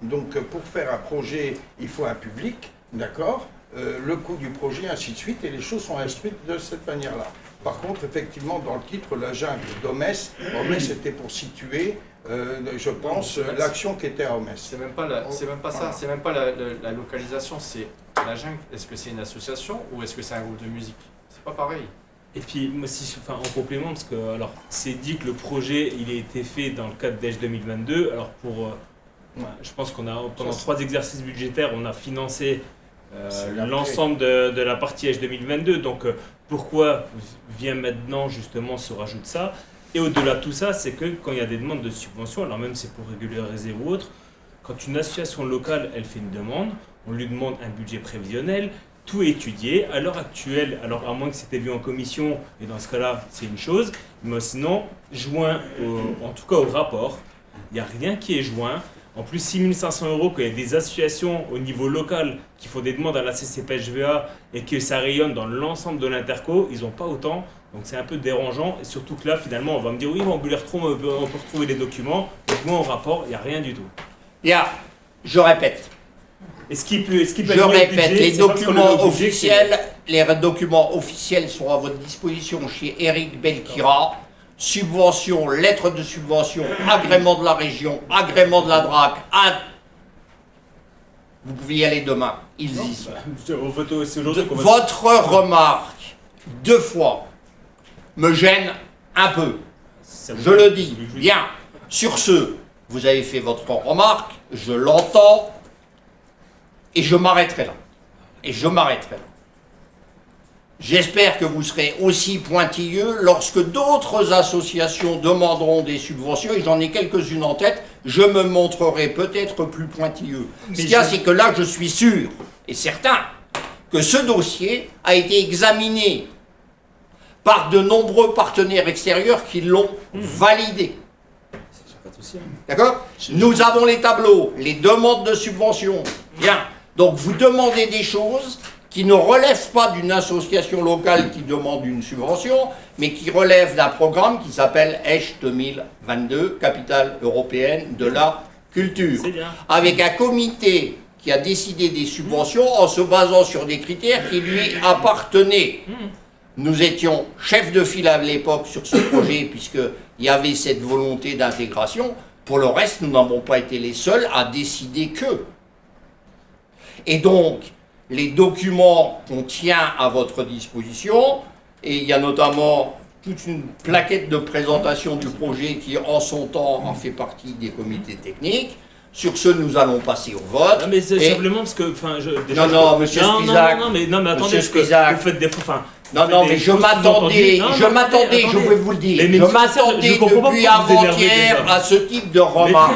Donc pour faire un projet, il faut un public, d'accord, le coût du projet, ainsi de suite, et les choses sont instruites de cette manière-là. Par contre, effectivement, dans le titre, La Jungle Domes, c'était pour situer, je pense, l'action qui était à Homès. C'est même pas ça, c'est même pas la localisation, c'est La Jungle. Est-ce que c'est une association ou est-ce que c'est un groupe de musique? C'est pas pareil. Et puis, moi, en complément, parce que alors, c'est dit que le projet il a été fait dans le cadre d'EDGE 2022. Alors, je pense qu'on a, pendant 3 exercices budgétaires, on a financé l'ensemble de la partie EDGE 2022. Donc, pourquoi vient maintenant justement se rajoute ça? Et au-delà de tout ça, c'est que quand il y a des demandes de subventions, alors même c'est pour régulariser ou autre, quand une association locale, elle fait une demande, on lui demande un budget prévisionnel, tout est étudié. À l'heure actuelle, alors à moins que c'était vu en commission, et dans ce cas-là, c'est une chose, mais sinon, joint, en tout cas au rapport, il n'y a rien qui est joint. En plus, 6 500 €, qu'il y a des associations au niveau local qui font des demandes à la CCPHVA et que ça rayonne dans l'ensemble de l'interco, ils n'ont pas autant. Donc c'est un peu dérangeant. Et surtout que là, finalement, on va me dire oui, on peut retrouver les documents. Donc moi, au rapport, il n'y a rien du tout. Je répète. Je répète, les documents officiels sont à votre disposition chez Eric Belkira. Subvention, lettre de subvention, agrément de la région, agrément de la DRAC. Vous pouvez y aller demain. Ils y sont. Votre remarque, 2 fois, me gêne un peu. Je le dis. Bien. Sur ce, vous avez fait votre remarque, je l'entends, et je m'arrêterai là. J'espère que vous serez aussi pointilleux lorsque d'autres associations demanderont des subventions, et j'en ai quelques-unes en tête, je me montrerai peut-être plus pointilleux. Ce qu'il y a, c'est que là, je suis sûr et certain que ce dossier a été examiné par de nombreux partenaires extérieurs qui l'ont validé. D'accord? Nous avons les tableaux, les demandes de subventions. Bien. Donc vous demandez des choses qui ne relèvent pas d'une association locale qui demande une subvention, mais qui relèvent d'un programme qui s'appelle EDGE 2022, Capitale européenne de la culture. Avec un comité qui a décidé des subventions en se basant sur des critères qui lui appartenaient. Nous étions chefs de file à l'époque sur ce projet, puisqu'il y avait cette volonté d'intégration. Pour le reste, nous n'avons pas été les seuls à décider que. Et donc, les documents qu'on tient à votre disposition, et il y a notamment toute une plaquette de présentation du projet qui, en son temps, en fait partie des comités techniques. Sur ce, nous allons passer au vote. Non, mais c'est simplement parce que... Monsieur Spisak. Non, mais attendez, vous faites des... Non, mais je m'attendais, je vais vous le dire, je m'attendais depuis avant-hier à ce type de remarque.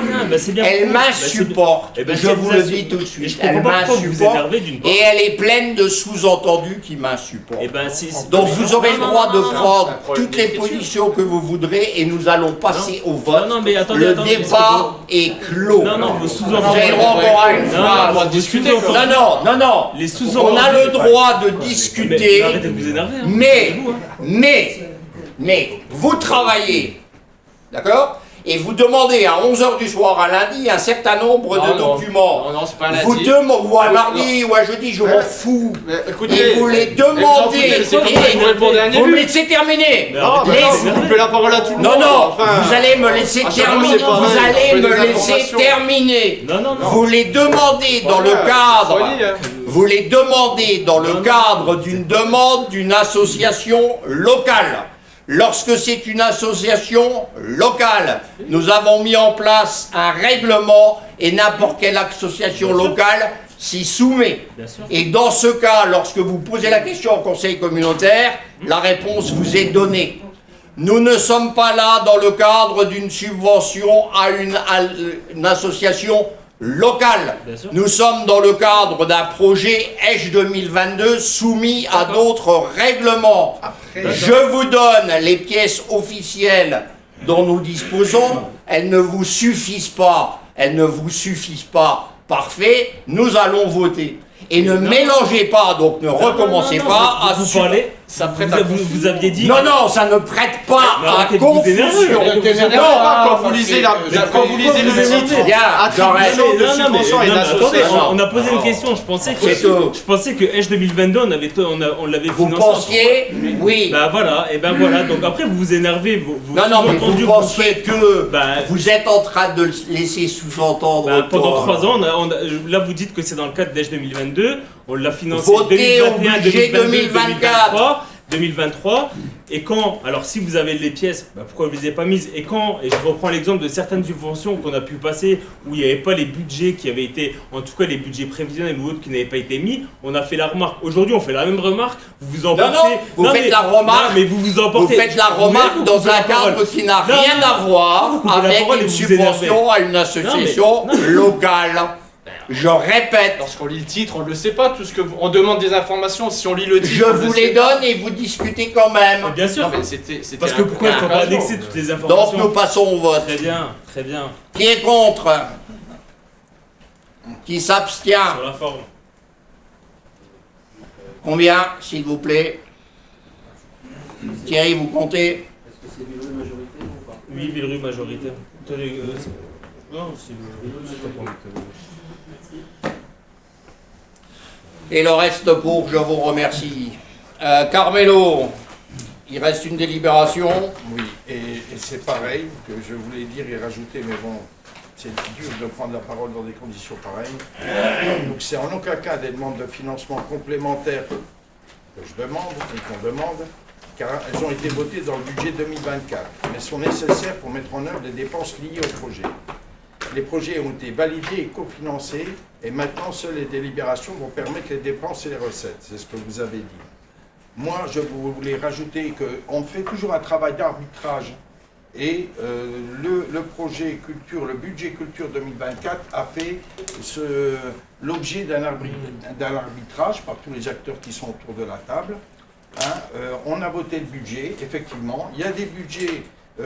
Elle m'insupporte, je vous le dis tout de suite, elle m'insupporte et elle est pleine de sous-entendus qui m'insupportent. Donc vous aurez le droit de prendre toutes les positions que vous voudrez et nous allons passer au vote. Le débat est clos. Non, vos sous-entendus. J'ai encore une phrase. Non. On a le droit de discuter. Mais vous travaillez, d'accord? Et vous demandez à 11h du soir à lundi un certain nombre de documents. C'est pas lundi. Ou à mardi ou à jeudi, je m'en fous. Et vous les demandez. Vous me laissez terminer. Vous coupez la parole à tout le monde. Non, vous allez me laisser terminer. Vous les demandez dans le cadre. Vous les demandez dans le cadre d'une demande d'une association locale. Lorsque c'est une association locale, nous avons mis en place un règlement et n'importe quelle association locale s'y soumet. Et dans ce cas, lorsque vous posez la question au conseil communautaire, la réponse vous est donnée. Nous ne sommes pas là dans le cadre d'une subvention à une association locale. Nous sommes dans le cadre d'un projet EDGE 2022 soumis à d'autres règlements. Je vous donne les pièces officielles dont nous disposons. Elles ne vous suffisent pas. Parfait. Nous allons voter. Et ne mélangez pas, donc ne recommencez pas à... Vous parlez, vous aviez dit... Non, ça ne prête pas à confusion. Quand vous lisez le titre, attribution de subvention et d'association. On a posé une question, je pensais que EDGE 2022, on l'avait financé. Vous pensiez? Oui. Voilà, donc après vous vous énervez. Mais vous pensiez que vous êtes en train de laisser sous-entendre... Pendant 3 ans, là vous dites que c'est dans le cadre d'EDGE 2022, on l'a financé voté au budget 2024. 2023, et quand, alors si vous avez les pièces, pourquoi vous ne les avez pas mises, et quand, et je reprends l'exemple de certaines subventions qu'on a pu passer, où il n'y avait pas les budgets qui avaient été, en tout cas les budgets prévisionnels ou autres qui n'avaient pas été mis, on a fait la remarque. Aujourd'hui, on fait la même remarque, vous vous emportez... Vous faites la remarque, mais vous emportez... Vous faites la remarque dans un cadre qui n'a rien à voir avec une subvention à une association locale. Je répète. Lorsqu'on lit le titre, on ne le sait pas, tout ce que on demande des informations, si on lit le titre... Je vous les donne et vous discutez quand même. Mais bien sûr. Non, mais c'était parce que pourquoi il ne faut pas annexer toutes les informations? Donc nous passons au vote. Très bien, très bien. Qui est contre? Qui s'abstient? Sur la forme. Combien, s'il vous plaît? Thierry, vous comptez? Est-ce que c'est Villerupt majorité ou pas? Oui, Villerupt majorité. Non, c'est Et le reste pour, je vous remercie. Carmelo, il reste une délibération. Oui, et c'est pareil que je voulais dire et rajouter, mais bon, c'est dur de prendre la parole dans des conditions pareilles. Donc c'est en aucun cas des demandes de financement complémentaires que je demande et qu'on demande, car elles ont été votées dans le budget 2024, mais sont nécessaires pour mettre en œuvre les dépenses liées au projet. Les projets ont été validés et cofinancés, et maintenant seules les délibérations vont permettre les dépenses et les recettes. C'est ce que vous avez dit. Moi, je voulais rajouter qu'on fait toujours un travail d'arbitrage, et le projet culture, le budget culture 2024 a fait l'objet d'un arbitrage par tous les acteurs qui sont autour de la table. On a voté le budget, effectivement. Il y a des budgets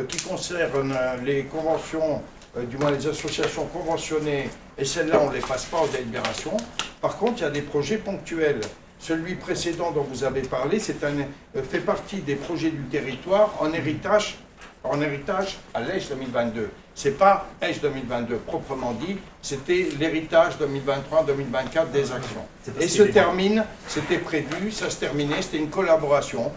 qui concernent les conventions, du moins les associations conventionnées, et celles-là, on ne les passe pas aux délibérations. Par contre, il y a des projets ponctuels. Celui précédent dont vous avez parlé, fait partie des projets du territoire en héritage à l'EJ 2022. Ce n'est pas EJ 2022 proprement dit, c'était l'héritage 2023-2024 des actions. Et se termine, c'était prévu, ça se terminait, c'était une collaboration.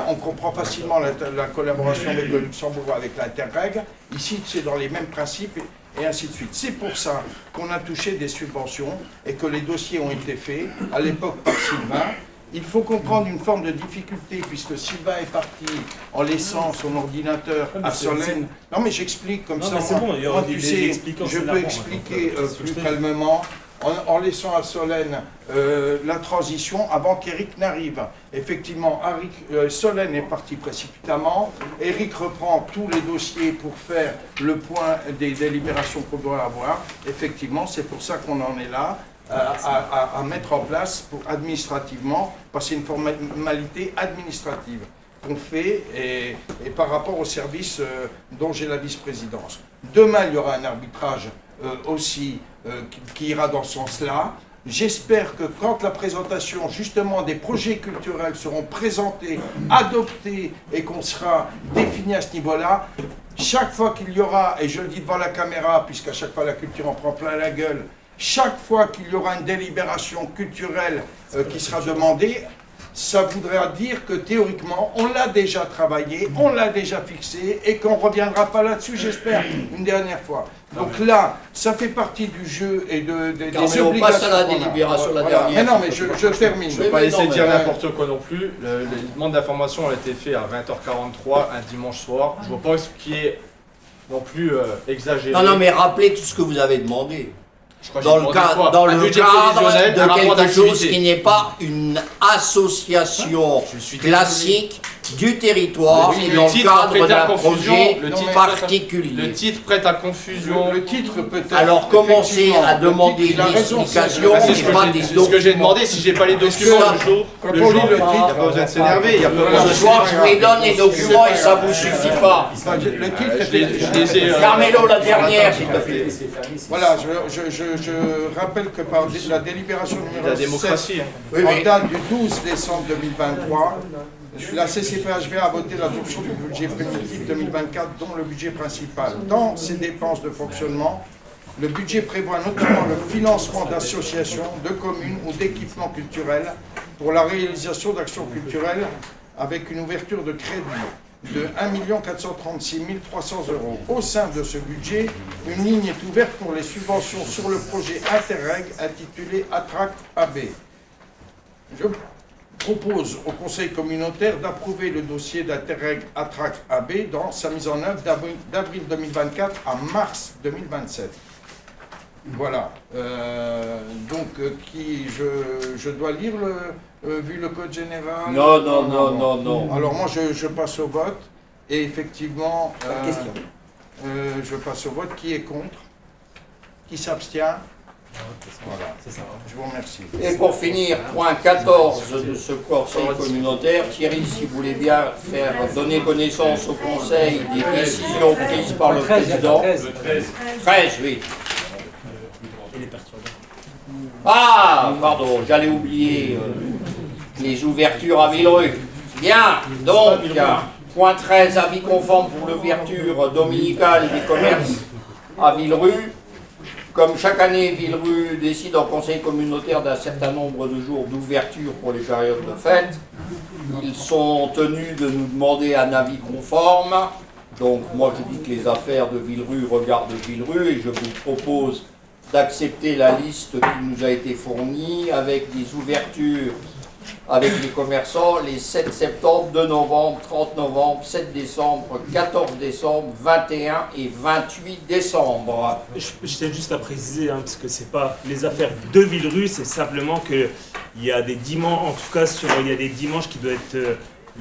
On comprend facilement la collaboration avec le Luxembourg, avec l'Interreg. Ici, c'est dans les mêmes principes et ainsi de suite. C'est pour ça qu'on a touché des subventions et que les dossiers ont été faits, à l'époque par Sylvain. Il faut comprendre une forme de difficulté, puisque Sylvain est parti en laissant son ordinateur à Solène. Non mais j'explique comme ça, moi, tu sais, je peux expliquer plus calmement. En laissant à Solène la transition avant qu'Éric n'arrive. Effectivement, Solène est parti précipitamment. Éric reprend tous les dossiers pour faire le point des délibérations qu'on doit avoir. Effectivement, c'est pour ça qu'on en est là, à mettre en place administrativement, parce que c'est une formalité administrative qu'on fait et par rapport au service dont j'ai la vice-présidence. Demain, il y aura un arbitrage aussi qui ira dans ce sens-là. J'espère que quand la présentation justement des projets culturels seront présentés, adoptés et qu'on sera défini à ce niveau-là, chaque fois qu'il y aura, et je le dis devant la caméra, puisqu'à chaque fois la culture en prend plein la gueule, chaque fois qu'il y aura une délibération culturelle qui sera demandée, ça voudra dire que théoriquement, on l'a déjà travaillé, on l'a déjà fixé et qu'on ne reviendra pas là-dessus, j'espère, une dernière fois. Donc là, ça fait partie du jeu et des obligations. On passe à la délibération la dernière. Mais non, mais je termine. Je ne vais pas laisser dire n'importe quoi non plus. Les demandes d'information ont été faites à 20h43 un dimanche soir. Je ne vois pas ce qui est non plus exagéré. Non, mais rappelez tout ce que vous avez demandé. Dans le cadre de quelque chose qui n'est pas une association classique du territoire, et dans le cadre d'un projet particulier. Le titre prête à confusion. Le titre peut-être. Alors commencez à demander des explications, c'est pas des documents. C'est ce que j'ai demandé, si j'ai pas les documents le jour. Quand on lit le titre, il n'y a pas besoin de s'énerver. Ce soir, je vous les donne les documents et ça ne vous suffit pas. Le titre, Carmelo, la dernière, s'il te plaît. Voilà, je rappelle que par la délibération numéro 7, en date du 12 décembre 2023, la CCPHVA a voté l'adoption du budget primitif 2024, dont le budget principal. Dans ses dépenses de fonctionnement, le budget prévoit notamment le financement d'associations, de communes ou d'équipements culturels pour la réalisation d'actions culturelles avec une ouverture de crédit de 1 436 300 €. Au sein de ce budget, une ligne est ouverte pour les subventions sur le projet Interreg intitulé Attract AB. propose au conseil communautaire d'approuver le dossier d'Interreg Attract AB dans sa mise en œuvre d'avril 2024 à mars 2027. Voilà. Je dois lire, vu le code général? Non. Alors moi, je passe au vote. Et effectivement, je passe au vote. Qui est contre? Qui s'abstient? Voilà. Je vous remercie. Et pour finir, point 14 de ce conseil communautaire, Thierry, si vous voulez bien donner connaissance au conseil des décisions prises par le président. 13, oui. Ah, pardon, j'allais oublier les ouvertures à Villerue. Bien, donc, point 13, avis conforme pour l'ouverture dominicale des commerces à Villerue. Comme chaque année, Villerue décide en conseil communautaire d'un certain nombre de jours d'ouverture pour les périodes de fête. Ils sont tenus de nous demander un avis conforme. Donc moi je dis que les affaires de Villerue regardent Villerue et je vous propose d'accepter la liste qui nous a été fournie avec des ouvertures avec les commerçants les 7 septembre, 2 novembre, 30 novembre, 7 décembre, 14 décembre, 21 et 28 décembre. Je tiens juste à préciser, parce que c'est pas les affaires de Villerue, c'est simplement qu'il y a des dimanches, en tout cas il y a des dimanches qui doivent être...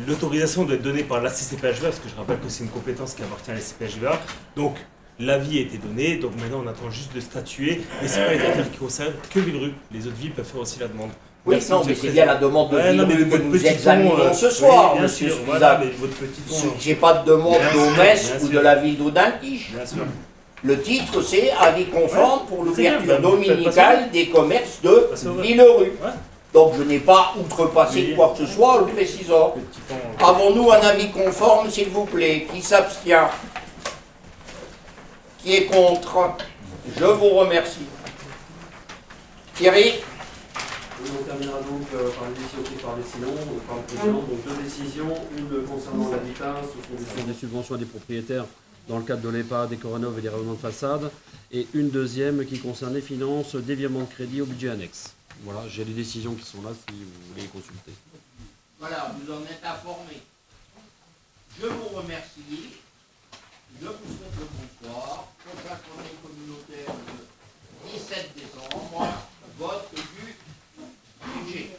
L'autorisation doit être donnée par la CCPHVA, parce que je rappelle que c'est une compétence qui appartient à la CCPHVA. Donc l'avis a été donné, donc maintenant on attend juste de statuer, mais c'est pas les affaires qui concernent que Villerue. Les autres villes peuvent faire aussi la demande. Oui, merci, non, mais c'est bien la demande de Villerue que nous examinons ce oui, soir, bien monsieur sûr, Souza. voilà, mais votre petit ton, J'ai pas de demande d'Omès ou de la ville d'Audinquiche. Bien sûr. Le titre, c'est avis conforme pour l'ouverture bien, bah, vous faites dominicale des commerces de Villerue. Donc je n'ai pas outrepassé quoi que ce soit en le précisant. Avons-nous un avis conforme, s'il vous plaît? Qui s'abstient? Qui est contre? Je vous remercie. Thierry? On terminera donc par les décisions prises par le président. Donc 2 décisions, une concernant l'habitat, ce sont des subventions à des propriétaires dans le cadre de l'EPA, des corénoves et des rayonnements de façade, et une deuxième qui concerne les finances, des virements de crédit au budget annexe. Voilà, j'ai les décisions qui sont là si vous voulez les consulter. Voilà, vous en êtes informés. Je vous remercie. Je vous souhaite le bonsoir. Prochain conseil communautaire le 17 décembre. Vote du budget.